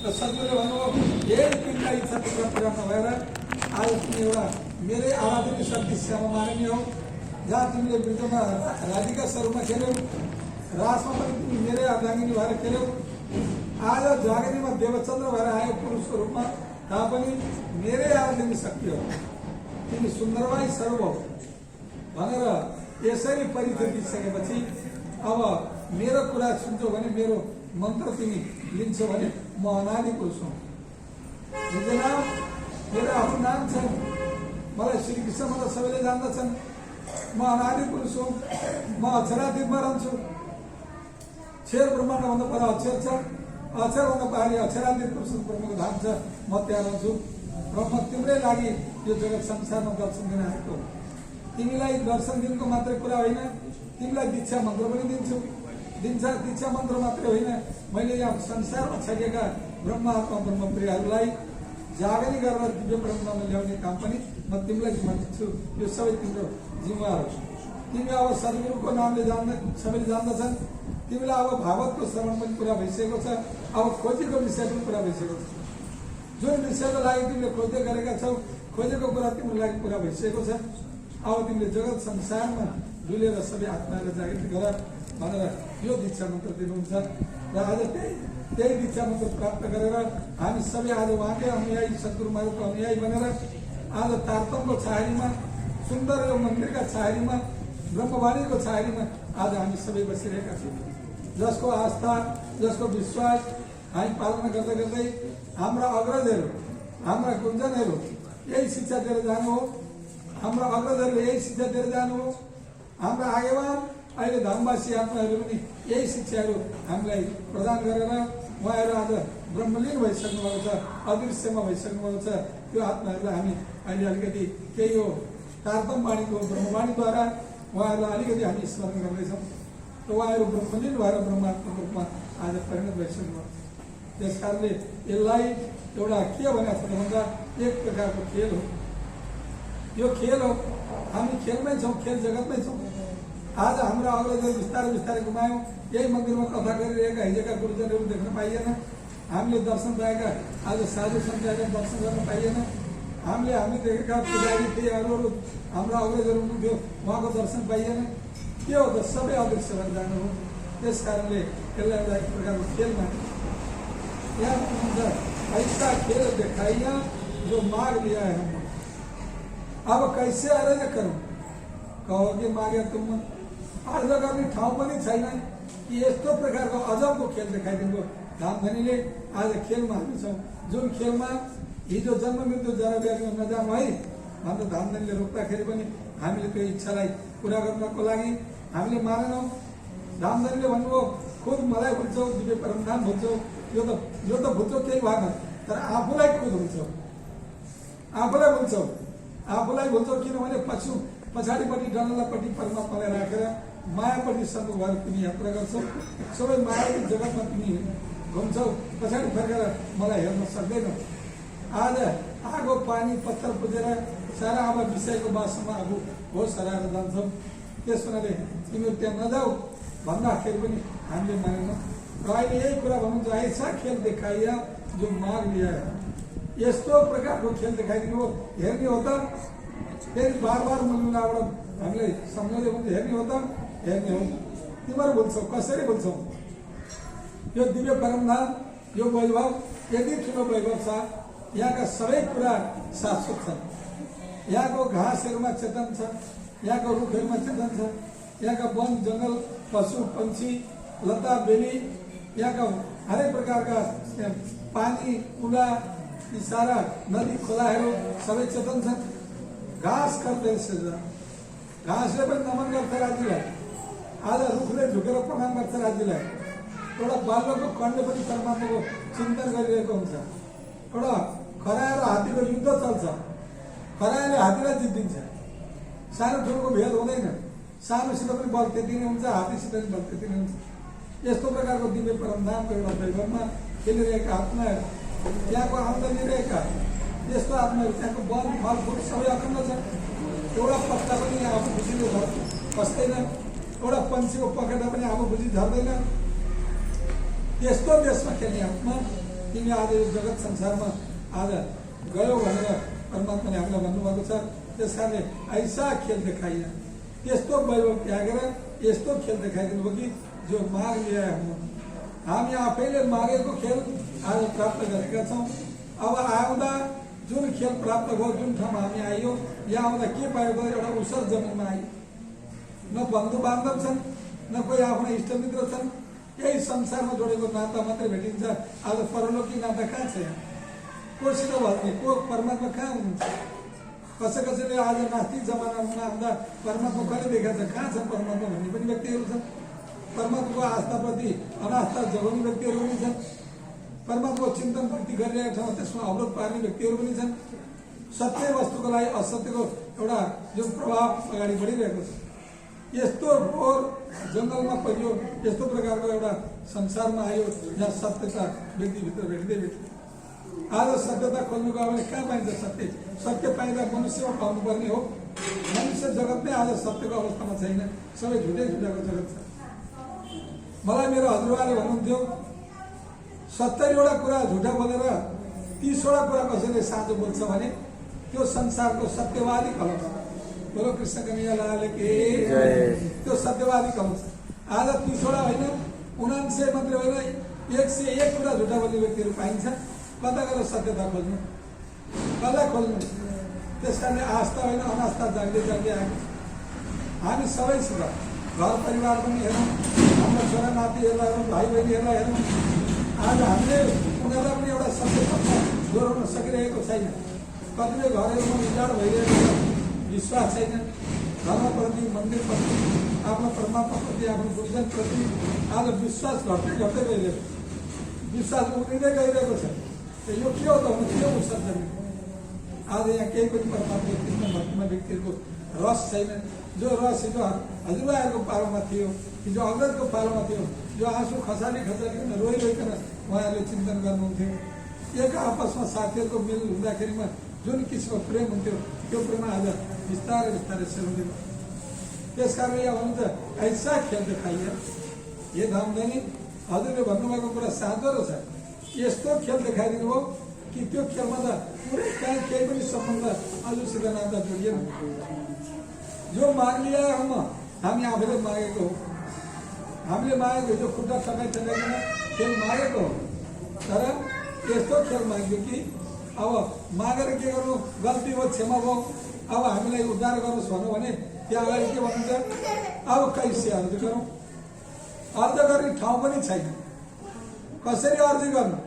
र सद्गुरुले भन्नुभयो यही तिनका इच्छा पुरा पुरा नभएर आज तिमी एउटा मेरै आराधनीय शक्ति श्यामा मानिनी हौ, जहाँ तिमीले वृद्धमा राधिका स्वरूपमा खेल्यौ, रासमा पनि तिमी मेरै अर्धाङ्गिनी भएर खेल्यौ, आज जागरणीमा देवचन्द्र भएर आयो पुरुषको रूपमा, तापनि मेरै आराधनीय शक्ति हो, तिमी सुन्दरबाई स्वरूप हौ भनेर यसरी परिचय दिइसकेपछि अब मेरो कुरा सुन्छौ भने, मेरो मन्त्र तिमी लिन्छौ भने म अनादि पुरुष हुँ। निज नाम मेरो आफ्नो नाम छ, मलाई श्रीकृष्ण मलाई सबैले जान्दछन्, म अनादि पुरुष हुँ, म अक्षरातीतमा रहन्छु। क्षर ब्रह्माण्डभन्दा पर अक्षर छ, अक्षरभन्दा पहाडी अक्षरातीत पुरुष ब्रह्मको धाम छ, म त्यहाँ रहन्छु। र म तिम्रै लागि यो जगत संसारमा दर्शन दिन आएको। तिमीलाई दर्शन दिनको मात्रै कुरा होइन, तिमीलाई दीक्षा मन्त्र पनि दिन्छु। दीक्षा मन्त्र मात्रै होइन, मैले यहाँ संसारमा छरिएका ब्रह्मात्मा ब्रह्मप्रियहरूलाई जागरी गरेर दिव्य ब्रह्ममा ल्याउने काम पनि म तिमीलाई जिम्मा दिन्छु। यो सबै तिम्रो जिम्मेवार हो। तिमी अब सद्गुरुको नामले सबैले जान्दछन्, तिमीलाई अब भागवतको श्रवण पनि पुरा भइसकेको छ, अब खोजेको विषय पनि पुरा भइसकेको छ। जुन विषयको लागि तिमीले खोज्दै गरेका छौ, खोजेको कुरा तिम्रो लागि पुरा भइसकेको छ। अब तिमीले जगत संसारमा डुलेर सबै आत्मालाई जागृत गर भनेर यो दीक्षा मन्त्र दिनुहुन्छ। र आज त्यही दीक्षा मन्त्र प्राप्त गरेर हामी सबै आज उहाँकै अनुयायी, सद्गुरु महाराजको अनुयायी बनेर आज तारतम्यको छायारीमा, सुन्दर यो मन्दिरका छायारीमा, ब्रह्मवाणीको छायारीमा आज हामी सबै बसिरहेका छौँ। जसको आस्था, जसको विश्वास हामी पालना गर्दै गर्दै हाम्रा अग्रजहरू, हाम्रा गुरुजनहरू यही शिक्षा दिएर जानु हो, हाम्रा अग्रजहरूले यही शिक्षा दिएर जानु हो, हाम्रा आगेवान अहिले धामवासी आत्माहरूले पनि यही शिक्षाहरू हामीलाई प्रदान गरेर उहाँहरू आज ब्रह्मलीन भइसक्नु भएको छ, अदृश्यमा भइसक्नु भएको छ। त्यो आत्माहरूलाई हामी अहिले अलिकति केही हो तारतम वाणीको ब्रह्मवाणीद्वारा उहाँहरूलाई अलिकति हामी स्मरण गर्दैछौँ। र उहाँहरू ब्रह्मलीन भएर ब्रह्मात्मको रूपमा आज परिणत भइसक्नु भएको छ। त्यस कारणले यसलाई एउटा के भनेको छ भन्दा एक प्रकारको खेल हो। यो खेल हो, हामी खेलमै छौँ, खेल जगतमै छौँ। आज हाम्रो अग्रजहरू बिस्तारै बिस्तारै घुमायौँ, यही मन्दिरमा कथा गरिरहेका हिजोका गुरुजनहरू देख्न पाइएन, हामीले दर्शन पाएका आज साधु सन्तका दर्शन गर्न पाइएन, हामीले देखेका पुजारी थिए, अरू हाम्रा अग्रजहरू हुनुहुन्थ्यो, उहाँको दर्शन पाइएन। के हो त सबै अदृश्य भएर जानु हो। त्यस कारणले यसलाई एउटा एक प्रकारको खेल माने। यहाँ भन्नुहुन्छ ऐसा खेल देखाइया जो माग लिया है हम, अब कैसे अरेंज करूं, कहोगे मागे तुम। अर्ज गर्ने ठाउँ पनि छैन कि यस्तो प्रकारको अजबको खेल देखाइदिएको धामधनीले आज खेलमा हामी छौँ। जुन खेलमा हिजो जन्म मृत्यु जरा व्याधिमा नजानु है भनेर धामधनीले रोक्दाखेरि पनि हामीले त्यो इच्छालाई पुरा गर्नको लागि हामीले मानेनौँ। धामधनीले भन्नुभयो खुद मलाई भुल्छौ, दिव्य परमधाम भुल्छौ, यो त भुल्छौ केही भएन, तर आफूलाई खुद भुल्छौ, आफूलाई भुल्छौ, आफूलाई भुल्छौ। किनभने पछाडिपट्टि डल्लापट्टि परमात्मालाई राखेर मायापट्टि सन्मुख भएर तिमी यात्रा गर्छौ, सबै मायावी जगतमा तिमी घुम्छौ, पछाडि फर्केर मलाई हेर्न सक्दैनौ। आज आगो पानी पत्थर पुजेर सारा अब विषयको बासमा आगो होस हराएर जान्छौ। त्यस हुनाले तिमीहरू त्यहाँ नजाऊ भन्दाखेरि पनि हामीले मानेनौँ। र अहिले यही कुरा भन्नुहुन्छ ऐसा खेल देखाइया जो माग लिया है। यस्तो प्रकारको खेल देखाइदिनु हो, हेर्ने हो त फेरि बार मुलुनाबाट हामीले सम्झाउँदै हुन्छ, हेर्ने हो त हेर्ने हो। तिमीहरू भुल्छौ, कसरी भुल्छौ? यो दिव्य परमधाम, यो वैभव यति ठुलो वैभव छ, यहाँका सबै कुरा शाश्वत छन्। यहाँको घाँसहरूमा चेतन छ, यहाँको रुखहरूमा चेतन छ, यहाँका वन जङ्गल पशु पंक्षी लता बेली, यहाँका हरेक प्रकारका पानी कुला, यी सारा नदी खोलाहरू सबै चेतन छन्। घाँस कर्दै घाँसले पनि नमन गर्छ राज्यलाई, आज रुखले झुकेर प्रणाम गर्छ राज्यलाई। एउटा बालकको कणले पनि परमात्माको चिन्तन गरिरहेको हुन्छ। एउटा खरायो र हात्तीको युद्ध चल्छ, खरायोले हात्तीलाई जितिदिन्छ। सानो ठुलोको भेद हुँदैन, सानोसित पनि बल त्यति नै हुन्छ, हात्तीसित पनि बल त्यति नै हुन्छ। यस्तो प्रकारको दिव्य परमधामको एउटा वैभवमा खेलिरहेका आत्माहरू, त्यहाँको आनन्द लिइरहेका यस्तो आत्माहरू, त्यहाँको वन फलफुल सबै अखण्ड छ। एउटा पत्ता पनि आफू खुसीले बस्दैन, एउटा पन्छीको पखेटा पनि आफू खुसी झर्दैन। त्यस्तो देशमा खेल्ने आत्मा, तिमी आज यो जगत संसारमा आज गयो भनेर परमात्माले हामीलाई भन्नुभएको छ। त्यस कारणले ऐसा खेल देखाइए, यस्तो वैभव त्यागेर यस्तो खेल देखाइदिनु भयो कि जो माग लिएर हामी आफैले मागेको खेल आज प्राप्त गरेका छौँ। अब आउँदा जुन खेल प्राप्त भयो, जुन ठाउँमा हामी आइयो, यहाँ आउँदा के पायो त एउटा उसर जमिनमा आयो। न बन्धु बान्धव छन्, न कोही आफ्ना इष्टमित्र छन्, यही संसारमा जोडेको नाता मात्रै भेटिन्छ। आज परलोकी नाता कहाँ छ? यहाँ कोसित भन्ने को परमात्मा कहाँ हुनुहुन्छ? कसैले आज नास्तिक जमानामा आउँदा परमात्मा कहिले देखाएको छ? कहाँ छ परमात्मा भन्ने पनि व्यक्तिहरू छन्। परमात्माको आस्थाप्रति अनास्था जगाउने व्यक्तिहरू पनि छन्। परमात्माको चिन्तन भक्ति गरिरहेका ठाउँमा त्यसमा अवरोध पार्ने व्यक्तिहरू पनि छन्। सत्य वस्तुको लागि असत्यको एउटा जो प्रभाव अगाडि बढिरहेको छ। यस्तो घोर जङ्गलमा परियो, यस्तो प्रकारको एउटा संसारमा आयो जहाँ सत्यता व्यक्तिभित्र भेट्दै आज सत्यता खोज्नु गयो भने कहाँ पाइन्छ? सत्य पाइँदा मनुष्यमा पाउनुपर्ने हो। मनुष्य जगत नै आज सत्यको अवस्थामा छैन, सबै झुटाको जगत छ। मलाई मेरो हजुरबाले भन्नुहुन्थ्यो 70वटा कुरा झुटा बोलेर 30वटा कुरा कसैले साँचो बोल्छ भने त्यो संसारको सत्यवादी कलम छ। बोलो कृष्ण कन्हैया लाल की जय। त्यो सत्यवादी कलम छ। आज 30वटा होइन, 99 मात्रै होइन, 101 कुरा झुटा बोल्ने व्यक्तिहरू पाइन्छ। कता गएर सत्यता खोज्नु? कसलाई खोज्नु? त्यस कारणले आस्था होइन अनास्था जाग्दै आएको। हामी सबैसित घर परिवार पनि हेरौँ, हाम्रो छोरा नातिहरूलाई हेरौँ, भाइ बहिनीहरूलाई हेरौँ। आज हामीले उनीहरूलाई पनि एउटा सत्य सत्ता दोहोऱ्याउन सकिरहेको छैन। कतिपय घरहरूमा उजाड भइरहेको छ, विश्वास छैन। धर्मप्रति, मन्दिरप्रति, आफ्नो परमात्माप्रति, आफ्नो गुरुजनप्रति आज विश्वास घट्दै गइरहेको, विश्वास उक्लिँदै गइरहेको छ। यो के हो त? के हो सत्य? आज यहाँ केही पनि परमात्मा कृष्ण भक्तिमा व्यक्तिहरूको रस छैन। जो रस हिजो हजुरबाहरूको पालोमा थियो, हिजो अग्रजको पालोमा थियो, जो आँसु खसालिकन रोइकन उहाँहरूले चिन्तन गर्नुहुन्थ्यो। एक आपसमा साथीहरूको मेल हुँदाखेरिमा जुन किसिमको प्रेम हुन्थ्यो, त्यो प्रेम आज बिस्तारै सेरुँदैन। त्यस कारणले यहाँ भन्नु त ऐसा खेल देखाइए। ये धामधनी हजुरले भन्नुभएको कुरा साँचो रहेछ। यस्तो खेल देखाइदिनु भयो कि त्यो खेलमा त पुरै कहीँ केही पनि सम्बन्ध अरूसित नाता जोडिएन। जो माग लिया हामी आफैले मागेको हो। हामीले मागेको जो खुट्टा ठकाइकन खेल मागेको हो। तर यस्तो खेल माग्यो कि अब मागेर के गर्नु? गल्ती भयो, क्षमा भयो, अब हामीलाई उद्धार गर्नुहोस् भन्नु भने त्यहाँ अगाडि के भन्नुहुन्छ? अब कैसे अर्ज गरौँ? अर्ज गर्ने ठाउँ पनि छैन। कसरी अर्ज गर्नु?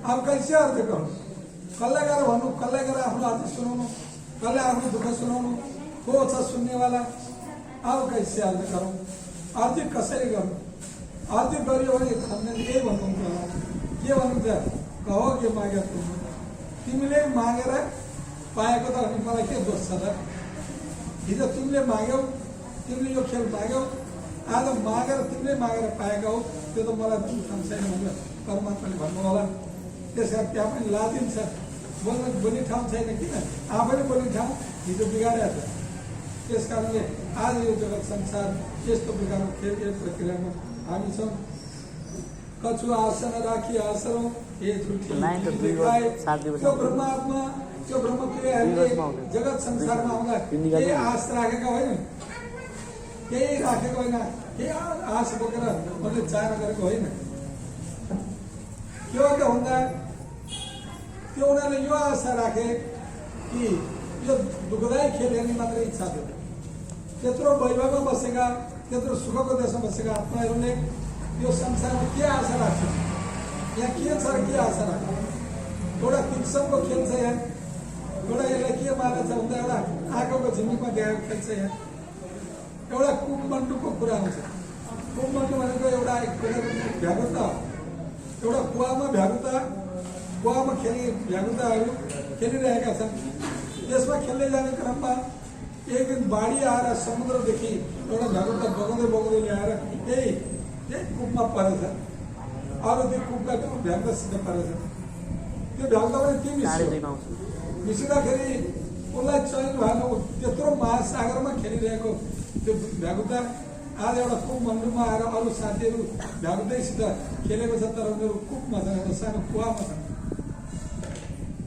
अब कैसे अर्ज गर्नु? कसलाई गएर भन्नु? कसलाई गएर आफ्नो अर्ज सुनाउनु? कसलाई आफ्नो दुःख सुनाउनु? को छ सुन्नेवाला? अब कैसे अर्ज गरौँ? अर्ज कसरी गर्नु? अर्ज गरियो भने यही भन्नुहुन्छ होला। के भन्नुहुन्छ? कहो के माग्यो तिमीले मागेर पाएको त अनि मलाई के दोष छ त? हिजो तिमीले माग्यौ, तिमीले यो खेल माग्यौ, आज मागेर तिमीले मागेर पाएका हो, त्यो त मलाई ठाउँ छैन भनेर परमात्माले भन्नु होला। त्यस कारण त्यहाँ पनि लाजिन्छ, बोल्ने ठाउँ छैन। किन? आफैले बोल्ने ठाउँ हिजो बिगारेको छ। त्यस कारणले आज यो जगत संसार यस्तो प्रकारको खेल यस प्रक्रियामा हामी छौँ। कछु आसन राखी आसरौँ ये झुठी त्यो परमात्मा, त्यो ब्रह्मक्रियाहरूले जगत संसारमा आउँदा केही आश राखेका होइन, केही राखेको होइन, केही आश बोकेर मैले चाहना गरेको होइन। त्यो त हुँदा त्यो उनीहरूले यो आशा राखे कि यो दुःखदायी खेल हेर्ने मात्रै इच्छा थियो। त्यत्रो वैभवमा बसेका, त्यत्रो सुखको देशमा बसेका आत्माहरूले यो संसारमा के आशा राख्छ? यहाँ के छ र के आशा राख्छ? एउटा किसिमको खेल छ यहाँ, एउटा यसलाई के मानेको छ भन्दा एउटा आँखाको झिमिकमा गएको खेल छ यहाँ। एउटा कुपमण्डुको कुरा आउँछ। कुपमण्डु भनेको एउटा भ्यागुता हो। एउटा कुवामा भ्यागुताहरू खेलिरहेका छन्। त्यसमा खेल्दै जाने क्रममा एक दिन बाढी आएर समुद्रदेखि एउटा भ्यागुता बगाउँदै ल्याएर त्यही कुपमा परेछ। अरू त्यो कुपका भ्यागुतासित परेछ। त्यो भ्यागुता पनि के मिसिँदाखेरि उसलाई चयन भएन। त्यत्रो महासागरमा खेलिरहेको त्यो भ्यागुता आज एउटा कुप मन्डुमा आएर अरू साथीहरू भ्याउँदैसित खेलेको छ, तर उनीहरू कुपमा छन्, एउटा सानो कुवामा छन्।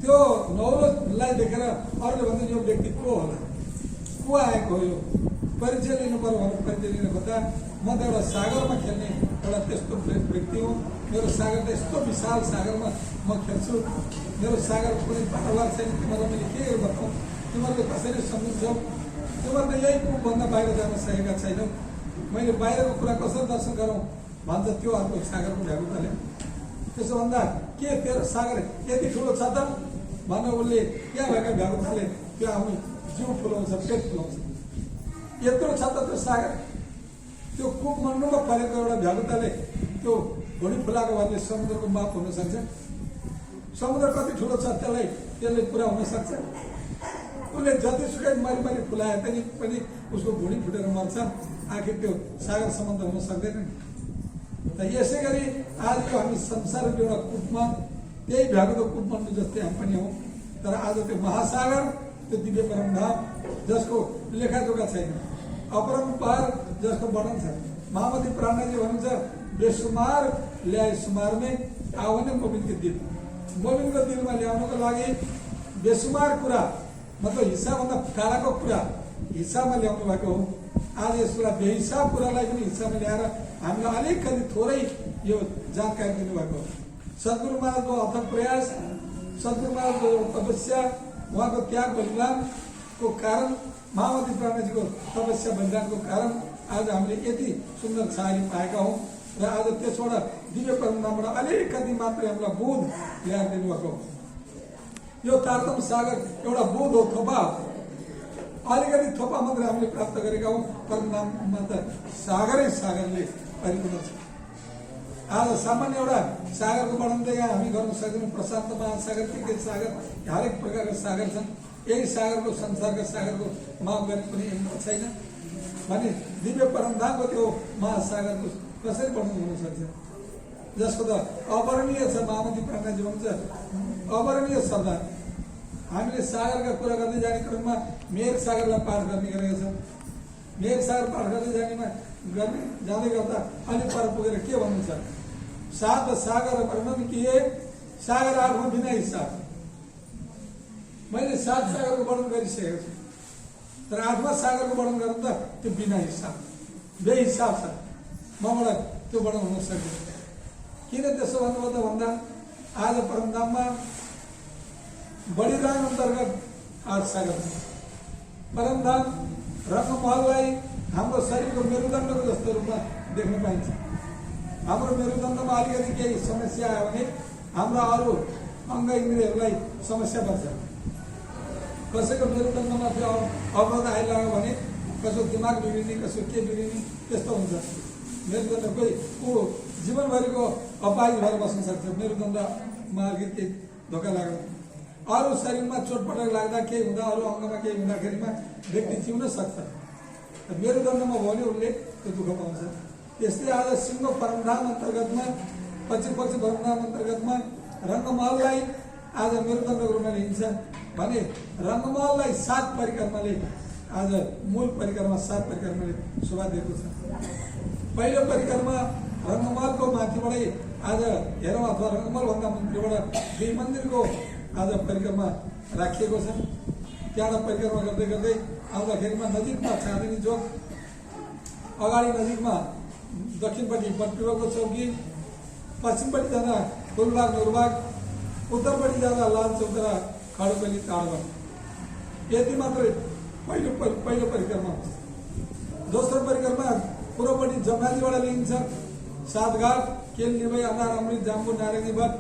त्यो नौलोलाई देखेर अरूले भन्छ यो व्यक्ति को होला, को आएको हो, यो परिचय लिनु पर्यो भनेर परिचय लिन खोज्दा म त एउटा सागरमा खेल्ने एउटा त्यस्तो व्यक्ति हो। मेरो सागर त यस्तो विशाल सागरमा म खेल्छु, मेरो सागर कुनै पाटावार छैन। तिमीहरूलाई मैले के बताउँ, तिमीहरूले कसरी सम्झिन्छौ? तिमीहरूले यही कुपभन्दा बाहिर जान सकेका छैनौ। मैले बाहिरको कुरा कसरी दर्शन गरौँ भन्छ त्यो अर्को सागरको भ्यागुताले। त्यसो भन्दा के तेरो सागर यति ठुलो छ त भनेर उसले त्यहाँ भएका भ्यागुताले त्यो आफ्नो जिउ फुलाउँछ, पेट फुलाउँछ। यत्रो छ त त्यो सागर। त्यो कुपमण्डुमा परेको एउटा भ्यागुताले त्यो घोडी फुलाएको भन्ने समुद्रको माप हुन सक्छ? समुद्र कति ठुलो छ त्यसले पुरा हुन सक्छ? उसले जतिसुकै मरिमरि फुलाए पनि उसको भुँडी फुटेर मर्छ। आखिर त्यो सागर सम्बन्ध हुन सक्दैन नि। त यसै गरी आज यो हामी संसारको एउटा कुपमा त्यही भ्यागुतो कुपमण्डु जस्तै हामी पनि हौँ। तर आज त्यो महासागर, त्यो दिव्य परमधाम जसको लेखाजोखा छैन, अपरम्पार जसको वर्णन छ। महामती प्राणजी भन्नुहुन्छ बेसुमार ल्याए सुमारमै आउने मोबिनको दिल। मोबिनको दिलमा ल्याउनको लागि बेसुमार कुरा, मतलब हिस्साभन्दा टाढाको कुरा हिस्सामा ल्याउनु भएको हो। आज यसलाई बेहिसाब कुरालाई पनि हिस्सामा ल्याएर हामीलाई अलिकति थोरै यो जानकारी दिनुभएको हो। सद्गुरु महाराजको अथक प्रयास, सद्गुरु महाराजको तपस्या, उहाँको त्याग बलिदानको कारण, महामती प्राणजीको तपस्या बलिदानको कारण आज हामीले यति सुन्दर छाया पाएका हौँ। र आज त्यसबाट दिव्य परमधामबाट अलिकति मात्रै हामीलाई बोध ल्याएर दिनुभएको हो। यो तारतम सागर एउटा बोध हो, थोपा हो। अलिकति थोपा मात्रै हामीले प्राप्त गरेका हौँ। परमधाममा त सागरै सागरले परिपूर्ण छ। आज सामान्य एउटा सागरको वर्णन त यहाँ हामी गर्न सक्दैनौँ। प्रशान्त महासागर, के सागर, हरेक प्रकारका सागर छन्। यही सागरको, संसारका सागरको माप गर्ने पनि छैन भने दिव्य परमधामको त्यो महासागरको कसरी वर्णन हुन सक्छ? जसको त अवर्णनीय छ। महामती प्राणजी भन्छ अवर्णनीय शब्द। हामीले सागरका कुरा गर्दै जाने क्रममा मेर सागरलाई पार गर्ने गरेका छौँ। मेर सागर पार गर्दै जाँदै गर्दा अलि पर पुगेर के भन्नु छ? सात सागर वर्णन किए सागर आठमा बिना हिसाब। मैले सात सागरको वर्णन गरिसकेको छु, तर आठमा सागरको वर्णन गर्नु त त्यो बिना हिसाब, बेहिसाब छ। मबाट त्यो वर्णन हुन सक्दैन। किन त्यसो भन्नुभयो त भन्दा आज परमधाममा बलिदान अन्तर्गत 8 सागर छ। परमधाम रत्नमहललाई हाम्रो शरीरको मेरुदण्डको जस्तो रूपमा देख्न पाइन्छ। हाम्रो मेरुदण्डमा अलिकति केही समस्या आयो भने हाम्रा अरू अङ्ग इन्द्रियहरूलाई समस्या पर्छ। कसैको मेरुदण्डमा त्यो अवरोध आइलाग्यो भने कसो दिमाग बिग्रिने, कसो के बिग्रिने, त्यस्तो हुन्छ। मेरुदण्ड कोही ऊ जीवनभरिको अपाहिज भएर बस्न सक्छ मेरुदण्डमा अलिकति धोका लाग्यो। अरू शरीरमा चोटपटक लाग्दा केही हुँदा, अरू अङ्गमा केही हुँदाखेरिमा व्यक्ति जिउन सक्छ। मेरुदण्डमा भयो भने उसले त्यो दुःख पाउँछ। त्यस्तै आज सिंह परमधाम अन्तर्गतमा, पश्चिम परमधाम अन्तर्गतमा रङ्गमहललाई आज मेरुदण्डको रूपमा लिइन्छ भने रङ्गमहललाई 7 परिक्रमाले, आज मूल परिक्रमा 7 परिक्रमाले शोभा दिएको छ। पहिलो परिक्रमा रङ्गमहलको माथिबाटै आज हेरौँ, अथवा रङ्गमहलभन्दा मन्दिरबाट 2 मन्दिरको आज परिक्रमा राखिएको छ। त्यहाँबाट परिक्रमा गर्दै गर्दै आउँदाखेरिमा नजिकमा चाँदनी चोक, अगाडि नजिकमा दक्षिणपट्टि बटपिरोको चौकी, पश्चिमपट्टि जाँदा फुलबाग नुरबाग, उत्तरपट्टि जाँदा लाल चौतरा खडकली ताडवन। यति मात्रै पहिलो परिक्रमा हुन्छ। दोस्रो परिक्रमा पूर्वपट्टि जमराजीबाट लिइन्छ। 7 घाट, केल, निभई, अनार, अमृत, जाम्बु, नारायणी भट,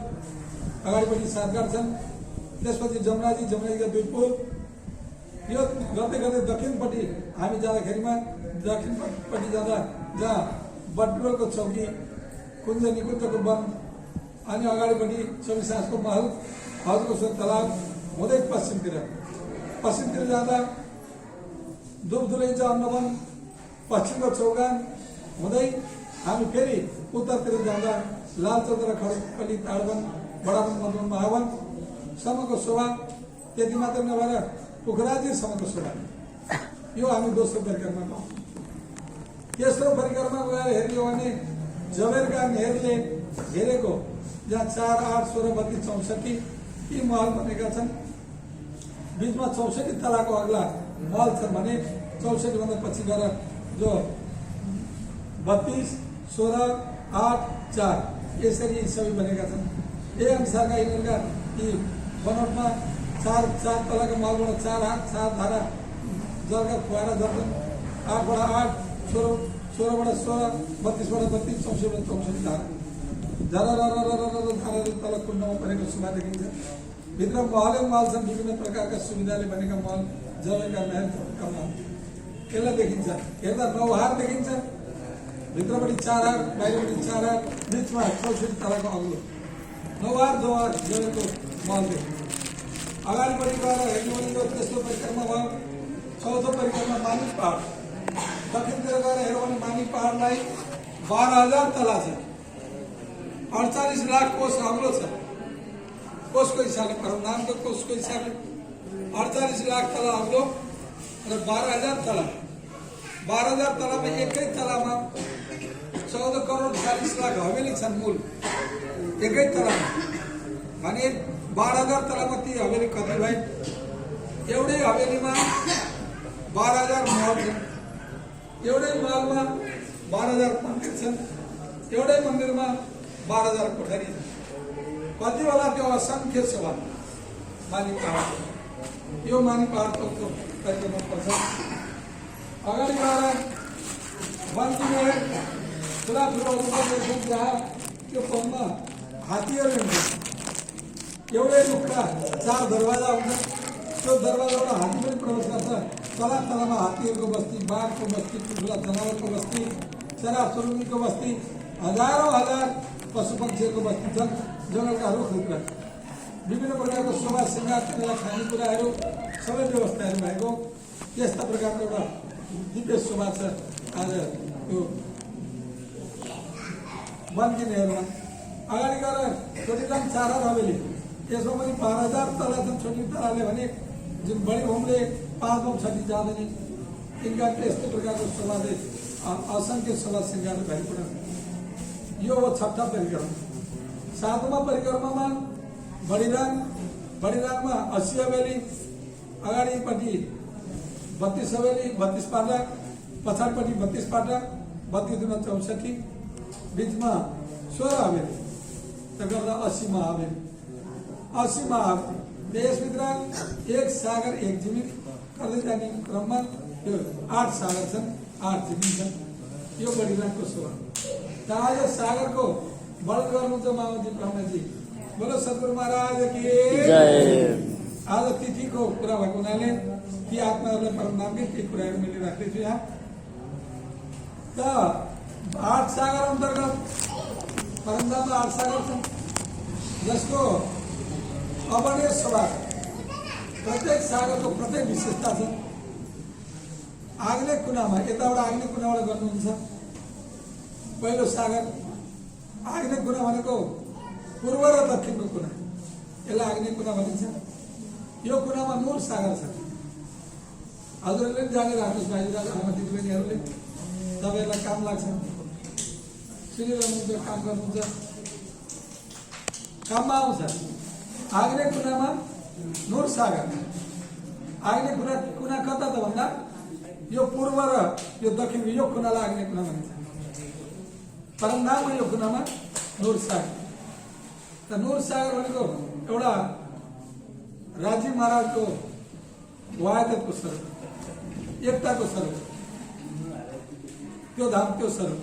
अगाडिपट्टि 7 घाट छन्। त्यसपछि जमराजीका 2 पुल। यो गर्दै गर्दै दक्षिणपट्टि हामी जाँदाखेरिमा दक्षिणपट्टि जाँदा जहाँ बटपिरोलको चौकी, कुञ्ज निकुञ्जको वन, अनि अगाडिपट्टि चौबिसासको महल, हजको स्वर तलाब हुँदै पश्चिमतिर जाँदा दुबदुलैचा अन्नवन, पश्चिमको चौगान हुँदै हामी फेरि उत्तरतिर जाँदा लाल चौतरा खडकली ताडवन, बडावन, मदवन, महावन सम्मको शोभा। त्यति मात्र नभएर पोखराजीसम्मको शोभा। यो हामी दोस्रो परिक्रमा पाउँछौँ। तेस्रो परिक्रमा गएर हेर्यो भने जबेरका नेहरूले घेरेको जहाँ 4, 8, 16, 32, 64 यी महल बनेका छन्। बीचमा 64 तलाको अग्ला महल छन् भने 64 भन्दा पछि गएर जो 32, 16, 8, 4 यसरी सबै बनेका छन्। यही अनुसारका यिनीहरूका यी बनोटमा 4 तलाको महलबाट 4 हात 4 धारा जलका फुवारा झर्छन्। 8बाट 8, 16बाट 16, 32बाट 32, 64बाट 64 धारा धारा तल कुण्डमा परेको शोभा देखिन्छ। भित्र महलै महल छन्, विभिन्न प्रकारका सुविधाले बनेका महल, जबेरका महल कमल यसलाई देखिन्छ। हेर्दा 9 हात देखिन्छ, भित्रपट्टि 4 हात, बाहिरपट्टि 4 हात, बिचमा 64 तलाको अग्लो 9 हात जबेरको महल देखिन्छ। अगाडिपट्टि गएर हेर्नु भने यो तेस्रो परिक्रमा भयो। चौथो परिक्रमा मानी पहाड। दक्षिणतिर गएर हेर्यो भने मानी पहाडलाई 12,000 तला छ, 48 लाख कोष अग्लो छ। कोषको हिसाबले परमधामको कोषको हिसाबले 48 लाख तला अग्लो र 12,000 तला। 12,000 तलामा एकै तलामा 14 करोड 40 लाख हवेली छन् मूल एकै तलामा। भने 12,000 तलामा ती हवेली कति भए? एउटै हवेलीमा 12,000 महल छन्, एउटै महलमा 12,000 मन्दिर छन्, एउटै मन्दिरमा 12,000 कोठरी छन्। कति होला त्यो असंख्य शोभा मानी पहाड। यो मानी पहाड चौथो परिक्रमा पर्छ। अगाडि गएर वनजिमेर ठुला जहाँ त्यो फोनमा हात्तीहरू हुन्छ। एउटै रुखका 4 दरवाजा हुन्छ। त्यो दरवाजाबाट हात्ती पनि प्रवेश गर्छ। तला तलामा हात्तीहरूको बस्ती, बाघको बस्ती, ठुल्ठुला जनावरको बस्ती, चराचुरुङ्गीको बस्ती, हजारौँ हजार पशु पक्षीहरूको बस्ती छन्। जङ्गलका रुखहरूका विभिन्न प्रकारको शोभा श्रृङ्गार, तिनीहरूलाई खानेकुराहरू सबै व्यवस्थाहरू भएको यस्ता प्रकारको एउटा दिव्य शोभा छ आज त्यो वनजिमेरमा। अगाडि गएर छोटीलाम 4 हात हवेली, यसमा पनि 12,000 तला छन्। छोटी तलाले भने जुन बढी होमले 5 छठी जाँदैन। यिनका यस्तो प्रकारको शोभाले असंख्य शोभा श्रृङ्गार भइपऱ्यो। यो हो 6ठा परिक्रमा। 7औं परिक्रमामा बढीराङमा 80 हवेली, अगाडिपट्टि 32 हवेली, 32 पाटा, पछाडिपट्टि 32 पाटा, 32 दुना 64, बिचमा 16 हवेली, त्यो गर्दा 80 महाहवेली। 80 महाहवेली यसभित्र 1 सागर 1 जिमिन गर्दै जाने क्रममा यो 8 सागर छन्, 8 जिमिन छन्। यो बढीराङको शोभा। आज सागरको वर्णन गर्नुहुन्छ मामाजी ब्रह्मजी। बोलो सद्गुरु महाराज की जय। आज तिथिको कुरा भएको हुनाले ती आत्माहरूलाई परमधामकै केही कुराहरू मैले राख्दैछु यहाँ। त 8 सागर अन्तर्गत परमधाममा 8 सागर छन्, जसको अवर्णीय शोभा। प्रत्येक सागरको प्रत्येक विशेषता छ। आग्नेय कुनामा यताबाट आग्नेय कुनाबाट गर्नुहुन्छ। पहिलो सागर आग्नेय कुना भनेको पूर्व र दक्षिणको कुना, यसलाई आग्नेय कुना भनिन्छ। यो कुनामा नूर सागर छ। हजुरहरूले पनि जानेर राख्नुहोस् भाइदाजु आमा दिदीबहिनीहरूले, तपाईँहरूलाई काम लाग्छ, सुनिरहनुहुन्छ, काम गर्नुहुन्छ, काममा आउँछ। आग्नेय कुनामा नूर सागर। आग्नेय कुना कता त भन्दा यो पूर्व र यो दक्षिण, यो कुनालाई आग्नेय कुना भनिन्छ। परमधामको यो कुनामा नूर सागर। त नूर सागर भनेको एउटा राजीव महाराजको वायदतको स्वरूप, एकताको स्वरूप, त्यो धाम, त्यो स्वरूप।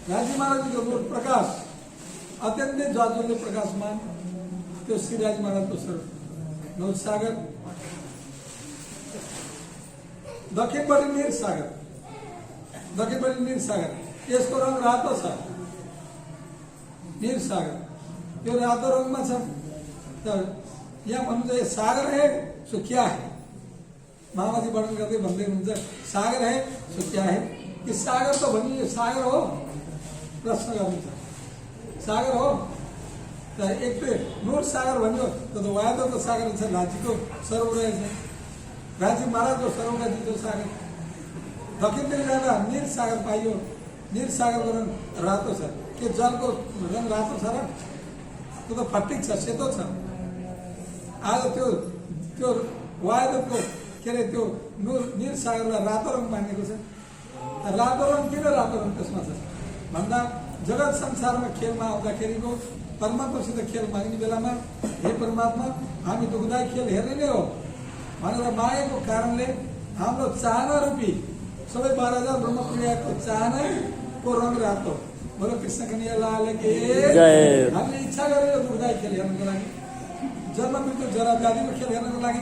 राजीव महाराजको नूर प्रकाश अत्यन्तै ज्वाज्वल्य प्रकाशमान, त्यो श्रीराज महाराजको स्वरूप नूर सागर। दक्षिणपट्टि नीर सागर, दक्षिणपट्टि नीर सागर। यसको रङ रातो छ, नीर सागर। त्यो रातो रङमा छ। त यहाँ भन्नुहुन्छ ये सागर है सो क्या है? मामाजी वर्णन गर्दै भन्दै हुनुहुन्छ सागर है सो क्या है? कि सागर त भनियो सागर हो, प्रश्न गर्नुहुन्छ सागर हो। त एक त नूर सागर भन्यो त वायदको सागर छ, राज्यको स्वरूप रहेछ, राजीव महाराजको स्वरूप रहेछ त्यो सागर। दक्षिणतिर जाँदा निर सागर पाइयो। निर सागरको रङ रातो छ। के जलको रङ रातो छ र? त्यो त फटिक छ, सेतो छ। आज त्यो वायदको के अरे त्यो निर सागरलाई रातो रङ मानेको छ। रातो रङ किन रातो रङ त्यसमा छ भन्दा जगत संसारमा खेलमा आउँदाखेरिको परमात्मासित खेल माग्ने बेलामा हे परमात्मा हामी दुःखदायी खेल हेर्ने नै हो भनेर मागेको कारणले हाम्रो चाहना रूपी सबै 12,000 ब्रह्मप्रियाको चाहनाको रङ रातो। बोलो कृष्ण कन्हैया लाल की जय। हामीले इच्छा गरेर दुःखदायी खेल हेर्नको लागि, जन्म मृत्यु जरा व्याधिको खेल हेर्नको लागि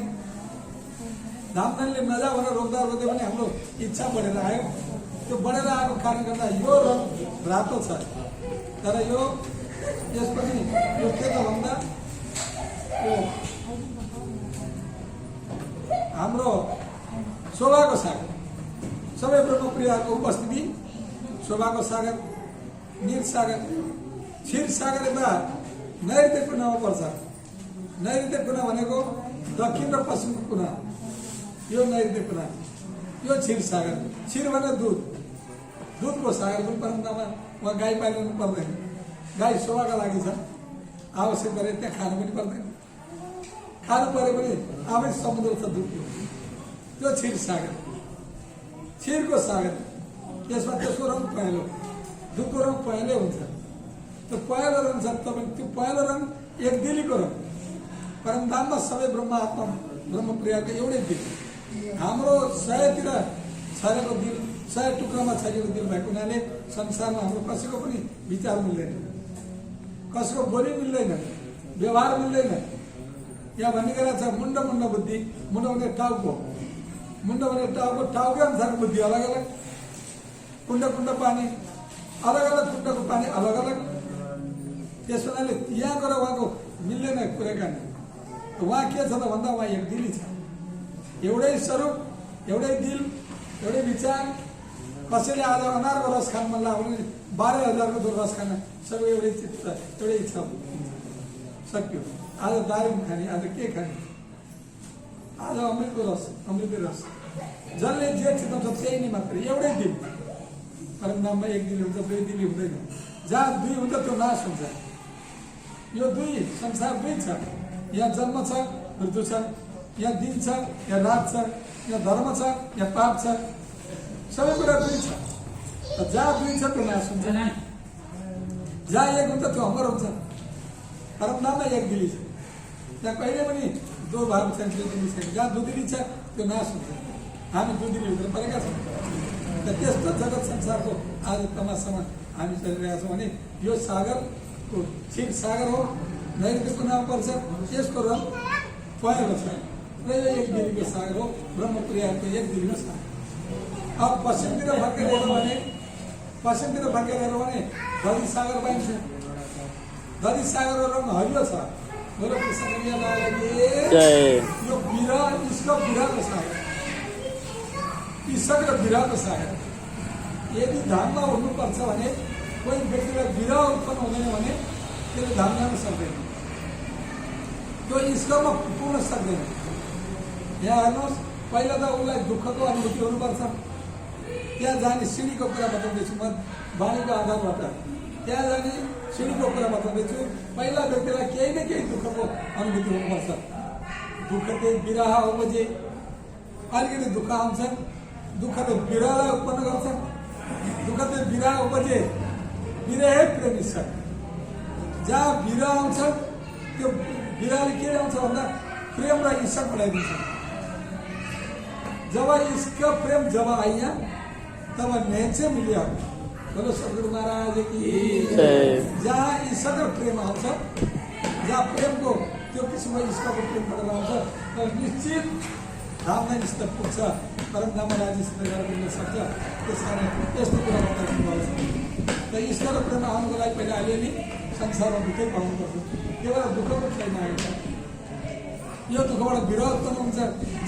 धामधनले नजा भनेर रोक्दा रोक्दै पनि हाम्रो इच्छा बढेर आयो। त्यो बढेर आएको कारणले गर्दा यो रङ रातो छ। तर यो यसपछि यो के त भन्दा यो हाम्रो शोभाको सागर, सबै ब्रह्मप्रियाको उपस्थिति, शोभाको सागर, निर सागर, क्षीर सागर यता नैऋत्य कुनामा पर्छ। नैऋत्य कुना भनेको दक्षिण र पश्चिमको कुना, यो नैऋत्य कुना, यो क्षीर सागर। क्षीर भने दूध, दुधको सागर पनि परम्परामा उहाँ गाई पालिनु पर्दैन। गाई शोभाका लागि छ, आवश्यक गरे त्यहाँ खानु पनि पर्दैन। खानु पऱ्यो भने आफै समुद्र छ दुधको, त्यो क्षीर सागर, क्षीरको सागर। त्यसमा त्यसको रङ पहेँलो, दुधको रङ पहेँलो हुन्छ। त्यो पहेँलो रङ छ, तपाईँ त्यो पहेँलो रङ एक दिलीको रङ। परमधाममा सबै ब्रह्म आत्मा ब्रह्मप्रियाको एउटै दिल। हाम्रो 100तिर छरेको दिल, 100 टुक्रामा छरेको दिल भएको हुनाले संसारमा हाम्रो कसैको पनि विचार मिल्दैन, कसैको बोली मिल्दैन, व्यवहार मिल्दैन। यहाँ भन्ने कुरा छ मुण्ड मुण्ड बुद्धि, मुण्ड भने टाउको, मुण्ड भने टाउको, टाउकै अनुसारको बुद्धि अलग अलग, कुण्ड कुण्ड पानी अलग अलग, कुण्डको पानी अलग अलग। त्यस हुनाले यहाँको र उहाँको मिल्दैन कुराकानी। उहाँ के छ त भन्दा उहाँ एक दिली छ, एउटै स्वरूप, एउटै दिल, एउटै विचार। कसैले आज अनारको रस खान मन लाग्यो भने 12,000को त्यो रस खान सबै एउटै चित्त, एउटै इच्छा सक्यो। आज दारिम खाने, आज के खाने, आज अमृतको रस, अमृतको रस, जसले जे चिताउँछ त्यही नै मात्रै, एउटै दिल। परमधाममा एक दिल हुन्छ, दुई दिली हुँदैन। जहाँ दुई हुन्छ त्यो नाश हुन्छ। यो दुई संसार दुई छ। यहाँ जन्म छ, मृत्यु छ, यहाँ दिन छ, यहाँ रात छ, यहाँ धर्म छ, यहाँ पाप छ, सबै कुरा दुई छ। जहाँ दुई छ त्यो नाश हुन्छ, जहाँ एक हुन्छ त्यो अमर हुन्छ। परमधाममा एक दिली छ, त्यहाँ कहिले पनि दो भाव छैन, दिली छैन। जहाँ दुदिली छ त्यो नाश हुन्छ। हामी दुदिली हुँदैन परेका छौँ। त्यस्तो जगत संसारको आज तमासामा हामी चलिरहेका छौँ भने यो सागरको क्षीर सागर हो, नैऋत्यको नाम पर्छ। यसको रङ पहेँलो छ र यो एक दिलीको सागर हो, ब्रह्मप्रियाको एक दिलीको सागर। अब पश्चिमतिर फर्केर हेऱ्यो भने, पश्चिमतिर फर्केर हेऱ्यो भने दधी सागर पाइन्छ। दधी सागरको रङ हरियो छ। बोलो कृष्ण कन्हैया लाल की जय। यो बिरह, इसको बिरहको सागर, इसक र बिरहको सागर। यदि धाममा हुनुपर्छ भने कोही व्यक्तिलाई विरह उत्पन्न हुँदैन भने त्यसले धाम जान सक्दैन, त्यो ईश्वरमा पुग्न सक्दैन। यहाँ हेर्नुहोस्, पहिला त उसलाई दुःखको अनुभूति हुनुपर्छ। त्यहाँ जाने सिँढीको कुरा बताउँदैछु म वाणीको आधारबाट। त्यहाँ जाने सिँढीको कुरा बताउँदैछु। पहिला व्यक्तिलाई केही न केही दुःखको अनुभूति हुनुपर्छ। दुःख त्यही विरह हो बजे अलिकति दुःख आउँछ, दुःखले विरहलाई उत्पन्न गर्छ। दुःख त्यही विरह उपजे, विरह प्रेम ईश्वर। जहाँ विरह आउँछ त्यो विरहले के आउँछ भन्दा प्रेम र ईश्वर बनाइदिन्छ। जब इसका प्रेम जब आइया तब नेचे मिलिया। बोलो सदगुरु महाराज की। जहाँ ईश्वर प्रेम आउँछ, जहाँ प्रेमको त्यो किसिमको ईश्वरको प्रेम बढेर आउँछ तर निश्चित धाम नै निश्चित पुग्छ, परमधाममा राज्यसित गएर पुग्न सक्छ। त्यस कारण यस्तो कुरा बताइदिनु भएको छ। र ईश्वर प्रेम आउनुको लागि पहिला अलिअलि संसारमा दुःखै पाउनुपर्छ। त्यो भएर दुःखको छैन आएको छ। यो दुःखबाट विरह उत्पन्न हुन्छ।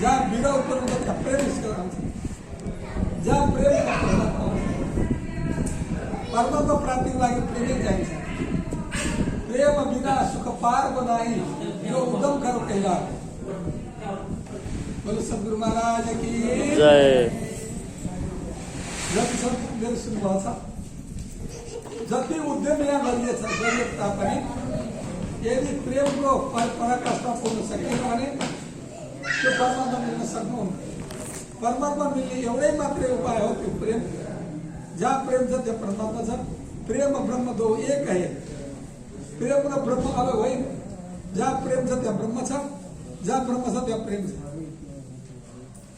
जहाँ विरह उत्पन्न हुन्छ त्यहाँ प्रेम ईश्वर आउँछ। जहाँ प्रेम परमात्मा प्राप्तिको लागि प्रेमै चाहिन्छ। प्रेम बिना सुख पार बनाई यो उद्यम करो कहला। बोलो सदगुरु महाराज की जय। जति सक्दो मेरो सुन्नुभएको छ, जति उद्यम यहाँ गरिएछ गरिए तापनि यदि प्रेमको पराकाष्ठा पुग्न सकेन भने त्यो परमात्मा मिल्न सक्नुहुन्न। परमात्मा मिल्ने एउटै मात्रै उपाय हो त्यो प्रेम। जहाँ प्रेम छ त्यहाँ परमात्मा छ। प्रेम ब्रह्म दो एक है। प्रेम र ब्रह्म अलग होइन। जहाँ प्रेम छ त्यहाँ ब्रह्म छ, जहाँ ब्रह्म छ त्यहाँ प्रेम छ।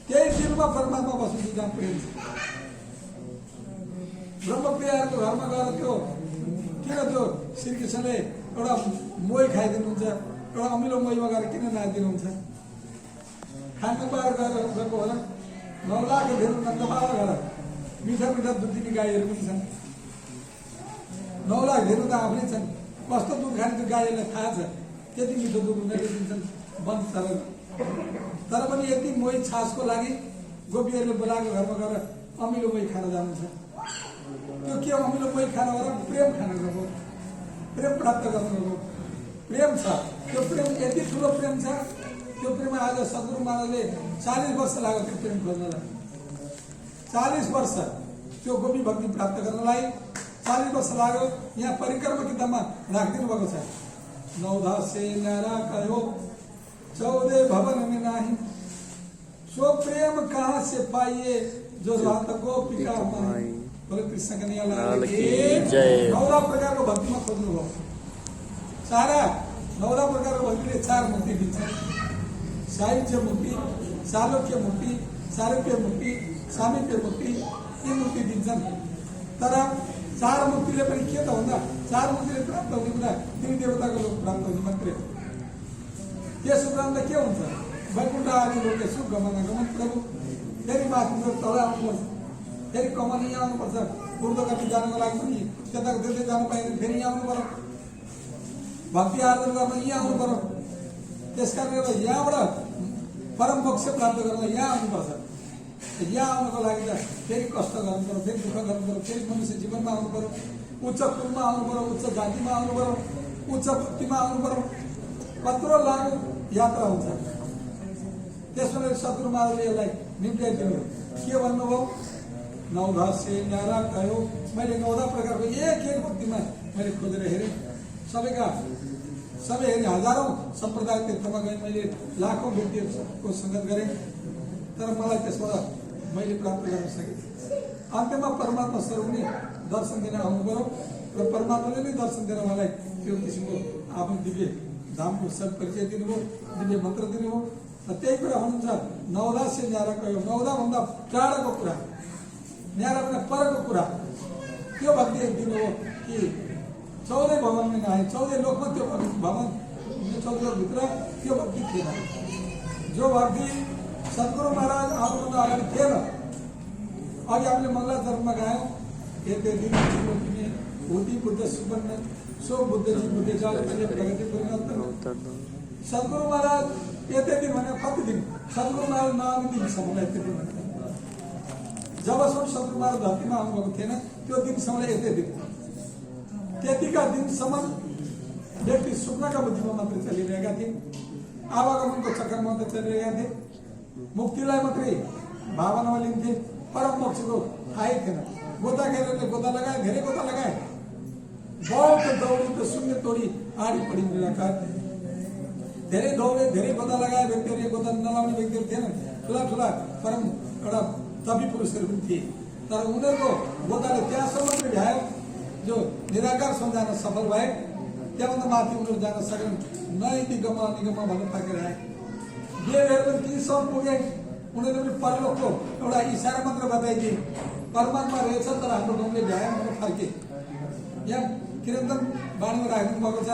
त्यही दिलमा परमात्मा बस्नुहुन्छ जहाँ प्रेम छ। ब्रह्मप्रियाहरूको घरमा गएर त्यो किन त्यो श्रीकृष्णले एउटा मोही खाइदिनुहुन्छ, एउटा अमिलो मोहीमा गएर किन नदिनुहुन्छ? खानु पाएर गएको होला। 9 लाख धेरै नन्दबाबा घर मिठा मिठा दुध दिने गाईहरू पनि छन्। 9 लाख धेरै त आफ्नै छन्। कस्तो दुध खाने त्यो गाईहरूलाई थाहा छ। त्यति मिठो दुध उनीहरूले दिन्छन् बन्द चलेर। तर पनि यति मोही छासको लागि गोपीहरूले बोलाएको घरमा गएर अमिलो मोही खान जानुहुन्छ। त्यो के अमिलो मोही खान गएर प्रेम खान गएको, प्रेम प्राप्त गर्नु गएको। प्रेम छ, त्यो प्रेम यति ठुलो प्रेम छ। त्यो प्रेम आज सद्गुरु महाराजले 40 वर्ष लाग्यो त्यो प्रेम खोज्नलाई। 40 वर्ष त्यो गोपी भक्ति प्राप्त गर्नलाई 40 वर्ष लाग्यो। यहाँ परिक्रमा किताबमा राखिदिनु भएको छ। 9 दासे न्यारा कहो 14 भवन में नाही, सो प्रेम कहाँ से पाइए जो रात गोपिका माई। बोले कृष्ण कन्हैया लाल की जय। 9 प्रकारको भक्तिमा खोज्नु भयो। सारा 9 प्रकारको भक्तिले 4 मुक्ति दिन्छ। साहित्य मुक्ति, सालोक्य मुक्ति, सारूप्य मुक्ति, सामीप्य मुक्ति, यी मुक्ति दिन्छन्। तर 4 मुक्तिले पनि के त भन्दा 4 मुक्तिले प्राप्त हुने कुरा तिन देवताको लोक प्राप्त हुने मात्रै हो। त्यस उपरान्त के हुन्छ? वैकुण्ठ आदि लोकले सुख गमन प्रभु फेरि माथि तल आउनुपर्छ, फेरि कमन यहाँ आउनुपर्छ। ऊर्ध्वगति जानको लागि पनि त्यता त्यतै जानु पाइँदैन, फेरि यहाँ आउनु पर्यो। भक्ति आर्जन गर्न यहाँ आउनु पर्यो। त्यस कारणले गर्दा यहाँबाट परम मोक्ष प्राप्त गर्न यहाँ आउनुपर्छ। यहाँ आउनको लागि त फेरि कष्ट गर्नु पर्यो, फेरि दुःख गर्नु पर्यो, फेरि मनुष्य जीवनमा आउनु पर्यो, उच्च कुलमा आउनु पर्यो, उच्च जातिमा आउनु पर्यो, उच्च भक्तिमा आउनु पर्यो। कत्रो लामो यात्रा हुन्छ। त्यसमा सद्गुरु महाराजले यसलाई निम्त्याइदिनु के भन्नुभयो? 9 दासे न्यारा कहो। मैले 9 प्रकारको एक भक्तिमा मैले खोजेर हेरेँ। सबै हेरेँ। हजारौं सम्प्रदाय तीर्थमा गएँ, मैले लाखौं व्यक्तिहरूको सङ्गत गरेँ। तर मलाई त्यसबाट मैले प्राप्त गर्न सकेँ। अन्त्यमा परमात्मा स्वरूपले दर्शन दिन आउनु पर्यो र परमात्माले नै दर्शन दिएर मलाई त्यो किसिमको आफ्नो दिव्य धामको सब परिचय दिनुभयो, दिव्य मन्त्र दिनुभयो। र त्यही कुरा हुनुहुन्छ 9 दासे न्यारा कहो। 9 भन्दा टाढाको कुरा, न्यारा भन्दा परको कुरा, त्यो भक्ति दिनुभयो कि 14 भवन में नआए। 14 लोकमा त्यो भवन 14 भित्र त्यो भक्ति थिएन। जो भक्ति सद्गुरु महाराज आउनुभन्दा अगाडि थिएन। अघि हामीले मङ्गलाचरणमा गायौँ, यते दिन भूति बुद्ध सुपन्न सो बुद्ध जी बुद्ध जाल प्रगति सद्गुरु महाराज यते दिन भने कति दिन? सद्गुरु महाराज नआउने दिनसम्मलाई यते दिन भने जबसम्म सद्गुरु महाराज धरतीमा आउनुभएको थिएन त्यो दिनसम्मलाई यते दिन। त्यतिका दिनसम्म व्यक्ति सुक्नका बुद्धिमा मात्रै चलिरहेका थिए, आवागमनको चक्करमा मात्रै चलिरहेका थिए, मुक्तिलाई मात्रै भावनामा लिन्थे, परम मोक्षको थाहै थिएन। गोताखेरले गोता लगाए, धेरै गोता लगाए, बहुत दौडी त शून्य तोडी आडी पडी निराकार। धेरै दौडे, धेरै गोता लगाए व्यक्तिहरू, गोता नलाउने व्यक्तिहरू थिएनन्। ठुला ठुला परम एउटा तपी पुरुषहरू पनि थिए। तर उनीहरूको गोताले त्यहाँसम्म मात्रै भ्यायो जो निराकार सम्झान सफल भए। त्यहाँभन्दा माथि उनीहरू जान सकेन। नैतिकम निगम भन्नु फर्केर आए। देवहरू पनि तीसम्म पुगे। उनीहरूले पनि परलोकको एउटा इसारा मात्र बताइदिए, परमात्मा रहेछ तर हाम्रो गाउँले भ्याएन भनेर फर्के। यहाँ किरन्तन बाणीमा राखिदिनु भएको छ,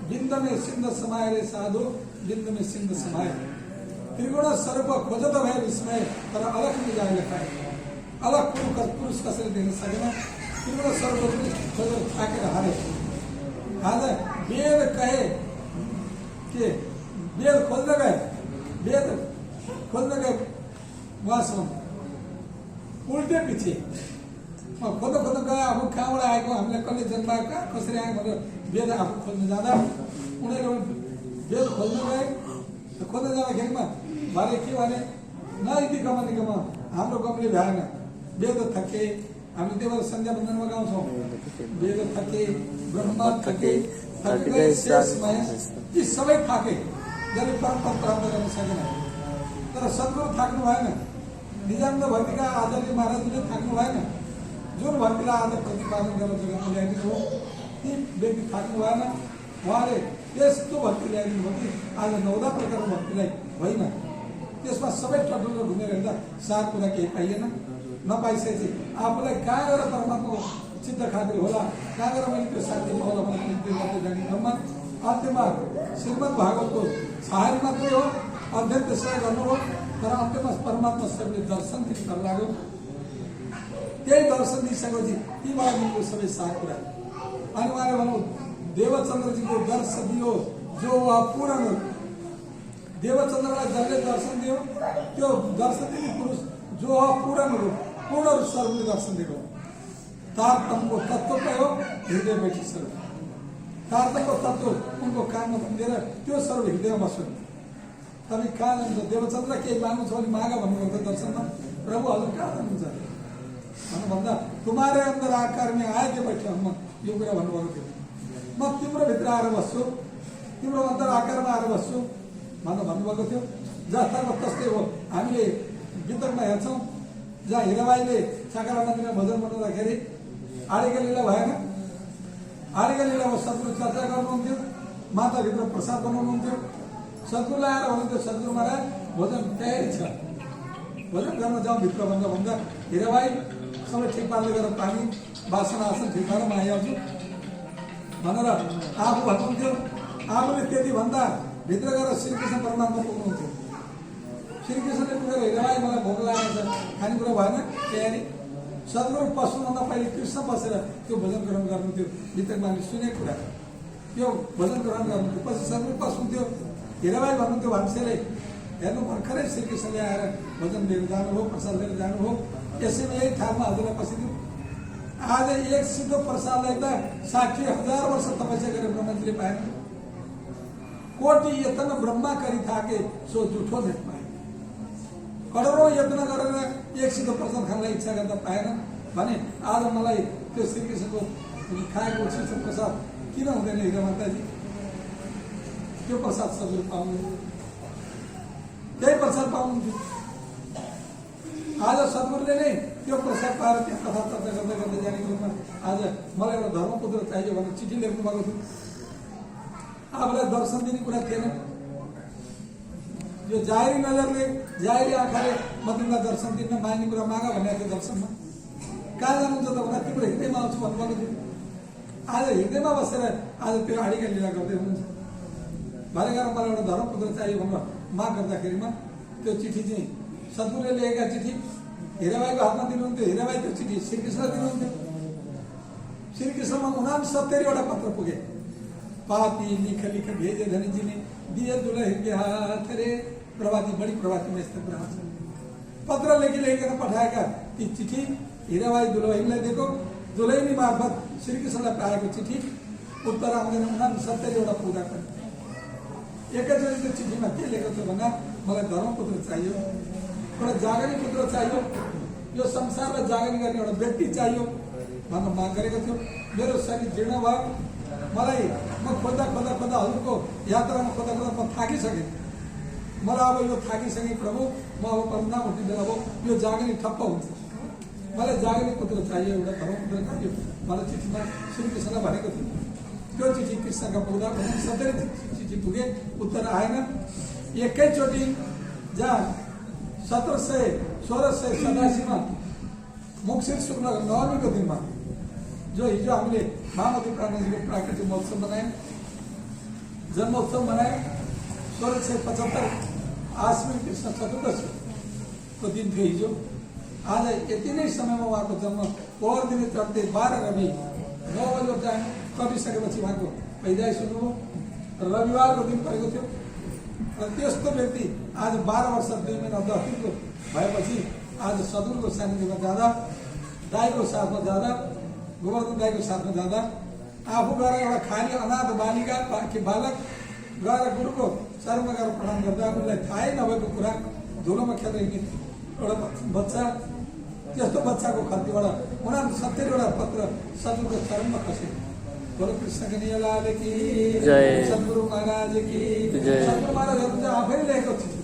बिन्दमे सिन्ध समाए रे साधु, बिन्दमे सिन्ध समाए। त्रिगुण स्वरूप खोजत भए विस्मय, तर अलग निजाय लेखाए। अलग पुरुष कसैले देख्न सकेन। त्रिगुण स्वरूप पनि खोजेर थाकेर हारे। आज वेद कहे के वेद खोज्न गए, वेद खोज्न गए उहाँसँग उल्टे पछि खोज्न गए। आफू कहाँबाट आएको, हामीलाई कसले जन्मायो, कहाँ कसरी आयो भनेर वेद आफू खोज्न जाँदा उनीहरू वेद खोज्न गए। खोज्न जाँदाखेरिमा भरे के भने नैतिकमा निगम हाम्रो गाउँले भ्याएन, वेद थके, हामी देवल सन्ध्या वन्दनमा गाउँछौँ, वेद थके, ब्रह्म थके, थक गए शेषमय, यी सबै थाके, जसले परम पद प्राप्त गर्न सकेन। तर सद्गुरु थाक्नु भएन। निजानन्द भक्तिका आचार्य महाराजले थाक्नु भएन। जुन भक्तिलाई आज प्रतिपादन गरेर जगतमा ल्याइदिनु हो, ती व्यक्ति थाक्नु भएन। उहाँले त्यस्तो भक्ति ल्याइदिनु भयो कि आज 9 प्रकारको भक्तिलाई होइन, त्यसमा सबै टटुलो घुमेर हेर्दा सार कुरा केही पाइएन। नपाइसकेपछि आफूलाई कहाँ गएर परमात्माको चित्त खातिर होला, कहाँ गएर मैले त्यो शान्ति पाउला भनेर त्यो गर्दै जाने क्रममा अन्त्यमा श्रीमद् भागवतको छाया मात्रै हो, अध्ययन त्यसलाई गर्नु हो, तर अन्त्यमा परमात्मा सबैले दर्शन दिन कर लाग्यो। त्यही दर्शन दिइसकेपछि तीबाट मिल्यो सबै सार कुरा। अनि उहाँले भनौँ देवचन्द्रजीको दर्शन दियो जो वहाँ पूर्ण देवचन्द्रलाई जसले दर्शन दियो त्यो दर्शन दिने पुरुष जो पूर्ण रूप स्वरूपले दर्शन दिएको। तारतम्यको तत्त्व पायो हृदय बैठी स्वरूप। तारतम्यको तत्त्व उनको कानमा भनिदिएर त्यो स्वरूप हृदयमा बस्यो। तपाईँ कहाँ जानुहुन्छ? देवचन्द्र केही माग्नु छ भने माग भन्नुभएको दर्शनमा। प्रभु हजुर कहाँ जानुहुन्छ भन्नुभन्दा तुम्हारे अंदर आकार में आए के बैठे हम, यो कुरा भन्नुभएको थियो। म तिम्रो भित्र आएर बस्छु, तिम्रो अंदर आकारमा आएर बस्छु भनेर भन्नुभएको थियो। जस्ताको तस्तै हो। हामीले गीतमा हेर्छौँ जहाँ हिराबाईले साकारा मन्दिरमा भजन बनाउँदाखेरि आडीका लीला भएन। आडीका लीलामा सद्गुरु चर्चा गर्नुहुन्थ्यो, माताभित्र प्रसाद बनाउनुहुन्थ्यो। सद्गुरुलाई आएर भन्नुहुन्थ्यो सद्गुरु महाराज भोजन तयारी छ, भोजन गर्न जाउँ भित्र भन्दा हिराबाई सबै ठिक पार्दै गरेर पानी बासन आसन ठिक पारेर म आइहाल्छु भनेर आफू भन्नुहुन्थ्यो। आफूले त्यति भन्दा भित्र गएर श्रीकृष्ण परमात्मा पुग्नुहुन्थ्यो। श्रीकृष्णले पुगेर हिराबाई मलाई भोक लागेको छ, खानेकुरा भएन तयारी। सद्गुरु पस्नुभन्दा पहिले कृष्ण बसेर त्यो भोजन ग्रहण गर्नुहुन्थ्यो। भित्रमा हामीले सुनेको कुरा त्यो भोजन ग्रहण गर्नुहुन्थ्यो। पछि सद्गुरु पस्नुहुन्थ्यो। हिराबाई भन्नुहुन्थ्यो भान्सेले हेर्नु भर्खरै श्रीकृष्णले आएर भोजन लिएर जानुभयो, प्रसाद लिएर जानुभयो। यसैमा यही ठाउँमा हजुरलाई पसिदियो। आज एक सिधो प्रसादलाई त 60,000 वर्ष तपस्या गरेर ब्रह्माजीले पाएन। कोटि यत्न ब्रह्मा करी थाके सो जुठो देख पाए। करोडौँ यत्न गरेर एक सिधो प्रसाद खानलाई इच्छा गर्दा पाएन भने आज मलाई त्यो श्रीकृष्णको खाएको शिशु प्रसाद किन हुँदैन हिरा माताजी? त्यो प्रसाद सबै पाउनु, त्यही प्रसाद पाउनुहुन्थ्यो। आज सद्गुरुले नै त्यो प्रसाद पाएर त्यहाँ कथा चर्चा गर्दै गर्दै जाने क्रममा आज मलाई एउटा धर्मपुत्र चाहियो भनेर चिठी लेख्नु भएको थियो। आफूलाई दर्शन दिने कुरा थिएन। यो जाहेरी नजरले जाहेरी आँखाले म तिमीलाई दर्शन दिन माग्ने कुरा माग भनेको थियो दर्शनमा। कहाँ जानुहुन्छ तपाईँलाई? तिम्रो हृदयमा आउँछु भन्नुभएको थियो। आज हृदयमा बसेर आज त्यो आडीका लीला गर्दै हुनुहुन्छ। भरे गएर मलाई एउटा धर्मपुत्र चाहियो भनेर माग गर्दाखेरिमा त्यो चिठी चाहिँ सद्गुरुले लेखेका चिठी हिराबाईको हातमा दिनुहुन्थ्यो। हिराबाई त्यो चिठी श्रीकृष्णलाई दिनुहुन्थ्यो। श्रीकृष्णमा 69वटा पत्र पुगे। पाती लिख लिख भेजे धनी जी ने दिए दुल्हे के हाथ रे। प्रभाती बड़ी प्रभाती में स्थित रहा पत्र लेखिकन पठाएका ती चिठी हिराबाई दुलहीलाई दिएको। दुलही मार्फत श्रीकृष्णलाई पाएको चिठी उत्तर आउँदैन। 69वटा पुग्दा पनि एकैचोटि त्यो चिठीमा के लेखेको थियो भन्दा मलाई धर्मपुत्र चाहियो, एउटा जागरी पुत्र चाहियो, यो संसारलाई जागरी गर्ने एउटा व्यक्ति चाहियो भनेर माग गरेको थियो। मेरो शरीर जीर्ण भयो। मलाई म खोज्दा खोज्दा खोज्दा हजुरको यात्रामा खोज्दा खोज्दा म थाकिसकेँ। मलाई अब यो थाकिसकेँ प्रभु, म अब परिणाम उठ्ने बेला अब यो जागरी ठप्प हुन्छ। मलाई जागरी पुत्र चाहियो, एउटा धर्मपुत्र चाहियो मलाई चिठीमा श्रीकृष्णलाई भनेको थियो। त्यो चिठी कृष्णका पुग्दा 70 चिठी पुगे, उत्तर आएन। एकैचोटि जहाँ 1687मा मुक्सिर शुक्ल नवमीको दिनमा जो हिजो हामीले महामती प्राणजीको प्राकृतिक महोत्सव मनायौँ, जन्मोत्सव मनायौँ। 1675 आश्विन कृष्ण चतुर्दशीको दिन थियो हिजो। आज यति नै समयमा उहाँको जन्म पोहोर दिन चढ्दै 12 रवि 9 बजे टाइम कटिसकेपछि उहाँको पैदाइस हुनुभयो। रविवारको दिन परेको थियो। र त्यस्तो व्यक्ति आज 12 वर्ष 2 महिना 10 दिनको भएपछि आज सद्गुरुको सान्निध्यमा जाँदा, दाईको साथमा जाँदा, गोवर्धन दाईको साथमा जाँदा आफू गएर एउटा खाली अनाथ बालिका कि बालक गएर गुरुको शरणमा गएर प्रणाम गर्दा उनलाई थाहै नभएको कुरा धुलोमा खेल्दै एउटा बच्चा त्यस्तो बच्चाको खल्तीबाट 69वटा पत्र सद्गुरुको चरणमा खसे। बोलो कृष्ण कन्हैया की जय। सद्गुरु महाराज की जय। सद्गुरु महाराजहरू चाहिँ आफैले लेखेको चिठी,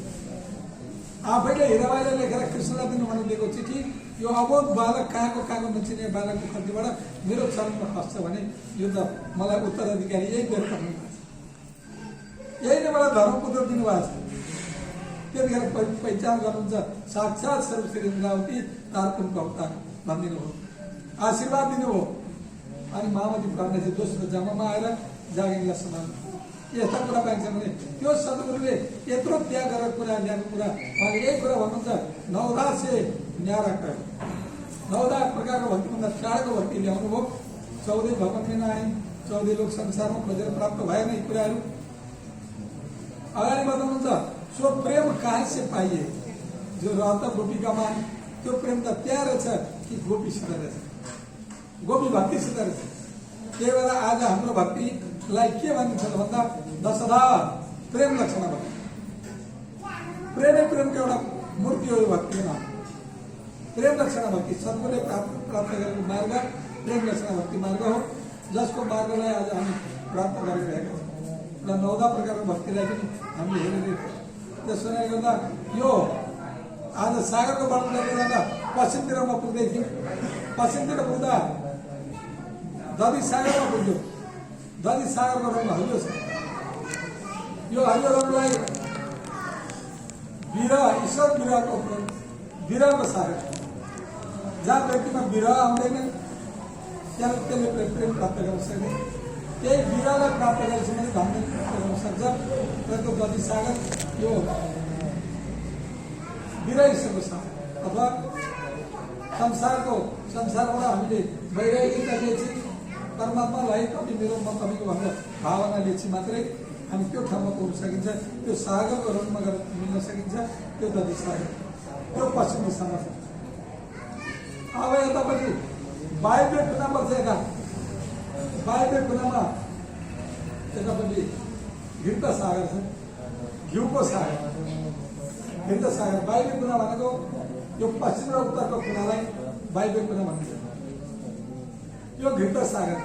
आफैले हिराबाईले लेखेर कृष्णलाई दिनु भनेर दिएको चिठी। यो अबोध बालक कहाँको नचिने बालकको खल्तीबाट मेरो चरणमा खस्छ भने यो त मलाई उत्तराधिकारी यही बेर पर्नु भएको छ, यही नै मलाई धर्मपुत्र दिनुभएको छ। त्यतिखेर पहिचान गर्नुहुन्छ साक्षात स्वरूप श्री इन्द्रावती तारकुनको अवतार भनिदिनु हो, आशीर्वाद दिनुभयो। अनि माओवादी प्राणले दोस्रो जन्ममा आएर जागिरलाई समान यस्ता कुरा पाइन्छ भने त्यो सद्गुरुले यत्रो त्याग गरेर कुरा ल्याएको कुरा उहाँले यही कुरा भन्नुहुन्छ, 9,000 से न्यारा कर 9,000 प्रकारको भक्तिभन्दा टाढाको भक्ति ल्याउनु भयो। 14 भवन में नआए, 14 लोक संसारमा खोजेर प्राप्त भएन यी कुराहरू। अगाडि बताउनुहुन्छ सो प्रेम कहाँ से पाइए जो रहता गोपिकामा, त्यो प्रेम त त्यहाँ रहेछ कि गोपीसित रहेछ, गोपी भक्तिसित रहेछ। त्यही भएर आज हाम्रो भक्तिलाई के भनिन्छ भन्दा दशधा प्रेम लक्षण भक्ति, प्रेमै प्रेमको एउटा मूर्ति हो यो भक्ति नाम। प्रेम लक्षण भक्ति सद्गुरुले प्राप्त गरेको मार्ग प्रेम लक्षण भक्ति मार्ग हो, जसको मार्गलाई आज हामी प्राप्त गरिरहेका छौँ र 9 प्रकारको भक्तिलाई पनि हामीले हेरिरहेको छौँ। त्यसोले गर्दा यो आज सागरको वर्णन गर्दै जाँदा पश्चिमतिर म पुग्दै थिएँ, पश्चिमतिर पुग्दा दधी सागरमा पुग्यो। दधी सागरको रङ हरियो छ। यो हरियो रङलाई विरह, ईश्वर विरहको विरहको सागर, जहाँ व्यक्तिमा विरह आउँदैन त्यहाँ त्यसले प्रेम प्राप्त गर्न सक्दैन, त्यही विरहलाई प्राप्त गरेपछि भने धनले प्राप्त गर्न सक्छ। र त्यो दधी सागर यो विरह ईश्वरको सागर अथवा संसारबाट हामीले वैरागिकता लिएपछि परमात्मालाई कति मेरो म तपाईँको भनेर भावना लिएपछि मात्रै हामी त्यो ठाउँमा पुग्न सकिन्छ। त्यो सागरको रङमा गएर मिल्न सकिन्छ। त्यो दधी सागर त्यो पश्चिम दिशामा छ। अब यतापट्टि वायव्य कुनामा पर्छ, यता वायव्य कुनामा यतापट्टि घृत सागर छ, घिउको सागर, घृत सागर। वायव्य कुना भनेको यो पश्चिम र उत्तरको कुनालाई वायव्य कुना भनिन्छ। यो घृत सागर,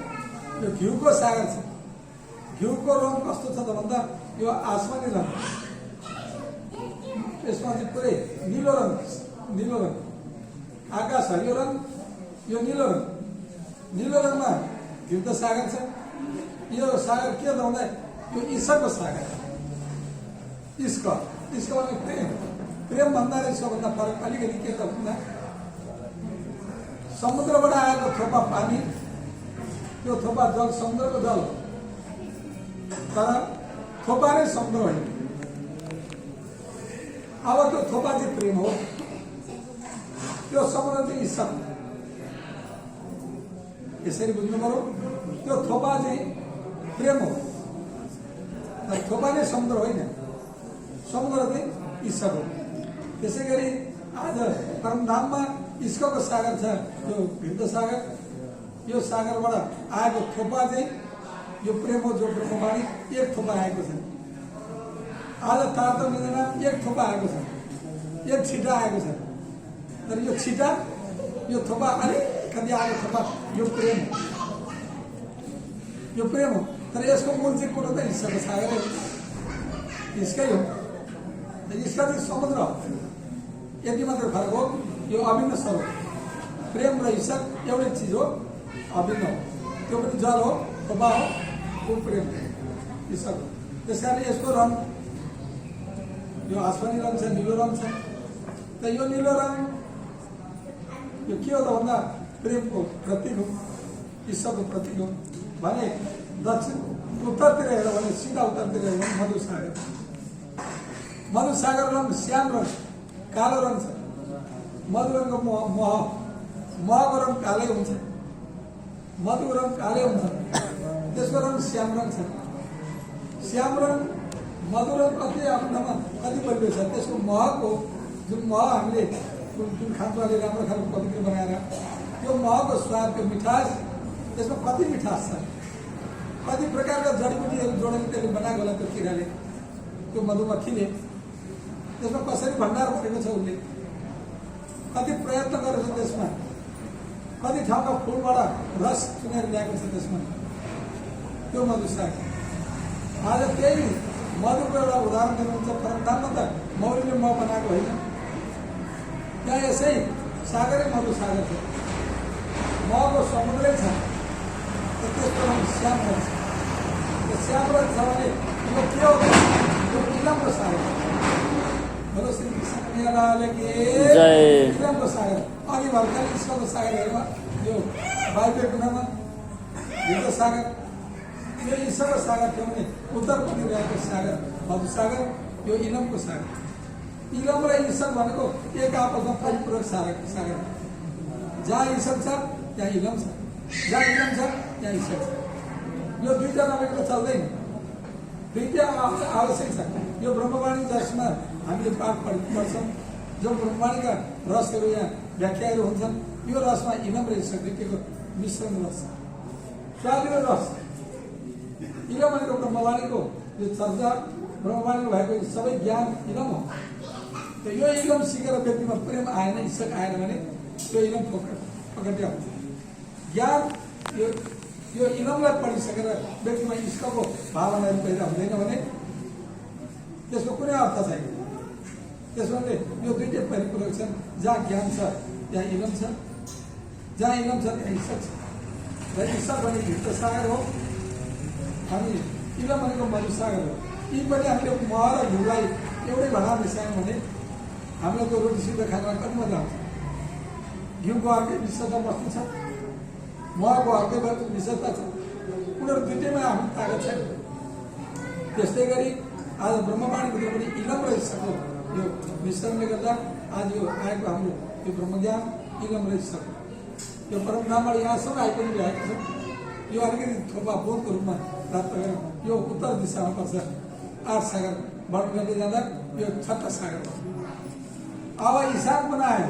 यो घिउको सागर छ। घिउको रङ कस्तो छ त भन्दा यो आसमानी रङ, यसमा चाहिँ पुरै निलो रङ, निलो रङ, आकाश हरियो रङ, यो निलो रङ, निलो रङमा घृत सागर छ। यो सागर के त भन्दा यो ईश्वरको सागर, इश्क भने प्रेम, प्रेम भन्दा र ईश्वर भन्दा फरक अलिकति के त भन्दा समुद्रबाट आएको थोपा पानी, त्यो थोपा जल समुद्रको जल, तर थोपा नै समुद्र होइन। अब त्यो थोपा चाहिँ प्रेम हो, त्यो समुद्र चाहिँ ईश्वर। यसरी बुझ्नु पर्यो, त्यो थोपा चाहिँ प्रेम हो, तर थोपा नै समुद्र होइन, समुद्र चाहिँ ईश्वर हो। त्यसै गरी आज परमधाममा ईश्वरको सागर छ, त्यो घृत सागर। यो सागरबाट आएको थोपा चाहिँ यो प्रेम हो, जो ब्रह्मवाणी एक थोपा आएको छ। आज तारतम्य मिल्दैन, एक थोपा आएको छ, एक छिटा आएको छ। तर यो छिटा, यो थोपा अलिकति आएको थोपा यो प्रेम हो, यो प्रेम हो। तर यसको मूल चाहिँ कुरो त ईश्वरको सागर हो, यसकै हो। ईश्वर चाहिँ समुद्र हो, यति मात्र फरक हो। यो अभिन्न स्वरूप प्रेम र ईश्वर एउटै चिज हो, अभिन्न हो। त्यो पनि जल हो, थोपा हो, वो प्रेम ईश्वर हो। त्यस कारण यसको रङ यो आसमानी रङ छ, निलो रङ छ। त यो निलो रङ यो के हो त भन्दा प्रेमको प्रतीक हो, ईश्वरको प्रतीक हो। भने दक्षिण उत्तरतिर हेर्यो भने, सिधा उत्तरतिर हेर्यो भने मधुसागर, मधुसागर रङ श्याम रङ, कालो रङ छ। मधु रङको महको रङ कालै हुन्छ, मधुको रङ कालै हुन्छ, त्यसको रङ श्याम रङ छ। श्याम रङ मधु रङ कति आफ्नोमा कति परिवेश छ, त्यसको महको जुन मह हामीले जुन खान्छौँ अहिले राम्रो खालको पवित्र बनाएर, त्यो महको स्वाद, त्यो मिठास, त्यसमा कति मिठास छ, कति प्रकारका जडीबुटीहरू जोडेर त्यसले बनाएको होला त्यो किराले, त्यो मधुमक्खीले। त्यसमा कसरी भण्डार भरेको छ उसले, कति प्रयत्न गरेको छ त्यसमा, कति ठाउँका फुलबाट रस चुनेर ल्याएको छ त्यसमा त्यो मधुसागर। आज त्यही मधुको एउटा उदाहरण दिनुहुन्छ परमधाममा त मौरीले मह बनाएको होइन, त्यहाँ यसै सागरै मधुसागर छ, महको समुद्रै छ, त्यसको नाम श्याम रस छ। श्याम रस छ भने यो के हो, यो इलमको सागर। बोलो श्री कृष्ण लाल की जय। इलमको सागर अघि भर्खर ईश्वरको सागर हेर्नु, यो बाइबल कुनामा भित्र सागर, यो ईश्वरको सागर थियो भने उत्तरपट्टि रहेको सागर मधुसागर, यो इलमको सागर। इलम र ईश्वर भनेको एक आपसमा परिपूरक सागर। जहाँ ईश्वर छ त्यहाँ इलम छ, जहाँ इलम छ त्यहाँ ईश्वर छ। यो दुईटा नभएको चल्दैन, दुईटा आवश्यक छ। यो ब्रह्मवाणी जसमा हामीले पाठ पढ्छौँ, जो ब्रह्मवाणीका रसहरू यहाँ व्याख्याहरू हुन्छन्, यो रसमा इलम र ईश्वर दुईटैको मिश्रण रस छ, स्वादिलो रस। इलम भनेको ब्रह्मवाणीको यो चर्चा, ब्रह्मवाणीको भएको सबै ज्ञान इलम हो। यो इलम सिकेर व्यक्तिमा प्रेम आएन, ईश्वर आएन भने त्यो इलम पकड्या हुन्छ। ज्ञान यो इलमलाई पढिसकेर व्यक्तिमा ईश्वरको भावनाहरू पैदा हुँदैन भने त्यसको कुनै अर्थ छैन। त्यसमाले यो दुईटै परिपूरक छन्। जहाँ ज्ञान छ त्यहाँ इलम छ, जहाँ इलम छ त्यहाँ ईश्वर छ। र ईश्वर भने भित्र सागर हो अनि इलम भनेको मधुसागर हो। यी पनि हामीले मह र घिउलाई एउटै भाँडा मिसायौँ भने हामीलाई त्यो रोटी सिधै खानमा कति मजा आउँछ। घिउको अर्कै विशेषता वस्तु छ, महको अर्कै विशेषता छ, उनीहरू दुईटैमा हाम्रो ताकत छैन। त्यस्तै गरी आज ब्रह्मवाणीभित्र पनि इलम र ईश्वरको यो मिश्रणले गर्दा आज यो आएको हाम्रो यो ब्रह्मज्ञान इलम र ईश्वरको यो परमधामबाट यहाँसम्म आइपुग्नु भएको छ। यो अलिकति थोपा बोधको रूपमा प्राप्त गरेर यो उत्तर दिशामा पर्छ। 8 सागर वर्णन गर्दै जाँदा यो 6 सागर हो। अब ईशान कुना आयो।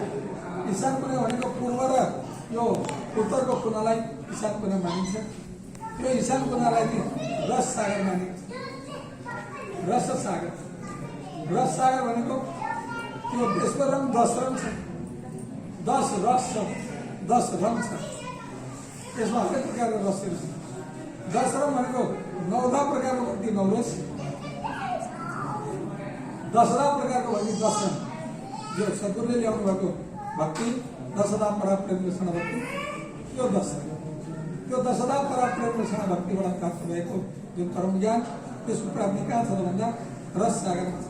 ईशान कुना भनेको पूर्व र यो उत्तरको कुनालाई ईशान कुना मानिन्छ। यो ईशान कुनालाई रस सागर मानिन्छ। रस सागर, रस सागर भनेको त्यो त्यसको रङ 10 रङ छ, 10 रस छ, 10 रङ छ। त्यसमा हरेक प्रकारको रसहरू छ। 10 रङ भनेको 9 प्रकारको भक्ति 9 रस, 10 प्रकारको भक्ति 10 रङ। जो सद्गुरुले ल्याउनु भएको भक्ति 10 परा प्रेम लक्षण भक्ति, यो 10 त्यो 10 परा प्रेम लक्षण भक्तिबाट प्राप्त भएको जुन परम ज्ञान, त्यसको प्राप्ति कहाँ छ भन्दा रस सागरमा छ।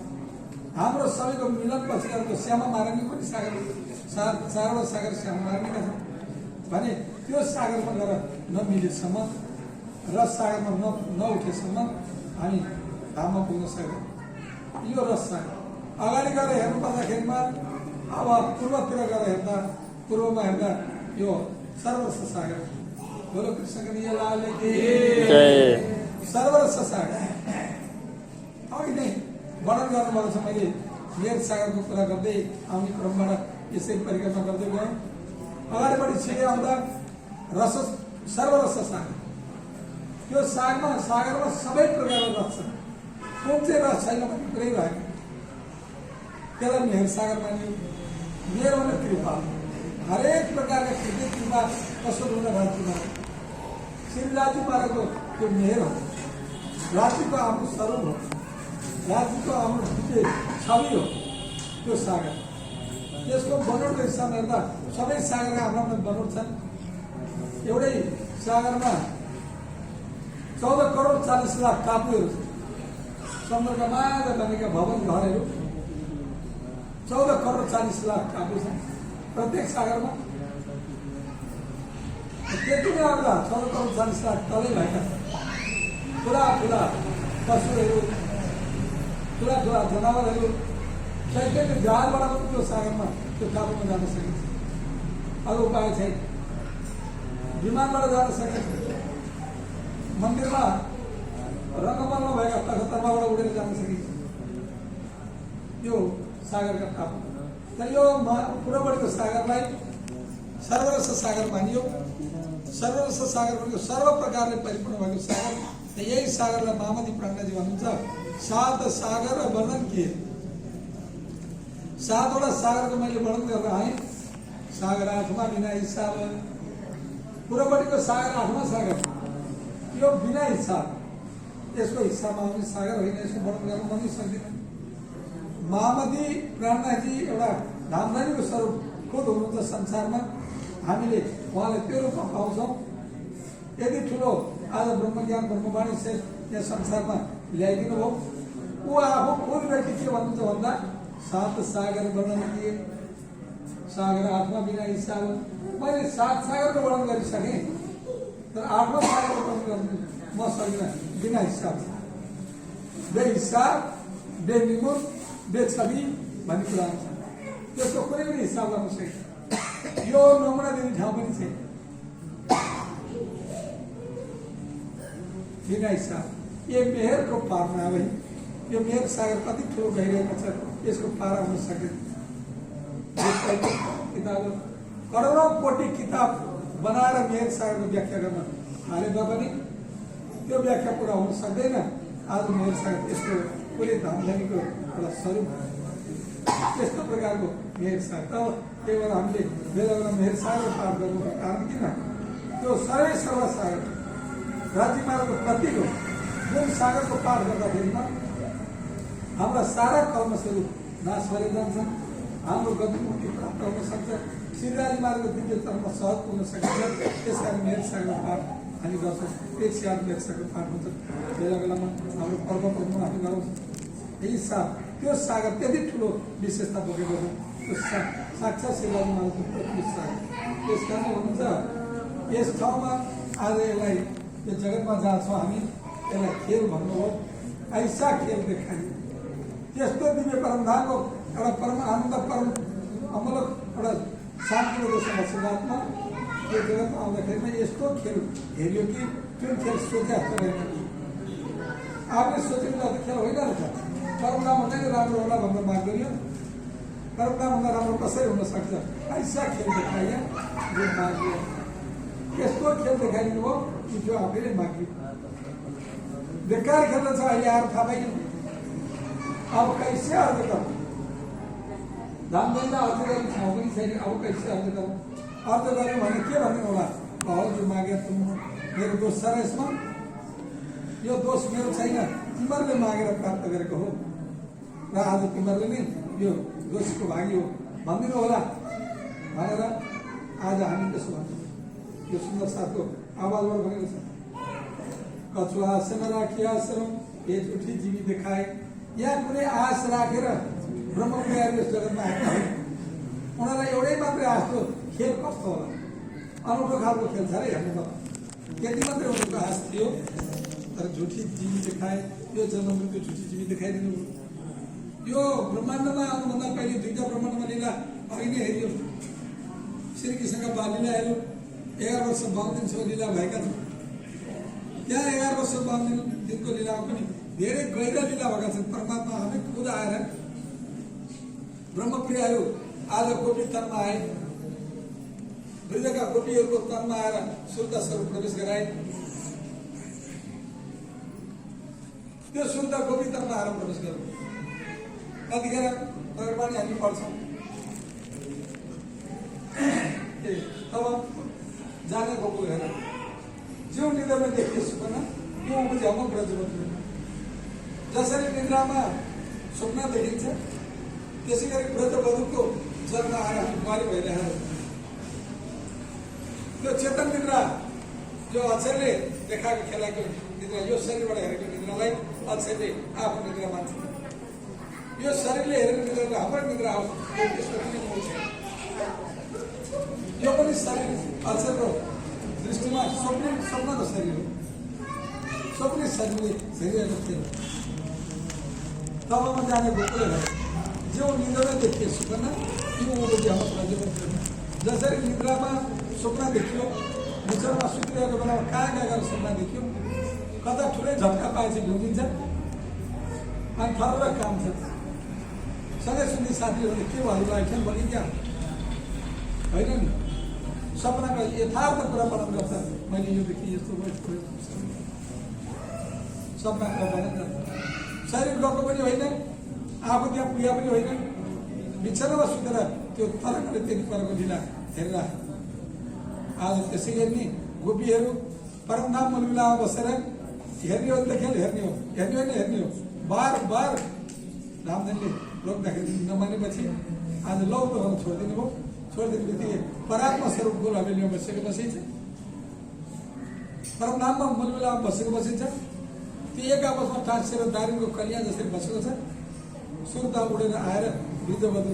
हाम्रो सबैको मिलन पछि अर्को श्यामा मारणी पनि सागर, चारवटा सागर श्यामा मारणीका छन् भने त्यो सागरमा गएर नमिलेसम्म, रस सागरमा नउठेसम्म हामी धाममा पुग्न सक्दैन। यो रस सागर अगाडि गएर हेर्नु पर्दाखेरिमा अब पूर्वतिर गएर हेर्दा, पूर्वमा हेर्दा यो सर्वरस सागर। बोलो कृष्ण कन्हैया लाल की जय। सर्वरस सागर अघि नै वर्णन गर्नुभएको छ। मैले मेर सागरको कुरा गर्दै आउने क्रमबाट यसै परिक्रमा गर्दै गएँ। अगाडिपट्टि छिटै आउँदा रस सर्वरस सागर। यो सागरमा सबै प्रकारको रस छ। कुन चाहिँ रस छैन भन्ने कुरै भएन। त्यसलाई मेहर सागर मानियो। मेहर भने कृपा, हरेक प्रकारका कृपा कसो हुन राज्यमा श्री राज्य पारेको त्यो मेहर हो। राज्यको आफ्नो स्वरूप हो, राज्यको हाम्रो छवि हो त्यो सागर। त्यसको बनोटको हिसाबले हेर्दा सबै सागरका आफ्नो आफ्नो बनोट छन्। एउटै सागरमा 14 करोड 40 लाख टापुहरू छन्। समुद्रका माझमा बनेका भवन घरहरू 14 करोड 40 लाख टापु छन् प्रत्येक सागरमा। त्यति नै अग्ला 14 करोड 40 लाख तलै भएका ठुला ठुला पशुहरू, ठुला ठुला जनावरहरू सैकड़ौं जहाजबाट पनि त्यो सागरमा त्यो टापुमा जान सकिन्छ। अरू उपाय छैन। विमानबाट जान सकिन्छ। मन्दिरमा रङ्गमलमा भएका तखतर्माबाट उडेर जान सकिन्छ यो सागरका टापु। तर यो पूर्वपट्टिको सागरलाई सर्वरस सागर मानियो। सर्वरस सागर भनेको सर्व प्रकारले परिपूर्ण भएको सागर। यही सागरलाई मामती प्राणजी भन्नुहुन्छ 7 सागर वर्णन किए। 7वटा सागरको मैले वर्णन गरेर आएँ। सागर 8मा बिना हिसाब पूर्वपट्टिको सागर 8मा सागर यो बिना हिसाब यसको हिसाबमा आउने सागर होइन यसको वर्णन गर्न पनि सक्दिनँ। महामती प्राणनाथजी एउटा धामधनीको स्वरूप खुद हुनुहुन्छ संसारमा हामीले उहाँलाई त्यो रूपमा पाउँछौँ। यति ठुलो आज ब्रह्मज्ञान ब्रह्मवाणी से यहाँ संसारमा ल्याइदिनु भयो। ऊ आफू खुद व्यक्ति के भन्नुहुन्छ भन्दा 7 सागर वर्णन दिए सागर 8मा बिना हिसाब मैले 7 सागरको वर्णन गरिसकेँ तर 8मा सागरको वर्णन गर्नु म सक्दिनँ बिना हिसाब बेहिसाब बेनिमुर बेछवि भन्ने कुरा आउँछ त्यसको कुनै पनि हिसाब गर्न सकिन्छ। यो नमुना दिने ठाउँ पनि छैन बिना हिसाब। यो मेहरको पारमा भाइ यो मेहर सागर कति ठुलो गइरहेको छ यसको पार हुन सक्दैन। किताब करोडौं कोटी किताब बनाएर मेहर सागरको व्याख्या गर्न हालेमा पनि त्यो व्याख्या पुरा हुन सक्दैन। आज मेहर सागर त्यसको पुरै धामधनीको एउटा स्वरूप त्यस्तो प्रकारको मेहर सागर त त्यही भएर हामीले बेला बेला मेहर सागर पार गर्नुको कारण किन त्यो सर्व सागर राज्यमार्गको प्रतीक हो। जुन सागरको पार गर्दाखेरिमा हाम्रा सारा कर्महरू नाश भएर जान्छन् हाम्रो गति मुक्ति प्राप्त हुन सक्छ सिद्धाली मार्ग दिव्य तर्फ सहज पुग्न सकिन्छ। त्यस कारण मेहर सागर पार हामी गर्छौँ 108 मेहर सागर पार हुन्छ बेला बेलामा हाम्रो पर्वहरूमा हामी गराउँछौँ। यही त्यो सागर त्यति ठुलो विशेषता बोकेको छ त्यो साक्षात् सिद्धाली मार्गको प्रतीक सागर। त्यस कारण हुनुहुन्छ यस ठाउँमा आज यसलाई यो जगतमा जहाँ छौँ हामी यसलाई खेल भन्नुभयो ऐसा खेल देखाइयो। त्यस्तो दिव्य परमधामको एउटा परम आनन्द परम अमूलक एउटा शान्तिको देशमा सिद्धार्थमा यो जगतमा आउँदाखेरिमा यस्तो खेल हेऱ्यो कि जुन खेल सोचे जस्तो रहेन। आफूले सोचेको जस्तो खेल होइन रहेछ। परमधाम भन्दा राम्रो होला भनेर माग गरियो। परमधामभन्दा राम्रो कसरी हुन सक्छ ऐसा खेल देखाइयो जो मागियो। यस्तो खेल देखाइदिनु भयो कि जो आफैले माग्यो। बेकार खेल्न छ अहिले आएर थाहा पाइयो। अब कैसे अर्थ गरौँ धामधन्दा अर्थ गर्ने ठाउँ पनि छैन। अब कैसे अर्थ गरौँ अर्थ गऱ्यौँ भने के भन्नु होला जो मागे तुम मेरो दोष छ र यसमा यो दोष मेरो छैन तिमीहरूले मागेर प्राप्त गरेको हो र आज तिमीहरूले नै यो दोषीको भागी हो भनिदिनु होला भनेर आज हामी त्यसो भन्छौँ। यो सुन्दर साथको आवाजबाट भनेको छ कछुवा आसन राखी आश्रम ये झुठी जीवी देखाए। यहाँ कुनै आश राखेर ब्रह्मज्ञानी यस जगतमा आएका होइन। उनीहरूलाई एउटै मात्रै आश थियो खेल कस्तो होला अनौठो खालको खेल छ अरे हेर्नु त त्यति मात्रै उनीहरूको आश थियो। तर झुठी जीवी देखाए यो जन्म मृत्यु झुठी जीवी देखाइदिनु। यो ब्रह्माण्डमा आउनुभन्दा पहिले 2टा ब्रह्माण्डमा लीला अघि नै हेऱ्यो। श्रीकृष्णका बाललीला हेऱ्यो 11 वर्ष 52 दिनसम्म लीला भएका छन्। त्यहाँ 11 वर्ष 52 दिनको लीलामा पनि धेरै गहिरा लीला भएका छन्। परमात्मा आफै खुद आएर ब्रह्मप्रियहरू आज गोपी तनमा आए। ब्रजका गोपीहरूको तनमा आएर शुद्ध स्वरूप प्रवेश गराए। त्यो शुद्ध गोपी तनमा आएर प्रवेश गरौँ। कतिखेर प्रगटवाणी हामी पढ्छौँ तब जाने गोपु हेर जो निद्रामा देखिए सुपना यो बुझे हम ब्रजवती। जसरी निद्रामा स्वप्न देखिन्छ त्यसै गरी ब्रजवधुको जन्म आएर हामी कुमारी भइरहेको त्यो चेतन निद्रा जो अक्षरले देखाएको खेलाको निद्रा यो शरीरबाट हेरेको निद्रालाई अक्षरले आफ्नो निद्रा मान्छ। यो शरीरले हेरेको निद्रा हाम्रो निद्रा हो त्यसको कुनै मूल छैन। यो पनि शरीर अक्षरको दृष्टिमा स्वप्नको शरीर हो। स्वप्ने शरीरको खेल तबमा जाने गोकुले भयो जो निद्रा देखिए सुपना यो हाम्रो प्रजवती। जसरी निद्रामा स्वप्न देखियो विचारमा सुतिरहेको बेलामा कहाँ गएर स्वप्न देखियो कता ठुलै झट्का पाएपछि ढुकिन्छ अनि थर काम छ। सँगै सुन्ने साथीहरूले के भन्नु लागेको भने क्या होइन नि सपनाको यथार्थ कुरा वर्णन गर्छ। मैले यो देखि यस्तो सपनाको वर्णन गर्छ। शरीर गएको पनि होइन आफू त्यहाँ पुगे पनि होइन बिछानामा सुतेर त्यो तरकले त्यति परको लीला हेरेर आज त्यसै गरी नि गोपीहरू परमधाम मूलविलामा बसेर हेर्ने हो त खेल हेर्ने हो, हेर्ने होइन हेर्ने हो। बार बार रामदेवले रोक्दाखेरि नमानेपछि आज लौ त भन्न छोडिदिनु भयो। छोडिदिने बित्तिकै परात्मा स्वरूपको हवेलीमा बसेको बसिन्छ, परमधाममा मूलविलामा बसेको बसिन्छ। त्यो एक आपसमा टाँसेर दारिमको कलिया जसरी बसेको छ। सुर्ता उडेर आएर वृद्धवधु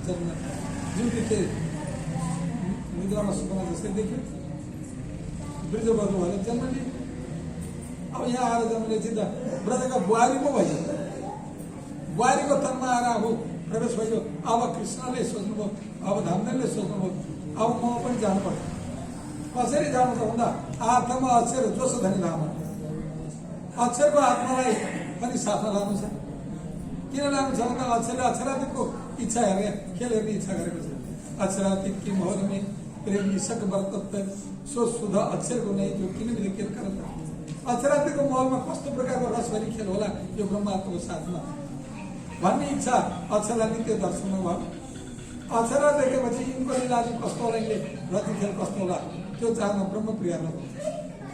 जन्म जुन देखे निद्रामा सुपना जस्तै देख्यो, वृद्धवधु भएर जन्म लिए। अब यहाँ आएर जन्म लिएपछि त ब्रजका बुहारी पो भइयो, बुहारीको तनमा आएर अब प्रवेश भइयो। अब कृष्णले सोच्नुभयो, अब धामदेवले सोच्नुभयो, अब म पनि जानुपर्छ। कसरी जानु त भन्दा आत्मा अक्षर जोस धनी लामो, अक्षरको आत्मालाई पनि साथमा लानु छ। किन लानु छ भन्दा अक्षरले अक्षरातीतको इच्छा हेर्ने खेल हेर्ने इच्छा गरेको छ। अक्षरातीत की मोहन में प्रेम इसक बर्तत सो सुध अक्षरको नै जो किन भी खेल करत। अक्षरातीतको मोहमा कस्तो प्रकारको रसभरी खेल होला यो ब्रह्मात्माको साथमा भन्ने इच्छा अक्षरलाई नित्य दर्शनमा भयो। अक्षरलाई देखेपछि यिनको लीला कस्तो होला, यिनले रति खेल कस्तो होला त्यो चाहना ब्रह्मप्रिय हो।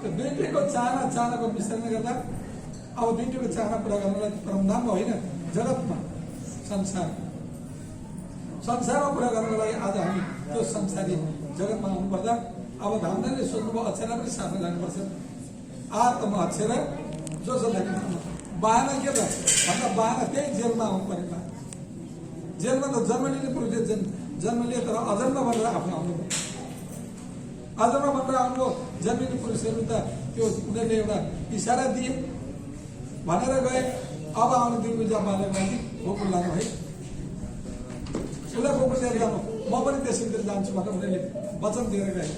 त्यो दुईटैको चाहनाको मिश्रणले गर्दा अब दुईटैको चाहना पुरा गर्नलाई परमधाममा होइन जगतमा संसारमा पुरा गर्नको लागि आज हामी त्यो संसारी जगतमा आउनुपर्दा अब धामदेवले सोध्नुभयो अक्षरलाई पनि साथमा जानुपर्छ। आत्मा अक्षर जो बाहना के त भन्दा बाहना त्यही जेलमा आउनु पर्ने। जेलमा त जन्म लिने पुरुषले जन्म लिए तर अजन्म भनेर आफ्नो आउनुभयो। अजन्म भनेर आउनुभयो। जन्मिने पुरुषहरू त त्यो उनीहरूले एउटा इसारा दिए भनेर गए। अब आउने दिन बिजा बाल्य लागि गोकुल लानु है, उसलाई गोकुल लिएर जानु, म पनि त्यसैतिर जान्छु भनेर उनीहरूले वचन दिएर गए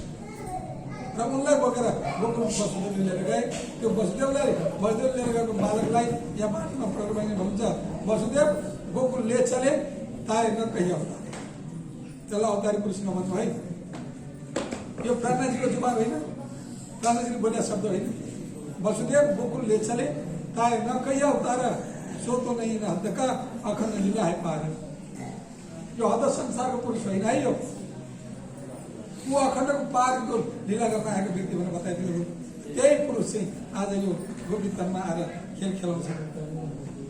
र उनलाई बोकेर गोकुल वसुदेव लिएर गए। त्यो वसुदेव लिएर गएको बालकलाई यहाँ बाटोमा प्रकट भइने भन्छ, वसुदेव गोकुल ले चले तारे न कही अवतार। त्यसलाई अवतारी पुरुष नभन्नु है, यो प्राणाजीको जुबान होइन, प्राणाजीले बोलेका शब्द होइन। वसुदेव गोकुल ले चले तारे न कही अवतार सो तो नहीं हद का अखंड लीला है पार। यो हद संसारको पुरुष होइन है, यो वो अखण्डको पारको लीला गर्न आएको व्यक्ति भनेर बताइदिनु। त्यही पुरुष चाहिँ आज यो गोपीतनमा आएर खेल खेलाउँछ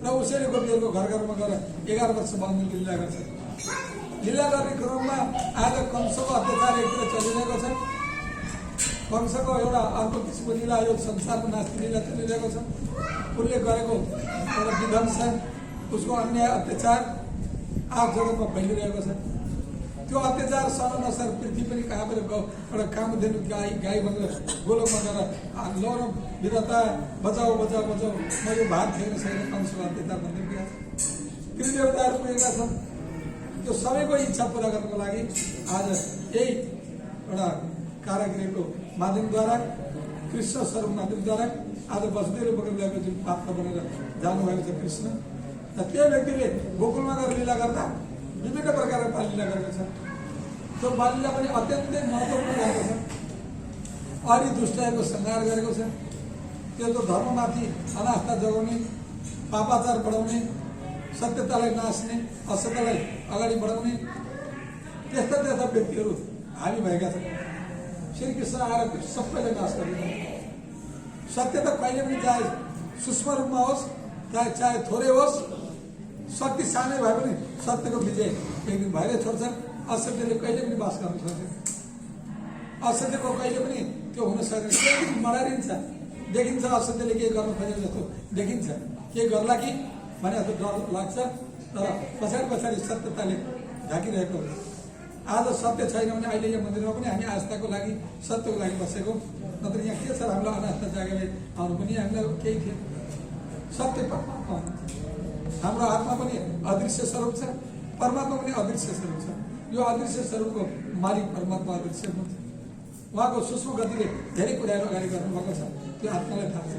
र उसैले गोपीहरूको घर घरमा गएर 11 वर्ष बन्धनको लीला गर्छ। लीला गर्ने क्रममा आज कंसको अत्याचार एकतिर चलिरहेको छ। कंसको एउटा अर्को किसिमको लीला यो संसारको नास्ति लीला चलिरहेको छ। उसले गरेको एउटा विध्वंस, उसको अन्याय अत्याचार आज जगतमा फैलिरहेको छ। त्यो अत्याचार सहन नसकेर पृथ्वी पनि कहाँ पनि एउटा कामधेनु गाई भनेर गोलोकमा गएर लौरो विधता बचाऊ बचाऊ बचाऊ म यो भात खेल्न छैन कंसको अत्याचार भन्दै पुगेका छन्। त्रिदेवताहरू पुगेका छन्। त्यो सबैको इच्छा पुरा गर्नको लागि आज यही एउटा कारागृहको माध्यमद्वारा कृष्ण स्वरूप माध्यमद्वारा आज वसुदेवले बोकेर ल्याएको जुन पात्र बनेर जानुभएको छ कृष्ण, र त्यो व्यक्तिले गोकुलमा गएर लीला गर्दा विभिन्न प्रकारका बाललीला गरेको छ। त्यो बाललीला पनि अत्यन्तै महत्त्वपूर्ण रहेको छ। अरि दुष्टहरूको संहार गरेको छ। त्यो त धर्ममाथि अनास्था जगाउने, पापाचार बढाउने, सत्यतालाई नाच्ने, असत्यतालाई अगाडि बढाउने त्यस्ता त्यस्ता व्यक्तिहरू हामी भएका छन्। श्रीकृष्ण आएर सबैलाई नाश गरिदिनु। सत्य त कहिले पनि चाहे सूक्ष्म रूपमा होस् चाहे थोरै होस्, शक्ति सानै भए पनि सत्यको विजय एक दिन भएरै छोड्छ। असत्यले कहिले पनि बास गर्न सक्दैन। असत्यको कहिले पनि त्यो हुन सक्दैन। केही दिन मडारिन्छ, देखिन्छ असत्यले केही गर्न खोजेको जस्तो देखिन्छ, के गर्ला कि भने जस्तो डर लाग्छ। तर पछाडि पछाडि सत्यताले ढाकिरहेको हुन्छ। आज सत्य छैन भने अहिले यो मन्दिरमा पनि हामी आस्थाको लागि सत्यको लागि बसेको, नत्र यहाँ के छ हामीलाई अनास्था जागेर आउनु पनि हामीलाई केही थिएन। सत्य परमात्मा हाम्रो आत्मा पनि अदृश्य स्वरूप छ, परमात्मा पनि अदृश्य स्वरूप छ। यो अदृश्य स्वरूपको मालिक परमात्मा अदृश्य हुन्छ। उहाँको सूक्ष्म गतिले धेरै कुराहरू अगाडि गर्नुभएको छ, त्यो आत्मालाई थाहा छ।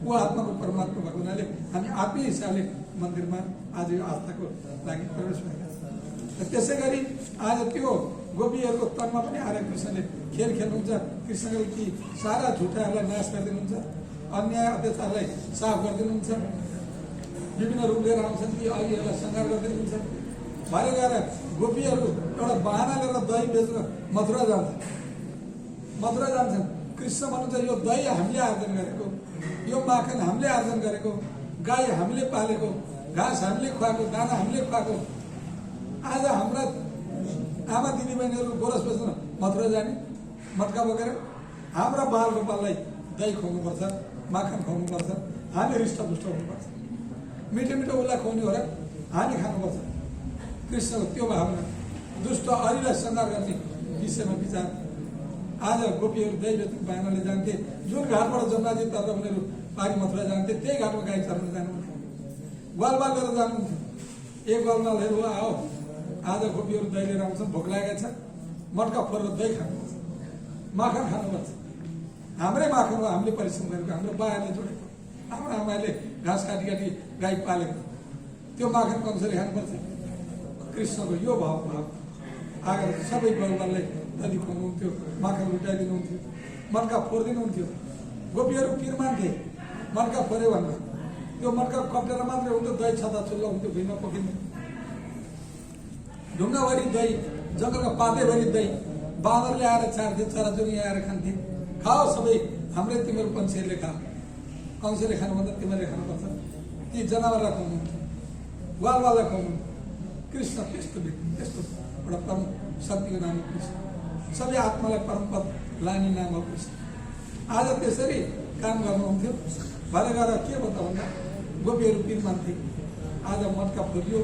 ऊ आत्माको परमात्मा भएको हुनाले हामी आत्मीय हिसाबले मन्दिरमा आज यो आस्थाको लागि प्रवेश भएका छौँ। त्यसै गरी आज त्यो गोपीहरूको तनमा पनि आएर कृष्णले खेल खेल्नुहुन्छ। कृष्णले ती सारा झुटाहरूलाई नाश गरिदिनुहुन्छ, अन्याय अत्याचारलाई साफ गरिदिनुहुन्छ। विभिन्न रूप लिएर आउँछन् ती अघिहरूलाई संहार गरिदिनुहुन्छ। भरे गएर गोपीहरू एउटा बहाना लिएर दही बेच्न मथुरा जान्छन्। कृष्ण भन्नुहुन्छ यो दही हामीले आर्जन गरेको, यो माखन हामीले आर्जन गरेको, गाई हामीले पालेको, घाँस हामीले खुवाएको, दाना हामीले खुवाएको। आज हाम्रा आमा दिदीबहिनीहरू गोरस बेच्न मथुरा जाने मटका बोकेर, हाम्रा बाल गोपाललाई दही खुवाउनुपर्छ, माखन खुवाउनुपर्छ, हामी हृष्टपुष्ट हुनुपर्छ, मिठो मिठो उसलाई खुवाउने हो र हामी खानुपर्छ। कृष्णको त्यो भावना दुष्ट अरिलाई संहार गर्ने विषयमा विचार। आज गोपीहरू दही बेच्ने बहानाले जान्थे, जुन घाटबाट जमुनाजी तरेर उनीहरू पारी मथुरा जान्थे त्यही घाटमा गाई चर्न जानुहुन्थ्यो, ग्वालबाल लिएर जानुहुन्थ्यो। एक ग्वालबालहरू आओ, आज गोपीहरू दही लिएर आउँछन्, भोक लागेको छ, मटका फोरेर दही खानुपर्छ, माखन खानुपर्छ। हाम्रै माखन हो, हामीले परिश्रम गरेको, हाम्रो बायाले जोडेको, हाम्रो आमाले घाँस काटी काटी गाई पालेको, त्यो माखन कसरी खानुपर्छ। कृष्णको यो भाव आएर सबै ग्वालबाललाई दही खुवाउनुहुन्थ्यो, माखन लुटाइदिनुहुन्थ्यो, मटका फोरिदिनुहुन्थ्यो। गोपीहरू पिर मान्थे, मटका फोर्यो भन्दा त्यो मटका कप्टेर मात्रै हुन्थ्यो, दही छँदा चुल्ला हुन्थ्यो, भुइँमा पकिन्थ्यो। ढुङ्गाभरि दही, जङ्गलका पातैभरि दही बाँदरले आएर चार्थे, चराचुरुङ्गी आएर खान्थे। खाओ सबै, हाम्रै तिमीहरू पन्छीहरूले खा, कंसले खानुभन्दा तिमीहरूले खानुपर्छ। ती जनावरलाई खुवाउनुहुन्थ्यो, ग्वालबाललाई खुवाउनुहुन्थ्यो। कृष्ण त्यस्तो व्यक्ति, त्यस्तो एउटा परम शक्तिको नाम हो कृष्ण, सबै आत्मालाई परमपद लाने नाम हो कृष्ण। आज त्यसरी काम गर्नुहुन्थ्यो। भरे गएर के भन्दा भन्दा गोपीहरू पिर मान्थे। आज मटका फोरियो।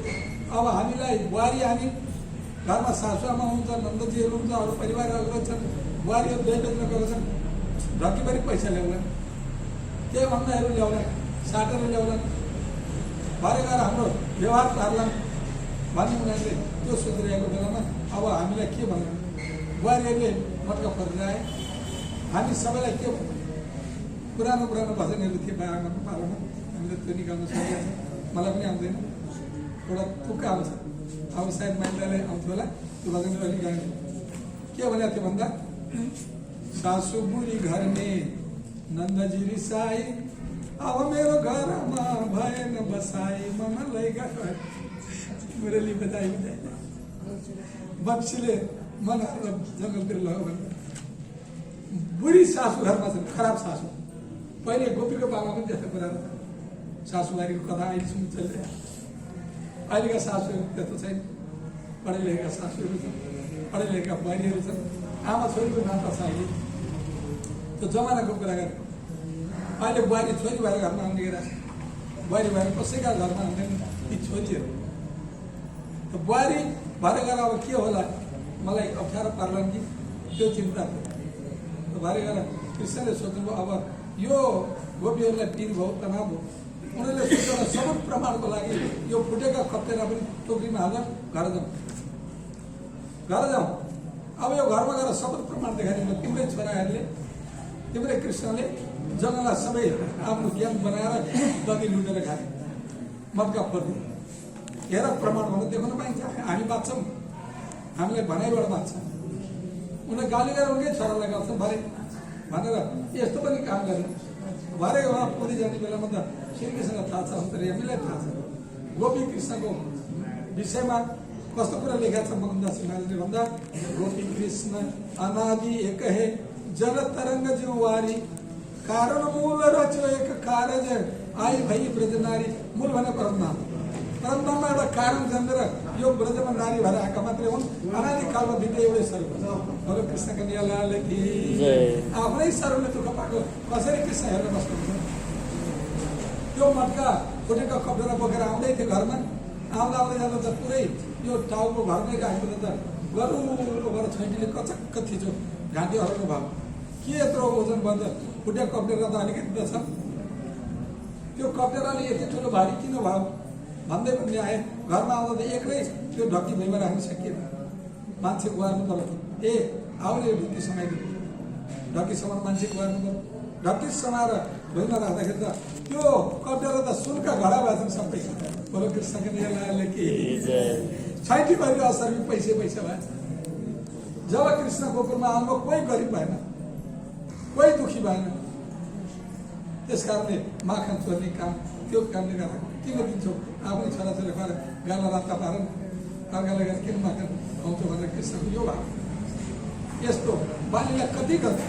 अब हामीलाई बुहारी, हामी घरमा सासुआमा हुन्छ, नन्दजीहरू हुन्छ, अरू परिवारहरू छन्, बुहारीहरू दही बेच्न गएको छन्, ढक्कीभरि पैसा ल्याउला, के भन्दाहरू ल्याउला, साटेर ल्याउला, भरे गएर हाम्रो व्यवहार पार्ला भन्ने उनीहरूले त्यो सोचिरहेको बेलामा अब हामीलाई के भन्नु। बुहारीहरूले मटका फोरेर आए, हामी सबैलाई के भन्नु। पुरानो भजनहरू थिए बाबाको पालामा, हामीले त्यो निकाल्न सकेका छौँ, मलाई पनि आउँदैन, एउटा तुक्का आउँछ, अब सायद माइलालाई आउँथ्यो होला, त्यो भजनहरू अलिक गाएँ। के भनेको थियो भन्दा, सासु बुढी घरमे नन्दजी रिसाई, अब मेरो घरमा भएन बसाई, मनलाई गयो मुरली बजाइ हुँदैन, बक्सीले मन जङ्गलतिर लग्यो भने। बुढी सासु घरमा छन्, खराब सासु। पहिले गोपीको बाबा पनि त्यस्तो कुरा सासुबारीको कथा अहिले सुन्नु चलिरहेको। अहिलेका सासूहरू त्यस्तो छैन, पढे लेखेका सासूहरू छन्, पढे लेखेका बुहारीहरू छन्, आमा छोरीको नाता छ। अहिले त्यो जमानाको कुरा गरेको। अहिले बुहारी छोरी भएर घरमा आउने कुरा, बुहारी भएर कसैका घरमा आउँदैन ती छोरीहरू। त बुहारी भएर गएर अब के होला, मलाई अप्ठ्यारो पर्लान् कि त्यो चिन्ता थियो। भरे गएर कृष्णले सोच्नुभयो अब यो गोपीहरूलाई पिर भयो, तनाव भयो। उनीहरूले सोचेर सबुत प्रमाणको लागि यो फुटेका खप्टेर पनि टोकरीमा हाल्न घर जाउँ। अब यो घरमा गएर सबुत प्रमाण देखाइदिनु, तिम्रै छोराहरूले, तिम्रै कृष्णले जङ्गललाई सबै आफ्नो ज्ञान बनाएर दगी लुटेर खाए, मटका फोर्दिए। हेर प्रमाण भनेर देखाउन पाइन्छ, हामी बाँच्छौँ, हामीलाई भनाइबाट बाँच्छ। उनीहरूले गाली गरेर उनकै छोरालाई गर्छन् भरे भनेर यस्तो पनि काम गर्ने। भरे उहाँ पुरी जाने बेलामा त श्रीकृष्णलाई थाहा छ, अन्तर्य हामीलाई थाहा छ गोपी कृष्णको विषयमा कस्तो कुरा लेखेको छ। मोहनदास हिमालले भन्दा, गोपी कृष्ण अनादि एक है, जल तरंग जिउवारी, कारण मूल रचो एक कारज, आई भई ब्रज नारी। मूल भने परमधाम, परमधाममा एउटा कारण जन्मेर यो ब्रजमा नारी भएर आएका मात्रै हुन्। अनादिकालमा विद्या एउटै स्वरूप हो। कृष्णका नियालाल कि आफ्नै स्वरूपले दुःख पाएको कसरी कृष्ण हेरेर बस्नुहुन्छ। त्यो मटका फुटेका कपडेर बोकेर आउँदै थियो घरमा, आउँदा आउँदै जाँदा त पुरै यो टाउको घरमै राखेको त गरुको भएर छैटीले कचक्क थिचो, घाँटी हराउनु भयो। के यत्रो ओजन भन्छ, फुटेको कपडेर त अलिकति त छ, त्यो कपडेराले यति ठुलो भारी किन भयो भन्दै भन्दै आए। घरमा आउँदा त एक्लै त्यो ढक्की भुइँमा राख्न सकिएन, मान्छे गुहार्नु पर्यो। ए आउने ढुक्की समाइदियो, ढक्की समाएर मान्छे गुहार्नु पर्यो। ढक्की समाएर भुइँमा राख्दाखेरि त त्यो कपडेरा त सुनका घडा भएछन् सबै। बोलो कृष्णको नियालाले कि छैटी भएर असर पैसा भएछ। जब कृष्ण गोकुलमा आउनुभयो कोही गरिब भएन, कोही दुखी भएन। त्यस कारणले माखन चोर्ने काम त्यो कामले गर्दा किन दिन्छौ, आफ्नै छोराछोरी भएर गाला राता पारन। अर्कालाई गएर किन माखन खुवाउँछु भनेर कृष्णको यो भाव। यस्तो बालीलाई कति गर्छ,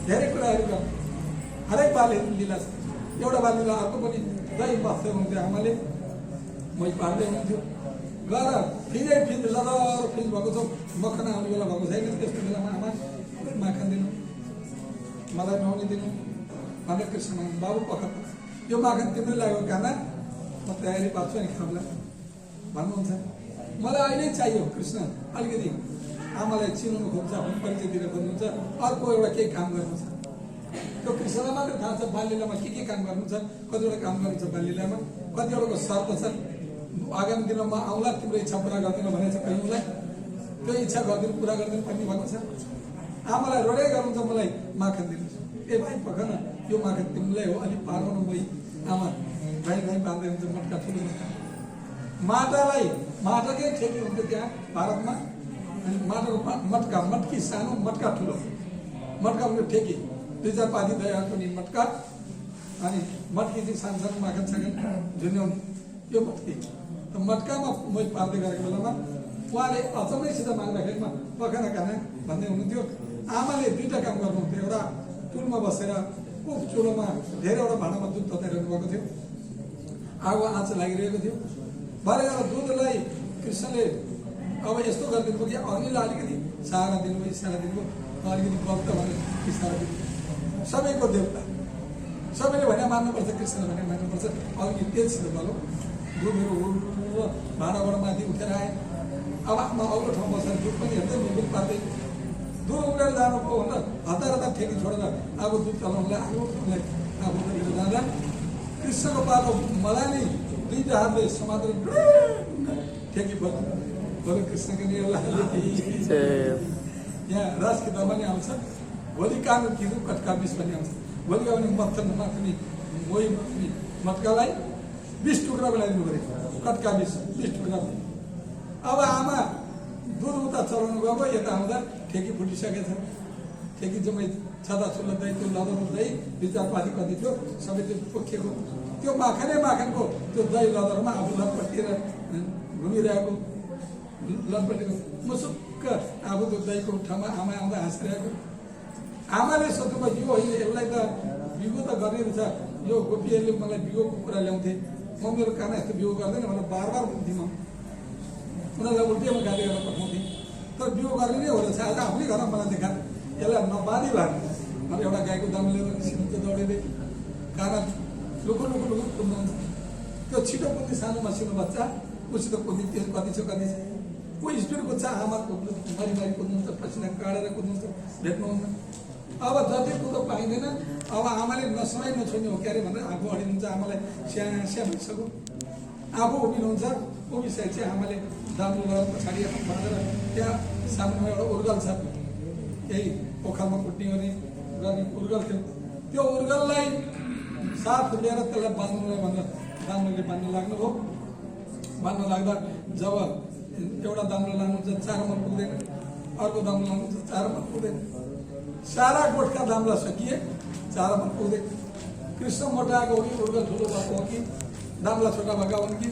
धेरै कुराहरू गर्छ, हरेक बाली लीला छ। एउटा बालीलाई अर्को पनि दही बस्दै हुन्थ्यो आमाले, मै पार्दै हुन्थ्यो, गएर फिजै फिज लदर फिज भएको छ, मखना आउने बेला भएको छैन, त्यस्तो बेलामा आमा माखन दिनु, मलाई नुहाउनु दिनु भनेर कृष्ण बाबु पखत यो माखन तिम्रै लाग्यो खाना, म तयारी पार्छु अनि खाउँला भन्नुहुन्छ। मलाई अहिले चाहियो कृष्ण अलिकति आमालाई चिनाउनु खोज्छ, आफ्नो परिचय दिन खोज्नुहुन्छ, अर्को एउटा केही काम गर्नु छ। त्यो कृष्णलाई मात्रै थाहा छ बाल्यलीलामा के काम गर्नु छ, कतिवटा काम गर्नु छ बाल्यलीलामा, कतिवटाको शर्त छ। आगामी दिनमा आउँला तिम्रो इच्छा पुरा गरिदिनु भनेको छ कहीँलाई, त्यो इच्छा गरिदिनु पुरा गरिदिनु पनि भएको छ। आमालाई रोडै गर्नुहुन्छ, मलाई माखन दिनुहोस्, ए भाइ पखन यो माखन तिमीलाई हो, अलिक पार्नु मै आमा भाइ भाइ बाँध्दै हुन्छ। मटका ठुलो माटालाई माटाकै ठेकी हुन्थ्यो त्यहाँ भारतमा, माटाको मटका, मटकी सानो मटका ठुलो, मटका उनीहरू ठेकी 2-4 पाथी दयाको नि मटका, अनि मटकी चाहिँ सानो सानो माखन साखन झुन्याउने यो मटकी। त मटकामा मै पार्दै गरेको बेलामा उहाँले अचम्मैसित माग्दाखेरिमा पखाना खाना भन्दै हुनुहुन्थ्यो। आमाले 2टा काम गर्नुहुन्थ्यो, एउटा टुलमा बसेर उफ चुलोमा धेरैवटा भाँडामा दुध तताइरहनु भएको थियो, आगो आँच लागिरहेको थियो। भरे गएर दुधलाई कृष्णले अब यस्तो गरिदिनु कि अग्निलाई अलिकति सहारा दिनुभयो, इसारा दिनुभयो, अलिकति बल्त भनेर इसारा दिनुभयो। सबैको देवता, सबैले भने मान्नुपर्छ, कृष्णले भने मान्नुपर्छ। अघि तेलसित भयो दुधहरू भाँडाबाट माथि उठेर आए। अब आमा अग्लो ठाउँ बसेर दुध पनि हेर्दै मुख पार्दै दुध उठेर जानुभयो भनेर हतार हतार ठेकी छोडेर अब दुध चलाउनुलाई आगो जाँदा कृष्णको पालो मजाले 2टा हातले समातेर ठेकी बोलो कृष्णको यहाँ राज किताबमा नि आउँछ, भोलि कानु किनु कटका बिस पनि आउँछ। भोलि आउने मत्थनमा पनि मोही मटकालाई 20 टुक्रा बनाइदिनु पऱ्यो, कटका 20 टुक्रा। अब आमा दुध उता चलाउनु गएको, यता आउँदा ठेकी फुटिसकेछ। ठेकी जम्मै छदा छुल्ला दही, त्यो लदर दही 2-4 पाथी कति थियो सबै त्यो पोखिएको, त्यो माखनको त्यो दही लदरमा आफू लटपट्टिएर घुमिरहेको, लटपट्टिएको मुसुक्क आफू त्यो दहीको ठाउँमा आमा आउँदा हाँसिरहेको। आमाले सोध्नुभयो यो होइन, यसलाई त बिगो त गर्ने रहेछ, यो गोपीहरूले मलाई बिगोको कुरा ल्याउँथे, म मेरो काना यस्तो बिगो गर्दैन भनेर बार भन्थेँ। म उनीहरूलाई उल्टिएमा गाली गरेर पठाउँथेँ, तर बिगो गर्ने नै हो रहेछ। आज आफ्नै घरमा मलाई देखा यसलाई नबाँधी भए अनि एउटा गाईको दाम लिएर निस्किन्छ दौडेर, काना लुकुर लुकुर लुकुर कुद्नुहुन्छ। त्यो छिटो कुद्ने सानो मसिनो बच्चा उसित कुद्ने तेल कति छ कति छ, कोही स्पिड कुद्छ, आमा कुद्नु मारी मारी कुद्नुहुन्छ, पसिना काटेर कुद्नुहुन्छ, भेट्नुहुन्न। अब जति कुदो पाइँदैन, अब आमाले नसमाइ नछोड्ने हो क्यारे भनेर आफू अडिनुहुन्छ। आमालाई स्या भइसक्यो, आफू उभिनुहुन्छ, उभिसकेपछि आमाले दाम्लो लगाएर पछाडि बाँधेर त्यहाँ सामनामा एउटा उर्गल छ, यही पोखरमा कुट्ने गर्ने उर्गल थियो। त्यो उर्गललाई साथ लिएर त्यसलाई बाँध्नुलाई भनेर दाम्लोले बाँध्नु लाग्नुभयो। बाँध्न लाग्दा जब एउटा दाम्लो लानुहुन्छ 4 मन पुग्दैन, अर्को दाम्लो लानुहुन्छ 4 मन पुग्दैन, सारा गोठका दाम्ला सकिए 4 मन पुग्दैन। कृष्ण मोटाएको हो कि उर्गल ठुलो भएको हो कि दाम्ला छोटा भएका हुन् कि,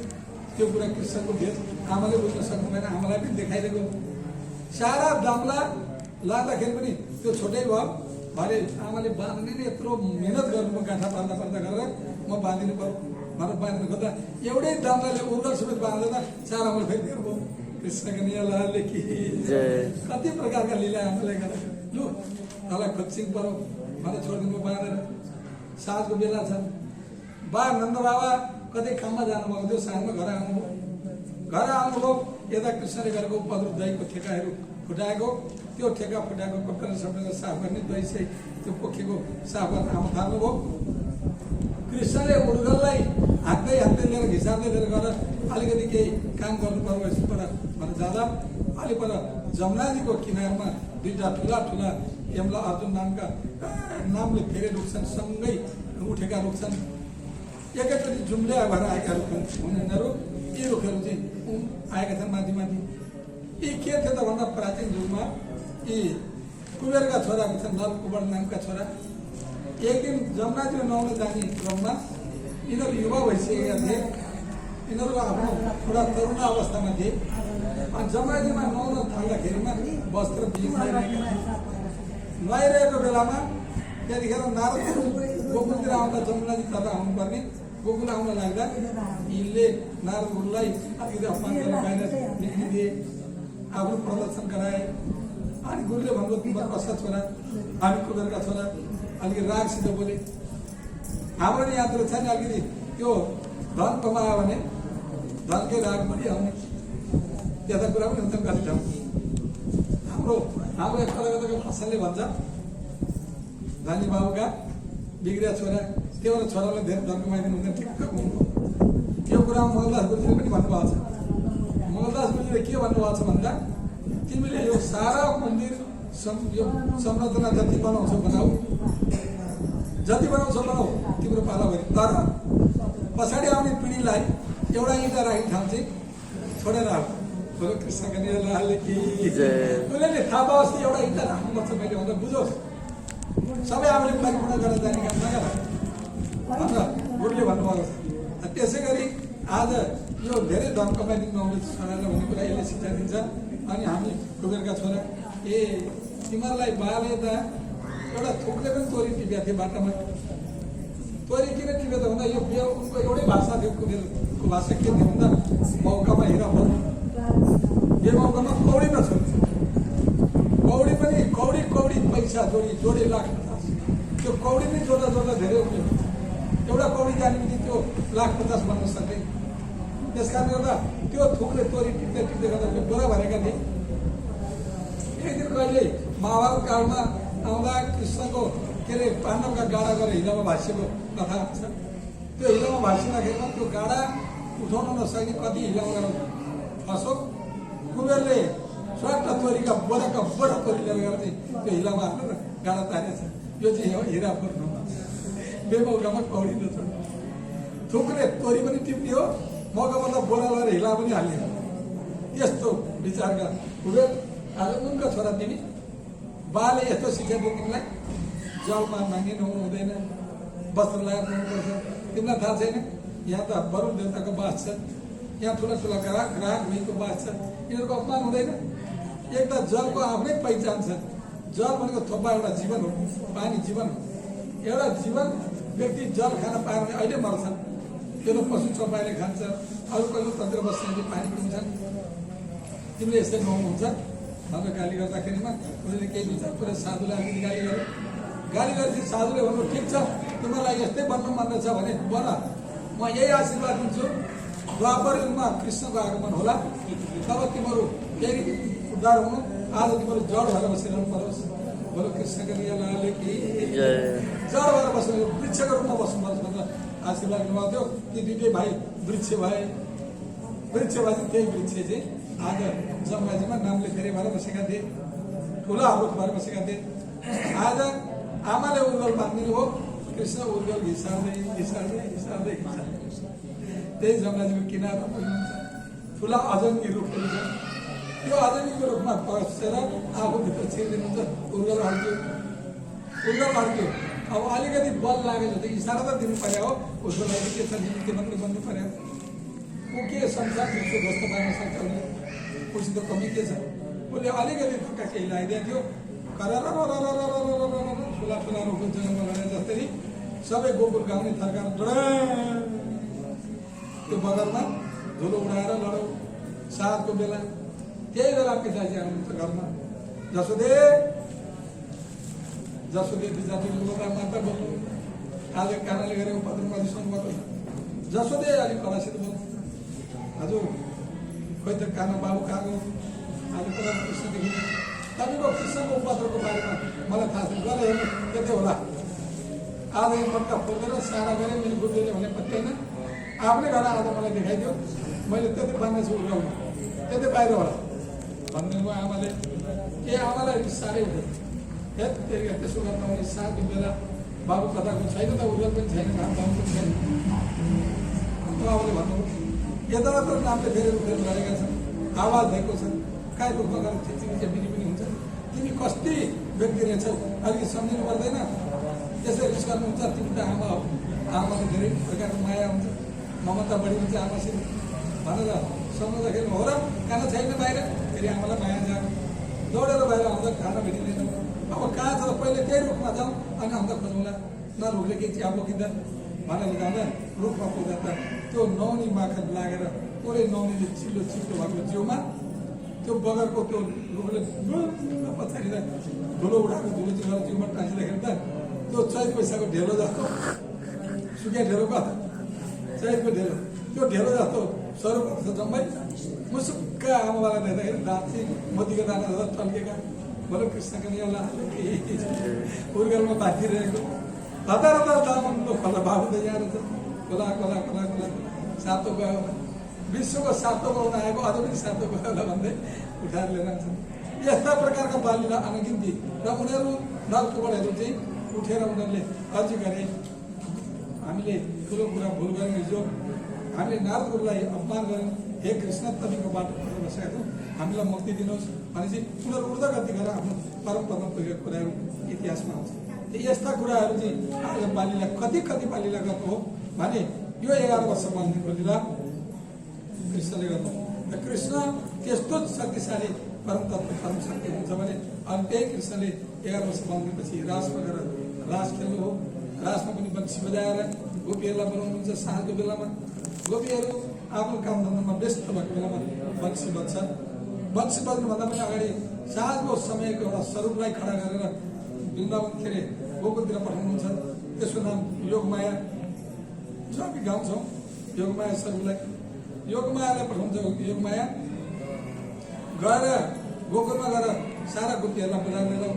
त्यो कुरा कृष्णको भेद आमाले बुझ्न सक्नु भएन, आमालाई पनि देखाइदिएको। सारा दाम्ला लाँदाखेरि पनि त्यो छोटै भयो। भरे आमाले बाँध्ने नै यत्रो मिहिनेत गर्नु, गाँठा पार्दा पार्दा गरेर म बाँधिनु पर्यो भनेर बाँध्नु खोज्दा एउटै दाम्लाले उर्गल समेत बाँध्दा 4 आमाले फेरि दिनुभयो। कृष्णको लीलाले कि कति प्रकारका लीला आमाले गरेर लु तँलाई खोज्छिङ पर्यो भनेर छोडिदिनु बाँधेर। साँझको बेला छ, बा नन्द बाबा कतै काममा जानुभएको थियो, साँझमा घर आउनुभयो। यता कृष्णले गरेको उपद्रो दहीको ठेकाहरू फुटाएको, त्यो ठेका फुटाएको कपडा सबै साफ गर्ने, दही सही त्यो पोखेको साफ गर्न आमा थाल्नुभयो। कृष्णले उर्गललाई हाँक्दै लिएर घिसार्दै लिएर गएर अलिकति केही काम गर्नु पर्यो यसबाट भनेर जाँदा अलि पर जमुनाजीको किनारमा 2टा ठुला यमला अर्जुन नामले फेरि रुख्छन्, सँगै उठेका रुख्छन्। एकैचोटि जुम्ल्या भएर आएका रुख हुन् यिनीहरू। यी रुखहरू चाहिँ आएका छन् माथि। यी के थियो त भन्दा प्राचीन युगमा यी कुबेरका छोराहरू छन्, नल कुबर नामका छोरा। एक दिन जमुनाजीमा नुहाउन जाने क्रममा यिनीहरू युवा भइसकेका थिए। यिनीहरू आफ्नो थोडा तरुण अवस्थामा थिए अनि जमाइमा नुहाउन थाल्दाखेरिमा वस्त्र नुहाइरहेको बेलामा त्यतिखेर नारद गोकुलतिर आउँदा जमुनाजी तल आउनुपर्ने गोकुल आउन लाग्दा यिनले नारद गुरुलाई अलिकति अपमान गरेर बाहिर निक्लिदिए आफ्नो प्रदर्शन गराए अनि गुरुले भन्नुभयो तिम्रो कसका छोरा हामी कुबेरका छोरा अलिकति रागसित बोले हाम्रो नि यहाँतिर छ नि अलिकति त्यो धन कमायो भने धनकै राग पनि आउने त्यता कुरा पनि हुन्छ कति ठाउँ हाम्रो एक कलकत्ताको फसलले भन्छ धनी बाबुका बिग्रिया छोरा त्यो छोरालाई धेरै धन कमाइदिनु हुँदैन ठिक्क यो कुरामा मगलदास गुरुजीले पनि भन्नुभएको छ मगलदास गुरुजीले के भन्नुभएको छ भन्दा तिमीले यो सारा मन्दिर यो संरचना जति बनाउँछौ बनाऊ तिम्रो पाला भयो तर पछाडि आउने पिँढीलाई एउटा इँटा राख्ने ठाउँ चाहिँ छोडेर आऊ बोलो कृष्णका लीलाले कि उसले थाहा पाओस् एउटा इँटा राख्नुपर्छ मैले भन्दा बुझोस् सबै हामीले परिपूर्ण गरेर जाने काम नगर भनेर गुरुले भन्नुभएको छ त्यसै गरी आज यो धेरै धन कमाइदिनु आउने छोरालाई भन्ने कुरा यसले शिक्षा दिन्छ अनि हामी कुबेरका छोरा तिमीहरूलाई बाले त एउटा थुक्रे पनि तोरी टिपेको थियो बाटामा तोरी किन टिप्यो त भन्दा यो उनको एउटै भाषा थियो कुबेरको भाषा के थियो भन्दा मौकामा हिरा बोल्नु यो मौकामा कौडी नछोड्नु कौडी पैसा जोडी लाख त्यो कौडी नै जोड्दा धेरै उयो एउटा कौडी जाने बित्तिकै त्यो लाख 50 बन्न सक्दैन त्यस कारणले गर्दा त्यो थुक्रे तोरी टिप्दै गर्दा त्यो बोरा भरेका थिए एक दिन कहिले महाभारत कालमा आउँदा कृष्णको के अरे पाण्डवका गाडा गएर हिलोमा भाँसिएको कथा छ त्यो हिलोमा भाँसिँदाखेरिमा त्यो गाडा उठाउन नसक्ने कति हिलोमा गएर फसो कुबेरले स्वाट तोरीका बोरा तोरी लिएर गएर चाहिँ त्यो हिलोमा हाल्नु र गाडा तारेछ यो चाहिँ हो हिरा पर्नु बेमौकामा कौडी नछोड्नु थुक्रे तोरी पनि टिप्ने हो मौकामा बोरा लगाएर हिला पनि हाल्ने यस्तो विचारका कुबेर आज उनका छोरा तिमी बाले यस्तो शिक्षा दियो तिमीलाई जलमा मागे नुहाउनु हुँदैन वस्त्र लगाएर नुहाउनुपर्छ तिमीलाई थाहा छैन यहाँ त वरुण देवताको बास छ यहाँ ठुला ग्राहक भइको बास छ यिनीहरूको अपमान हुँदैन एक त जलको आफ्नै पहिचान छ जल भनेको थोपा एउटा जीवन हो पानी जीवन हो एउटा जीवन व्यक्ति जल खान पायो भने अहिले मर्छ त्यो त पशु चपाइले खान्छ अरू कहिले तन्त्र बस्ने पानी पिउँछन् तिमीले यसरी नुहाउनुहुन्छ भनेर गाली गर्दाखेरिमा उसले केही विचार पुरै साधुलाई अलिकति गाली गरेपछि साधुले भन्नु ठिक छ तिमीलाई यस्तै बन्नु मन छ भने बन म यही आशीर्वाद दिन्छु द्वापर युगमा कृष्णको आगमन होला तब तिमीहरू फेरि उद्धार हुनु आज तिमीहरू जड भएर बसिरहनु परोस् बोलो कृष्णको लीलाले कि जड भएर बस्नु वृक्षको रूपमा बस्नुपर्छ भनेर आशीर्वाद दिनुभएको थियो ती दुइटै भाइ वृक्ष भए त्यही वृक्ष चाहिँ आज जमराजीमा नामले धेरै भएर बसेका थिए ठुला आरोप भएर बसेका थिए आज आमाले उर्गल बाँधिदिनु हो कृष्ण उर्गल घिसार्दै त्यही जमराजीको किनारमा पुग्नुहुन्छ ठुला अजङ्गी रुखहरू छ त्यो अजङ्गीको रुखमा बसेर आफूभित्र छिरिदिनुहुन्छ उर्गल हल्क्यो अब अलिकति बल लाग्यो भने इसारा त दिनु पर्यो हो उसको लागि के छ त्यो मात्रै बन्नु पर्यो ऊ के संसार विश्व ध्वस्त पार्न सक्छ उसले उसित कमी के छ उसले अलिकति धक्का केही लगाइदिएको थियो ठुला रुखको जन्म लडे जस्तै सबै गोकुल गाउने थर्काएर त्यो बगरमा धुलो उडाएर लडौ साँझको बेला त्यही बेला पिताजी आउनुहुन्छ घरमा जसोदे पिताजीले बोल्दा माता बोल्नु आज कानाले गरेको पत्रमाथि सुन्नुभएको जसोदे अलिक कलासित बोल्नु हजुर खोइ त काना बाबु कहाँको आज कुरा कृष्णदेखि तपाईँको कृष्णको पत्रको बारेमा मलाई थाहा छैन गएर हेर्नु त्यतै होला आज यो पत्ता खोलेर सारा गरेँ मेरो बुद्धीले भने पत्ता होइन आफ्नै घर आज मलाई देखाइदियो मैले त्यतै बाँध्ने छु उठाउनु त्यतै बाहिर होला भनिदिनु भयो आमाले आमालाई साह्रै हुँदैन हेत त्यसो गर्दा मैले साथी बेला बाबु कताको छैन त उर्गल पनि छैन घाम पनि छैन बाबुले भन्नु यताउता नामले धेरै रुखेर गरेका छन् आवाज भएको छ कहीँ रुखमा गएर चिचिमिचे बिनी पनि हुन्छ तिमी कति व्यक्ति रहेछौ अलिकति सम्झिनु पर्दैन त्यसै रिस गर्नुहुन्छ तिमी त आमा हो आमाले धेरै प्रकारको माया हुन्छ ममता बढी हुन्छ आमासित भनेर सम्झँदाखेरि हो र खाना छैन बाहिर, फेरि आमालाई माया जानु दौडेर बाहिर आउँदा खाना भेटिँदैन। अब कहाँ छ पहिले त्यही रुखमा जाउँ अनि आउँदा खोजौँला, न रुखले केही चिया बोकिँदा भनेर जाँदा रुखमा पुग्दा त त्यो नौनी माखन लागेर पुरै नौनीले चिल्लो चिप्लो भएको जिउमा त्यो बगरको त्यो रुखले पछाडि धुलो उठाएको धुलो चिप्लो जिउमा टाँसिँदाखेरि त त्यो 4 पैसाको ढेलो जस्तो सुकिया ढेलोको चैतको ढेलो त्यो ढेलो जस्तो स्वरूप छ जम्मै। मुसुक्क आमाबालाई देख्दाखेरि दाँत चाहिँ मोतीको दाना जस्तो टल्केका, बरु कृष्णको नियमला उर्गलमा बाँधिरहेको हतार हतार दामनको खोला बाबुँदै यहाँ छ खोला खोला खोला खोला सातो गयो, विश्वको सातो गाउन आएको अझ पनि सातो गयो होला भन्दै उठाएर लिएर आउँछन्। यस्ता प्रकारका बालीलाई अनगिन्ती र उनीहरू नलकुबडहरू चाहिँ उठेर उनीहरूले अर्जी गरे, हामीले ठुलो कुरा भुल गऱ्यौँ, हिजो हामीले नारद गुरुलाई अपमान गऱ्यौँ, हे कृष्ण तपाईँको बाटो बसेका छौँ, हामीलाई मुक्ति दिनुहोस् भनेपछि उनीहरू उर्दा गति गरेर आफ्नो परमपदमा पुगेको कुराहरू इतिहासमा आउँछ। यस्ता कुराहरू चाहिँ आज बालीलाई कति कति बालीलाई गर्नु हो भने यो 11 वर्ष बाल्नेको लीला कृष्णले गर्नु। र कृष्ण त्यस्तो शक्तिशाली परम तत्त्व परम शक्ति हुन्छ भने अनि त्यही कृष्णले 11 वर्ष बाल्नेपछि रासमा गएर रास खेल्नु हो। रासमा पनि बन्सी बजाएर गोपीहरूलाई बनाउनुहुन्छ। साँझको बेलामा गोपीहरू आफ्नो कामधन्दामा व्यस्त भएको बेलामा बन्सी बज्छ। बन्सी बज्नुभन्दा पनि अगाडि साँझको समयको एउटा स्वरूपलाई खडा गरेर वृन्दावन के अरे गोकुलतिर पठाउनुहुन्छ। त्यसको नाम योगमाया छ, हामी गाउँछौँ योगमाया स्वरूपलाई। योगमायालाई पठाउँछ। योगमाया गएर गोकुलमा गएर सारा गोपीहरूलाई बोलाएर लिएर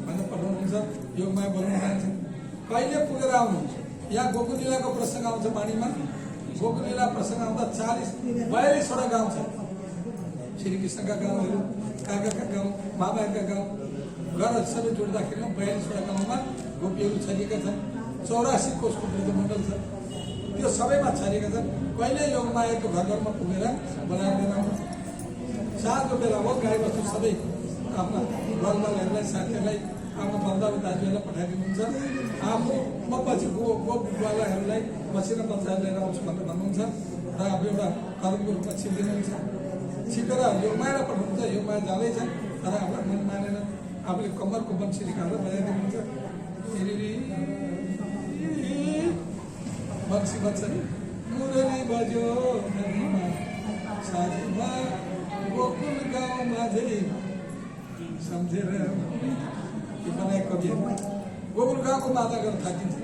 भनेर पठाउनुहुन्छ। योगमाया बोलाउन जान्छन्। कहिले पुगेर आउनु, यहाँ गोकुल लीलाको प्रसङ्ग आउँछ वाणीमा। गोकुल लीला प्रसङ्ग आउँदा 42वटा गाउँ छ। श्रीकृष्णका गाउँहरू, काकाका गाउँ, मामाका गाउँ गएर सबै जोड्दाखेरि 42वटा गाउँमा गोपीहरू छरिएका छन्। 84 कोषको ब्रजमण्डल छ, त्यो सबैमा छरिएका छन्। कहिले योगमायाको घर घरमा पुगेर बोलाएर लिएर आउनु। साँझको बेला हो, गाई बस्तु सबै आफ्ना घरवालाहरूलाई साथीहरूलाई आफ्नो बन्धु दाजुहरूलाई पठाइदिनुहुन्छ। आफू म पछि गोवालाहरूलाई मसिना बच्चाहरू लिएर आउँछु भनेर भन्नुहुन्छ र अब एउटा कदमको रूपमा छिपिदिनुहुन्छ। छिपेर योगमायालाई पठाउनुहुन्छ। योगमाया जाँदैछ तर आफूलाई मन मानेन, आफूले कम्मरको बन्सी निकालेर बजाइदिनुहुन्छ। बन्सी बज्छ नि, मुरली बज्यो साथीमा गोकुल गाउँमा झै सम्झेर बनाएको कविहरू गोकुल गाउँको माता गरेर थाकिन्छ।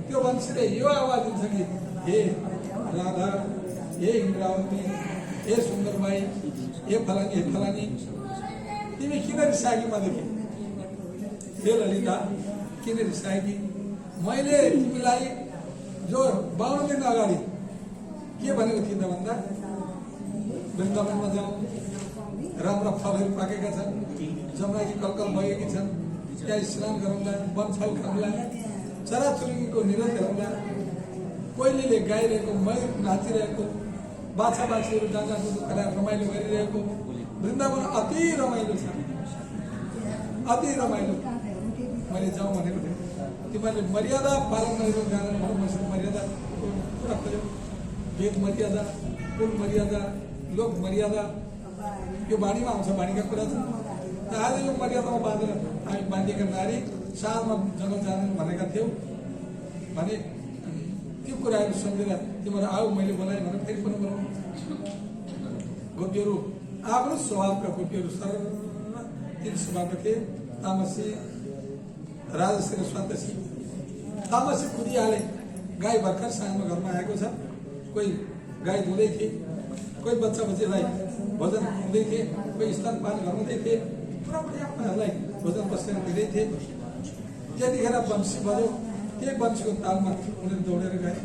त्यो बन्सीले यो आवाज दिन्छ कि हे राधा, हे इन्द्रावती, हे सुन्दरबाई, हे फलानी, हे फलानी, तिमी किन रिसाएकी मदेखि? हे ललिता, किन रिसाएकी? मैले तिमीलाई जो 52 दिन अगाडि के भनेको थिएँ त भन्दा वृन्दावनमा जाउँ, राम्रा फलहरू पाकेका छन्, जमुनाकी कलकल बगेकी छन्, त्यहाँ स्नान गरौँला, वनफल खाउँला, चराचुरुङ्गीको निरत हेरौँला, कोइलीले गाइरहेको, मयूर नाचिरहेको, बाछा बाछीहरू जहाँ जहाँ दुःखलाई रमाइलो गरिरहेको वृन्दावन अति रमाइलो छ, अति रमाइलो। मैले जाउँ भनेको थिएँ। तिमीहरूले मर्यादा पालन गरेको कारण मसँग मर्यादा कुरा खोज्यो। वेद मर्यादा, कुल मर्यादा, लोक मर्यादा, यो वाणीमा आउँछ, वाणीका कुरा छ। आज यो मर्यादामा बाँधेर हामी बाँधिएका नारी साँझमा जङ्गल जानु भनेका थियौँ भने त्यो कुराहरू सम्झेर तिमीहरू आऊ मैले बोलाएँ भनेर फेरि पनि बोलाउनु। गोपीहरू आफ्नो स्वभावका गोपीहरू सरल 3 स्वभावका थिए। तामसी, राजसी र स्वातसी। तामसी कुदिहाले, गाई भर्खर साँझमा घरमा आएको छ, कोही गाई धुँदै थिए, कोही बच्चा बच्चीलाई भोजन खुवाउँदै थिए, कोही स्तनपान गराउँदै थिए, पुरापुरी आफ्नाहरूलाई भोजन बसेर दिँदै थिए। त्यतिखेर बन्सी बज्यो। त्यही बन्सीको तालमा उनीहरू दौडेर गए।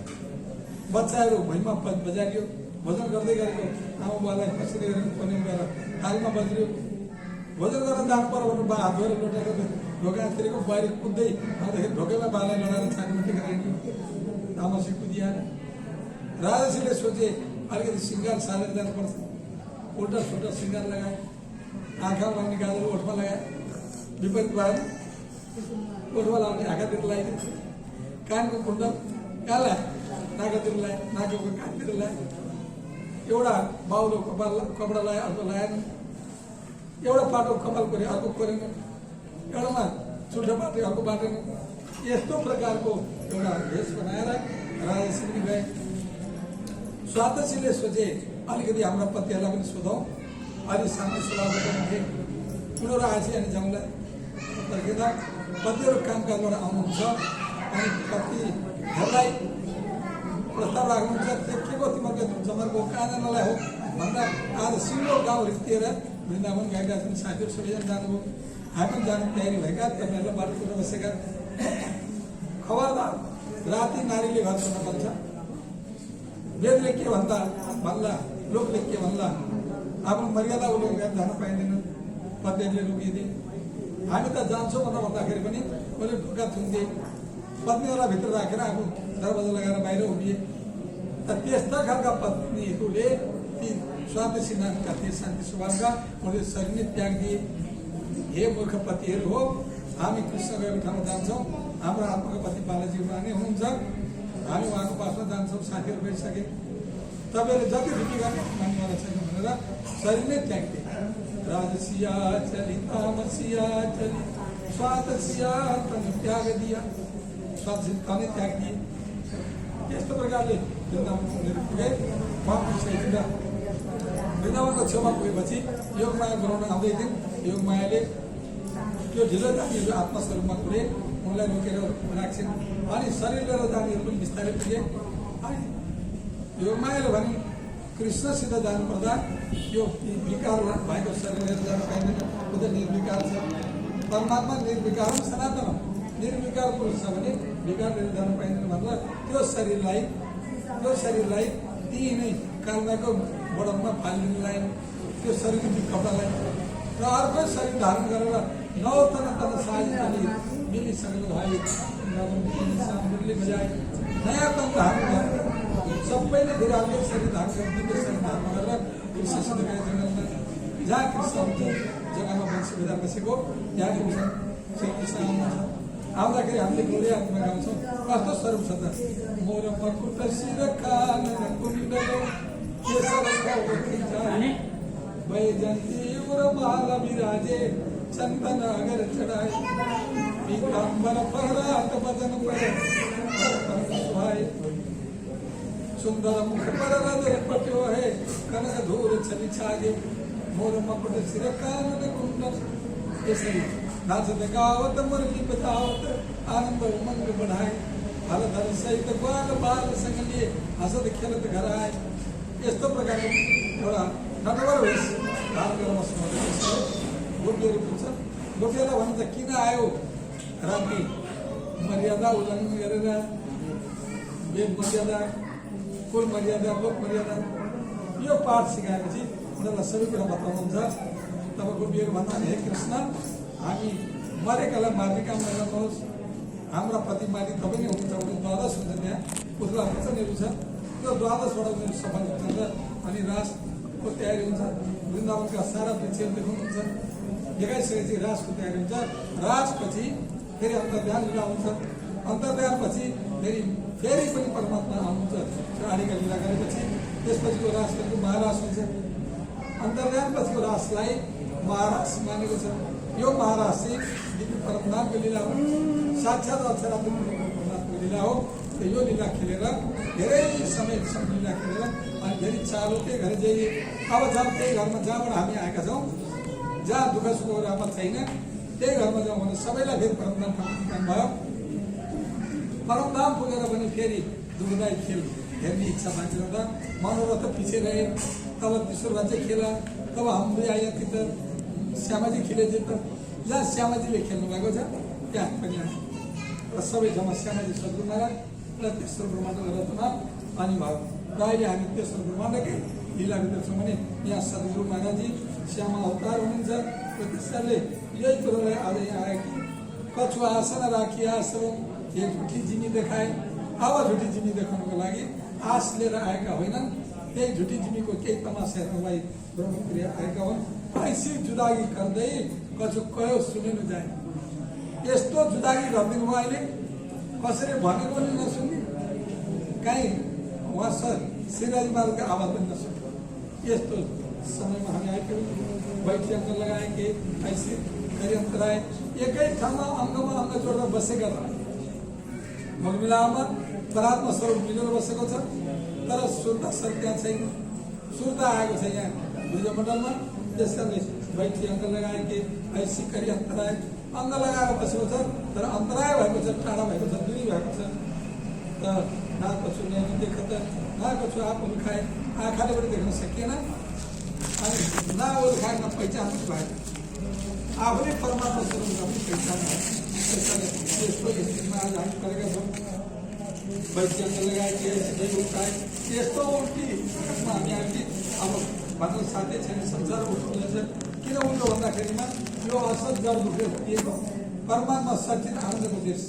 बच्चाहरू भुइँमा बजारियो, भोजन गर्दै गरेको आमा बुवालाई कसरी गरेर पन्यम गरेर थालमा बज्रियो। भोजन गरेर जानु पर्यो भने बा हात धोएर लोटेर ढोकातिरको बुहारी कुद्दै आउँदाखेरि ढोकैमा बालाई लडाएर छानीमाथि गराइदियो। तामसी कुदिहाल। राजसीले सोचे अलिकति सिँगार सारेर जानुपर्छ, उल्टा सुल्टा सिँगार लगाए, आँखामा लगाउने गाजर ओठमा लगाए, विपरीत भएर ओठमा लाउने आँखातिर लगाइदिन्छ, कानको कुण्डल कहाँ लाए, नाकातिर लाए, नाकको कानतिर लाए, एउटा बाउलो कपडा लगाए अर्को लगाएन, एउटा पाटो कपाल कोरे अर्को कोरेन, एउटामा चुल्ठो बाटे अर्को बाटेन। यस्तो प्रकारको एउटा भेष बनाएर राजाश्री गए। स्वातशीले सोचे अलिकति हाम्रा पतिहरूलाई पनि सोधौँ, अलि शान्ति स्वभावबाट थिए, उनीहरू आएछ अनि जाउँला फर्किँदा पतिहरू कामकाजबाट आउनुहुन्छ अनि पतिहरूलाई प्रस्ताव राख्नुहुन्छ, के को तिमीहरूको जमरको कहाँ जानलाई हो भन्दा आज सिङ्गो गाउँ रित्तिएर वृन्दावन गएका छन्, साथीहरू सबैजना जानुभयो, हामी पनि जानु तयारी भएका, तपाईँहरूलाई बाटोतिर बसेका। खबरदार राति नारीले घर छोड्न पर्छ, वेदले के भन्ला लोकले के भन्ला, आफ्नो मर्यादा उल्लङ्घन जान पाइँदैन, पतिहरूले रोकिदिए। हामी त जान्छौँ भनेर भन्दाखेरि पनि उसले ढोका थुन्थे, पत्नीहरूलाई भित्र राखेर आफू दरवाजा लगाएर बाहिर उभिए। त्यस्ता खालका पत्नीहरूले ती स्वातशी नामका थिए शान्ति स्वभावका, उनले शरीर नै त्याग दिए। हे मूर्ख पतिहरू हो, हामी कृष्ण गएको ठाउँमा जान्छौँ, हाम्रो आत्माको पति बालाजी नै हुनुहुन्छ, हामी उहाँको पासमा जान्छौँ, साथीहरू गइसके, तपाईँहरूले जति ढुकी गर्ने मान्नुवाला छैन भनेर शरीर नै त्याग दिए। राजसिया चली तामसिया चली स्वातसिया तनु त्याग दिया, स्वातसी तनै त्याग दिए। यस्तो प्रकारले वृन्दावन पुगे। उहाँ पुगिसकेका वृन्दावनको छेउमा पुगेपछि योगमाया गराउन आउँदै थिइन्। योगमायाले त्यो ढिलो जातिहरू आत्मस्वरूपमा पुगे, उनलाई रोकेर राख्छन् अनि शरीर लिएर जानेहरू पनि बिस्तारै पुगे। अनि योगमायाले भने कृष्णसित जानुपर्दा यो विकार भएको शरीर लिएर जान पाइँदैन, ऊ त निर्विकार छ। परमात्मा निर्विकार हो, सनातन हो, निर्विकार पुरुष छ भने विकार लिएर जान पाइँदैन भनेर त्यो शरीरलाई त्यही नै कालनाको बडनमा फालिदिनु लाइन, त्यो शरीरको कपडालाई र अर्को शरीर धारण गरेर नौ तन साज मिली सक्नु भयो, मुरली बजाए नयाँ तन धारण गरेर सबैले धेरै अर्को शरीर धारण गरेर दिव्य शरीर धारण गरेर कृष्णसित गए जङ्गलमा। जहाँ कृष्ण हुन्छ जग्गामा वंश विधा बसेको त्यहाँ श्री कृष्ण आउनुहुन्छ। आउँदाखेरि हामीले गोले आत्मा गाउँछौँ, कस्तो स्वरूप छ त, मोर मकुट शिर कानन कुण्डलो वैजयन्ती माला विराजे चन्दन अगर चढ़ाए, पीताम्बर फहरात बदन पर सुहाए, सुंदर मुख पर हृदय पट्यो है, कनक धूर छवि छागे, मोर मकुट शिर कानन कुंडल। यसरी नाचत गावत मुरली बजावत आनंद उमंग बढ़ाए, हल धर सहित ग्वाल बाल संग लिए हसत खेलत घर आए। यस्तो प्रकारको एउटा नटवर वेश धारण गरेर बस्नु। गोपीहरू पुग्छन्, गोपीहरूलाई भन्छ किन आयो राति, मर्यादा उल्लङ्घन गरेर, वेद मर्यादा, कुल मर्यादा, लोक मर्यादा, यो पाठ सिकाएपछि उनीहरूलाई सबै कुरा बताउनुहुन्छ। तब गोपीहरू भन्दा हे कृष्ण, हामी मरेकालाई मार्ने काम नगर्नुहोस्, हाम्रा पति मार्ने तपाईँ नै हुनुहुन्छ भने द्वादश हुन्छ, त्यहाँ उसलाई वचनहरू छ, त्यो द्वादशबाट उनीहरू सफल हुन्छ अनि रासको तयारी हुन्छ। वृन्दावनका सारा वृक्षहरू देखाउनुहुन्छ, देखाइसकेपछि रासको तयारी हुन्छ। रासपछि फेरि अन्तर्ध्यान लीला हुन्छ, अन्तर्ध्यानपछि फेरि पनि परमात्मा आउनुहुन्छ आदिका लीला गरेपछि। त्यसपछिको रास भनेको महारास हुन्छ। अन्तर्ध्यानपछिको रासलाई महारास मानेको छ। यो महाराज चाहिँ दिव्य परमनाथको लीला हो, साक्षात् अक्षरात्मक परमनाथको लीला हो। यो लीला खेलेर धेरै समयसम्म लीला खेलेर अनि धेरै चालो त्यही घर जाइए। अब जहाँ त्यही घरमा जहाँबाट हामी आएका छौँ, जहाँ दुःख सुखको रामत छैन, त्यही घरमा जाउँ भने सबैलाई फेरि परमधाम काम भयो। परमधाम पुगेर पनि फेरि दुःखदायी खेल हेर्ने इच्छा मान्छेलाई मनोरथ पछि रहे। तब तेस्रो राज्य खेला, तब हाम्रो आयो कि त श्यामाजी खेलेथे त, जहाँ श्यामाजीले खेल्नु भएको छ त्यहाँ पनि आयो र सबै जम्मा श्यामाजी सद्गुरु महाराज र तेस्रो ब्रह्माण्ड रत्न अनि भयो। र अहिले हामी तेस्रो ब्रह्माण्डकै लीलाभित्र छौँ भने यहाँ सद्गुरु महाराजजी श्यामा अवतार हुनुहुन्छ र त्यसैले यही कुरोलाई आज यहाँ आयो कि कछुवा आसन राखी आसन एक झुठी जिमी देखाए। अब झुठी जिमी देखाउनको लागि आश लिएर आएका होइनन्, त्यही झुठी जिमीको केही तमासा हेर्नलाई ब्रह्मप्रिय आएका हुन्। ऐसी जुदागी गर्दै कछु कयो सुनेनु जाए। यस्तो जुदागी गरिदिनु भयो अहिले, कसरी भनेको पनि नसुन्ने, काहीँ उहाँ श्रीराजी महाराजको आवाज पनि नसुन्ने। यस्तो समयमा हामी आइपुग्यौँ। बैठी अङ्ग लगाए कि ऐसी गरी अन्तराय एकै ठाउँमा अङ्गमा अङ्ग जोडेर बसेका छन्। मगमिलामा परात्मा स्वरूप मिलेर बसेको छ, तर शुद्धता स्वरूप त्यहाँ छैन। शुद्धता आएको छ यहाँ बीजमण्डलमा। त्यस कारणले बैठी अङ्ग लगाए कि ऐसी गरी अन्तराय अङ्ग लगाएर बसेको छ, तर अन्तराय भएको छ, टाढा भएको छ, दूरी भएको छ। त नाको छु नैनी देख्दा नाको छु आफूले खाए आँखाले पनि देख्न सकिएन, अनि न ओर्खाए न पहिचान भएन। आफूले परमात्मा स्वरूप पनि पहिचान भयो। त्यसैले यस्तो स्थितिमा आज हामी परेका छौँ। बैठी अङ्ग लगाए कि ऐसी उल्टाए यस्तो उल्टीमा हामी आएँ। अब भन्न साध्य छैन, संसार उल्टो छ। किन उल्टो भन्दाखेरिमा यो असल जड दुखेर दिएको परमात्मा सच्चित आनन्दको देश,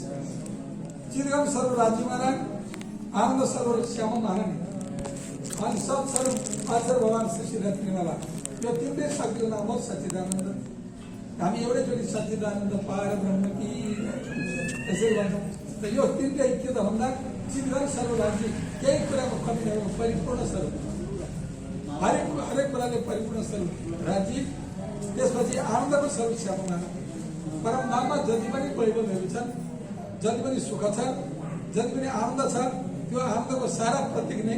चिरगम स्वरूप राज्य महाराज, आनन्द स्वरूप श्याम महारानी अनि सत्स्वरूप अक्षर भगवान श्री श्री रत्नवाला, यो तिनटै शक्तिको नाम हो सच्चिदानन्द। हामी एउटैचोटि सच्चिदानन्द पाएर ब्रह्म कि यसरी भन्छौँ। त यो तिनटै के त भन्दा चिरगम स्वरूप राज्य, केही कुराको कमी नभएको परिपूर्ण स्वरूप, हरेक कुराले परिपूर्ण स्वरूप राज्य। त्यसपछि आनन्दको स्वरूप श्याम महाराज। परम धाममा जति पनि वैभवहरू छन्, जति पनि सुख छ, जति पनि आनन्द छ, त्यो आनन्दको सारा प्रतीक नै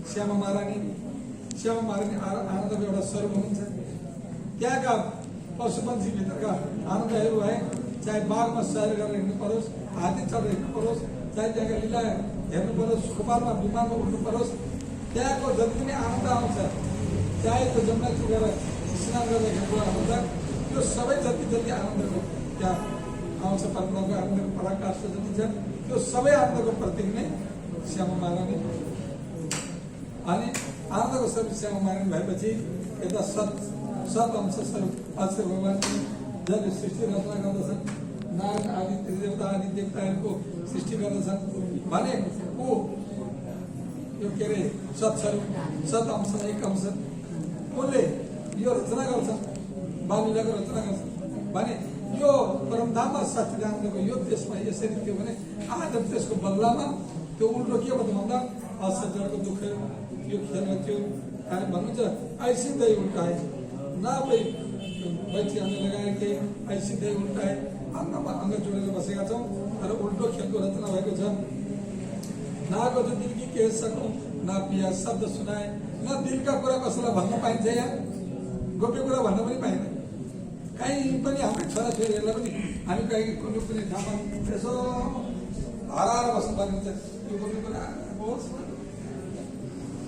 श्याम महारानी। श्याम महारानी आनन्दको एउटा स्वरूप हुनुहुन्छ। त्यहाँका पशुपन्छीभित्रका आनन्दहरू भए, चाहे बाघमा सैर गरेर हिँड्नु परोस्, हात्ती चढेर हिँड्नु परोस्, चाहे त्यहाँका लीला हेर्नु परोस्, गोपालमा विमानमा उठ्नु परोस्, त्यहाँको जति पनि आनन्द आउँछ, चाहे त्यो जमुना चुकेर स्नान गर्दाखेरि आउँछ, त्यो सबै जति आनन्दको त्यहाँ आउँछ, परमात्माको आनन्दको पराकाष्ठ जति छ, त्यो सबै आनन्दको प्रतीक नै श्याम महारानी। अनि आनन्दको स्वरूप श्याम महारानी भएपछि यता सत अंश स्वरूप अक्षर भगवान जसले सृष्टि रचना गर्दछन्, नारायण आदि त्रिदेवता आदि देवताहरूको सृष्टि गर्दछन् भने ऊ यो के अरे सत्स्वरूप सत अंश एक अंश उनले यो रचना गर्छन्, बाललीलाको रचना गर्छन् भने यो परमधाममा सच्चिदानन्दको यो देशमा यसरी थियो भने आज त्यसको बदलामा त्यो उल्टो के भन्दा असजडको दुःख यो खेल्न थियो भन्नुहुन्छ। ऐसी दही उल्टाए नभई बैठी अङ्ग लगाए कि ऐसी दही उल्टाए अङ्गमा अङ्ग जोडेर बसेका छौँ, तर उल्टो खेलको रचना भएको छ। नाको जो दिल की कह सकूं, ना पिया शब्द सुनाए, न दिलका कुरा कसैलाई भन्न पाइन्छ, यहाँ गोप्य कुरा भन्न पनि पाइँदैन। कहीँ पनि हाम्रै छोराछोरीहरूलाई पनि हामी कहीँ कुनै पनि ठाउँमा यसो हराएर बस्नुपर्ने हुन्छ। यो गोप्य कुरा होस्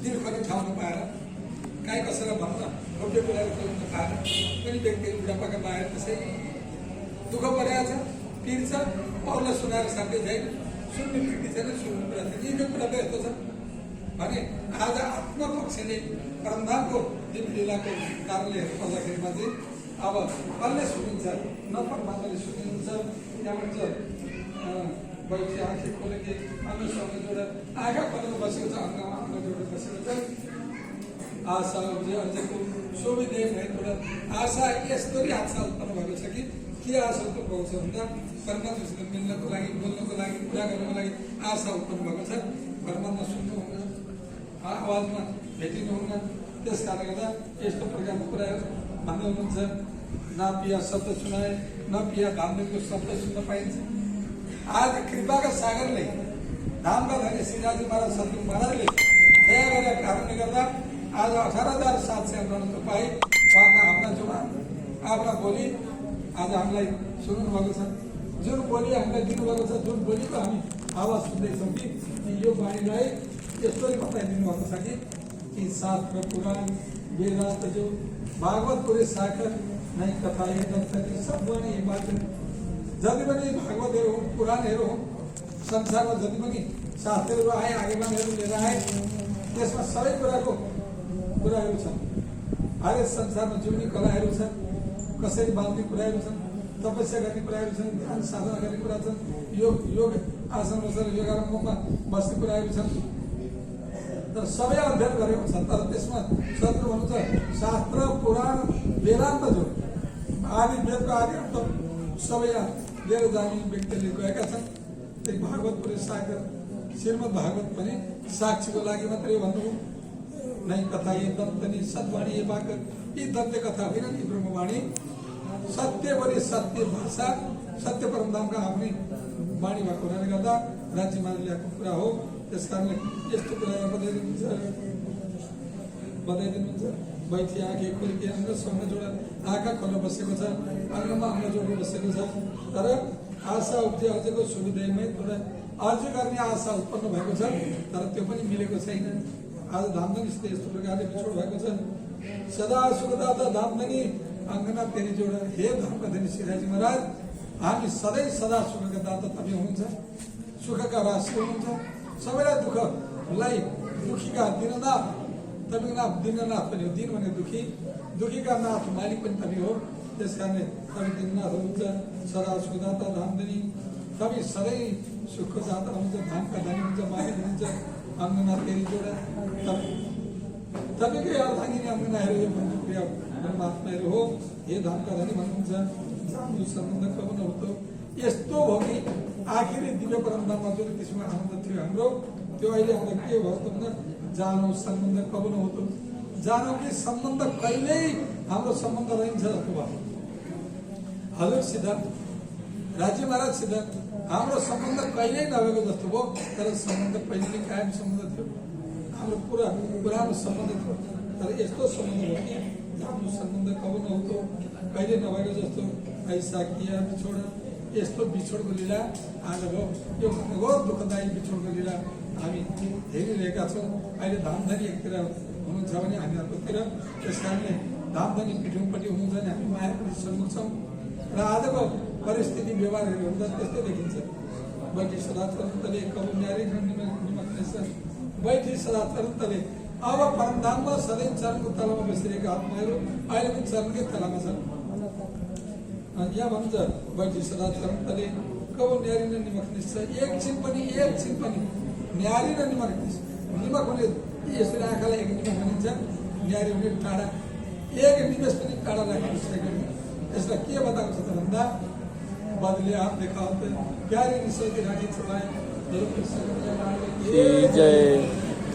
दिल खोल्ने ठाउँ नपाएर, कहीँ कसैलाई भन्न गोप्य कुराहरू खोल्नु नपाएर, पनि व्यक्तिहरू बुढापाका बाहिर त्यसै दुःख परेको छ, पीड छ, अरूलाई सुनाएर साध्य छैन, सुन्ने व्यक्ति छैन, सुन्ने कुरा छैन। यिनीको कुरा त यस्तो छ भने आज आत्मपक्षले परमधामको दिव्य लीलाको कारणले हेर्नुपर्दाखेरिमा चाहिँ अब कसले सुनिन्छ, न परमात्माले सुनिन्छ। त्यहाँबाट बैठी आँखी खोलेको अङ्गसँग जोडेर आँखा खोलेर बसेको छ, अङ्गमा अङ्ग जोडेर बसेको छ। आशा अझैको शोभिदेव भएकोबाट आशा यस्तरी आशा उत्पन्न भएको छ कि के आशा उत्पन्न भएको छ भन्दा परमात्मासँग मिल्नको लागि, बोल्नको लागि, कुरा गर्नको लागि आशा उत्पन्न भएको छ। परमात्मा सुन्नुहुन्न, आवाजमा भेटिनुहुन्न, त्यस कारणले गर्दा यस्तो प्रकारको कुराहरू भन्दै हुनुहुन्छ। न पिया शब्द सुनाए, न पिया धामदेवको शब्द सुन्न पाइन्छ। आज कृपाका सागरले धामका धनी श्रीराजी महाराज सतगुरु महाराजले दया गरेका कारणले गर्दा आज 18,798 पाइ उहाँका हाम्रा जुमा आफ्ना बोली आज हामीलाई सुन्नु भएको छ। जुन बोली हामीलाई दिनुभएको छ, जुन बोलीको हामी आवाज सुन्दैछौँ कि यो बाणीलाई यस्तरी बताइदिनु भएको छ कि शास्त्र पुराण वेदान्त जो भागवत पुरे साखर नै कथा सब वाणी बाटो जति पनि भागवतहरू हुन्, पुराणहरू हुन्, संसारमा जति पनि शास्त्रहरू आए, आगमनहरू लिएर आए, त्यसमा सबै कुराहरू छन्। हरेक संसारमा जिउने कलाहरू छन्, कसरी बाँध्ने कुराहरू छन्, तपस्या गर्ने कुराहरू छन्, ध्यान साधना गर्ने कुरा छन्, योग आसन बसेर योगारम्भमा बस्ने कुराहरू छन्। तर सबै अध्ययन गरेको छ, तर त्यसमा शत्रु भन्नुहुन्छ शास्त्र पुराण वेदान्त जो आदि वेदको आदि अन्त सबै लिएर जाने व्यक्तिले गएका छन्। त्यही भागवत पुरै सागर श्रीमद् भागवत पनि साक्षीको लागि मात्रै भन्नु नहीं कथा ये दन्तनी सद्वाणी ये बाक यी दन्त कथा होइन नि ब्रह्मवाणी सत्य बढी सत्य भाषा सत्य परमधामका आफ्नै वाणी भएको हुनाले गर्दा राज्यमा ल्याएको कुरा हो। त्यस कारणले यस्तो कुरा बताइदिनुहुन्छ बैठी आँखे खुल्के अङ्ग सँग जोडा आँखा खोल्न बसेको छ अङ्गमा अङ्ग जोड्न बसेको छ तर आशा उब्जे अझैको सुविधामै थोडा अर्ज गर्ने आशा उत्पन्न भएको छ तर त्यो पनि मिलेको छैन। आज धामधनीसित यस्तो प्रकारले बिछोड भएको छ। सदा सुखदाता धामधनी अङ्गना तेरी जोडा हे धामका धनी श्रीराजी महाराज हामी सधैँ सदा सुखका दाता तपाईँ हुनुहुन्छ सुखका राशि हुनुहुन्छ सबैलाई दुःखलाई दुखीका दिननाथ तपाईँ नाथ दिननाथ पनि हो। दिन भने दुखी दुखीका नाथ मालिक पनि तपाईँ हो। त्यस कारणले तपाईँ दिननाथ हुनुहुन्छ सदा सुखदाता धामधनी तपाईँ सधैँ सुखको दाता हुनुहुन्छ धामका धनी हुन्छ मालिक हुनुहुन्छ अङ्गना तेरी जोडा तपाईँकै अर्धाङ्गिनी अङ्गनाहरू यो भन्ने परमात्माहरू हो। हे धामका धनी भन्नुहुन्छ जानु सम्बन्ध कब नहोतो यस्तो हो कि आखिरी दिव्य परमधाममा जुन किसिमको आनन्द थियो हाम्रो त्यो अहिले हाम्रो के भयो त भन्दा जानु सम्बन्ध कब नहोतो जानु कि सम्बन्ध कहिल्यै हाम्रो सम्बन्ध रहन्छ जस्तो भयो। हजुरसित राज्य महाराजसित हाम्रो सम्बन्ध कहिल्यै नभएको जस्तो भयो तर सम्बन्ध पहिले कायम सम्बन्ध थियो हाम्रो पुरा पुरानो सम्बन्ध थियो तर यस्तो सम्बन्ध हो कि जानु सम्बन्ध कब नहोतो कहिले नभएको जस्तो ऐसा किया बिछोड यस्तो बिछोडको लीला आज भयो। यो घोर दुःखदायी बिछोडको लीला हामी हेरिरहेका छौँ। अहिले धामधनी एकतिर हुनुहुन्छ भने हामी अर्कोतिर त्यस कारणले धामधनी पिठौँपट्टि हुनुहुन्छ भने हामी मायापट्टि सन्मुख छौँ र आजको परिस्थिति व्यवहारहरू हुँदा त्यस्तै देखिन्छ। बैठी सदा तुरन्तले कब न्यारी निमग्नेछ बैठी सदा तुरन्तले अब परमधाममा सधैँ चरणको तलामा बसिरहेका आत्माहरू अहिले पनि चरणकै तलामा छन्। यहाँ भन्छ बैठी सदा तुरन्तले कब न्यारी निमग्नेछ एकछिन पनि न्यारी र निमग्नेछ निमक हुने यसरी आँखालाई एक निमक भनिन्छ न्यारी हुने टाढा एक निमेष पनि टाढा राखेको छैन। यसलाई के बताएको छ त भन्दा बदले आप देखा प्यारी निशोकी राखी छुपाए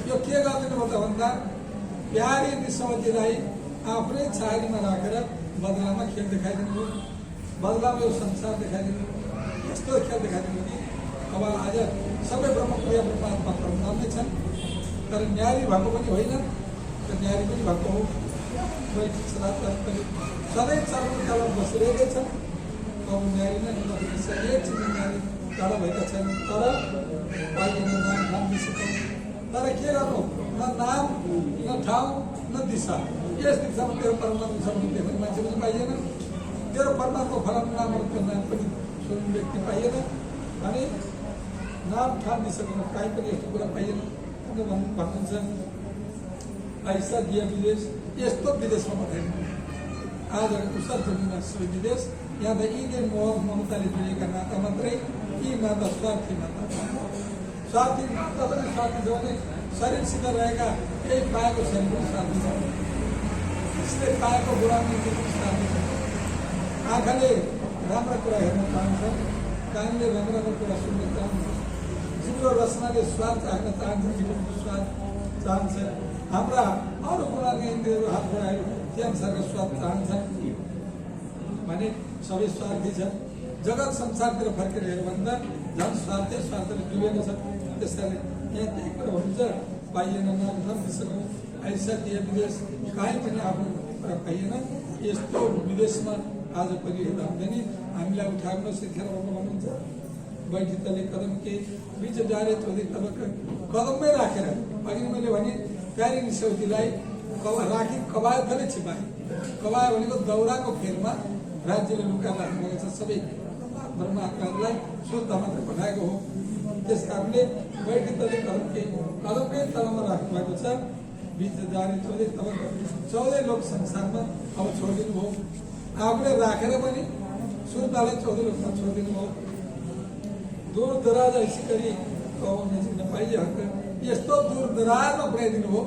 यो के गरिदिनु भयो त भन्दा प्यारी निशोकीलाई आफ्नै छारीमा राखेर बदलामा खेल देखाइदिनु भयो बदलामा यो संसार देखाइदिनु यस्तो खेल देखाइदिनु कि अब आज सबै ब्रह्मप्रिय परमात्मा परमधाममै छन् तर न्यारी भएको पनि होइन र न्यारी पनि भएको हो। सधैँ चरणको तलब बसिरहेकै छन् अब न्यारी नै एकछिन न्यारी टाढा भएका छन् तर पाइएन नाम ठाउँ दिशा तर के गर्नु न नाम न ठाउँ न दिशा यस दिशामा तेरो परमात्मा छ भने देख्ने मान्छे पनि पाइएन तेरो परमात्मा फलानु नामहरू त्यो नाम पनि सुन्ने व्यक्ति पाइएन अनि नाम ठाउँ दिशाको काहीँ पनि यस्तो कुरा पाइएन भन्नुहुन्छ। ऐसा दिया विदेश यस्तो विदेशमा पठाइनु आज उसर जमिनमा सबै विदेश यहाँ त यिनले मोह ममताले जोडिएका नाता मात्रै यी नाता स्वार्थी नाता स्वार्थी नाता पनि स्वार्थी छ भने शरीरसित रहेका केही पाएको छैन पनि स्वार्थी छ यसले पाएको गुणाउने पनि स्वार्थी छ। आँखाले राम्रा कुरा हेर्न चाहन्छ कानले राम्रा कुरा सुन्न चाहन्छ जिब्रो रचनाले स्वाद चाख्न चाहन्छ मिठो स्वाद चाहन्छ हाम्रा अरू गुणाका इन्द्रियहरू हात बढाएर त्यो अनुसारको स्वाद चाहन्छन् भने सबै स्वार्थी छ। जगत संसारतिर फर्केर हेऱ्यो भन्दा झन् स्वार्थले डुबेको छ। त्यस कारणले यहाँ त्यही कुरा हुन्छ पाइएन नाम दिशको ऐसा दिए विदेश काहीँ पनि आफ्नो कुरा पाइएन यस्तो विदेशमा आज परिहेर हुँदैन हामीलाई उठाउन शिक्षा भन्नुहुन्छ बैठी तले कदम के बीच डाले चौधरी तबक कदममै राखेर अघि मैले भने प्यारी निशौतीलाई राखी कवायतले छिपाए कवाय भनेको दौराको फेरमा राज्यले लुकाएर राख्नुभएको छ सबै धर्मात्माहरूलाई शुद्ध मात्र बनाएको हो। त्यस कारणले बैठी तले कदमकै तलमा राख्नुभएको छ बीच जारी चौधरी तबक 14 लोक संसारमा अब छोडिदिनु भयो आफूले राखेर पनि शुद्धलाई 14 लोकमा छोडिदिनु भयो। दूर दराज ऐसी गरी नजिक नपाइए हक यस्तो दूर दराजमा पुर्याइदिनु भयो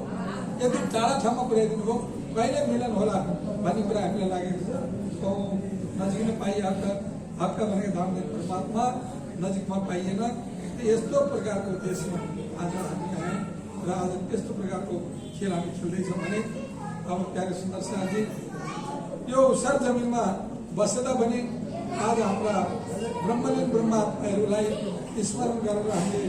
यदि टाढा ठाउँमा पुर्याइदिनु भयो कहिले मिलन होला भन्ने कुरा हामीलाई लागेको छ। नजिक नपाइए हक भनेको धामधनी परमात्मा नजिकमा पाइएन यस्तो प्रकारको उद्देश्यमा आज हामी आयौँ र र आज त्यस्तो प्रकारको खेल हामी खेल्दैछौँ भने अब प्यारे सुन्दर शाहजी यो सरजमिनमा बसेता पनि आज हाम्रा ब्रह्मलीन ब्रह्मात्माहरूलाई स्मरण गरेर हामीले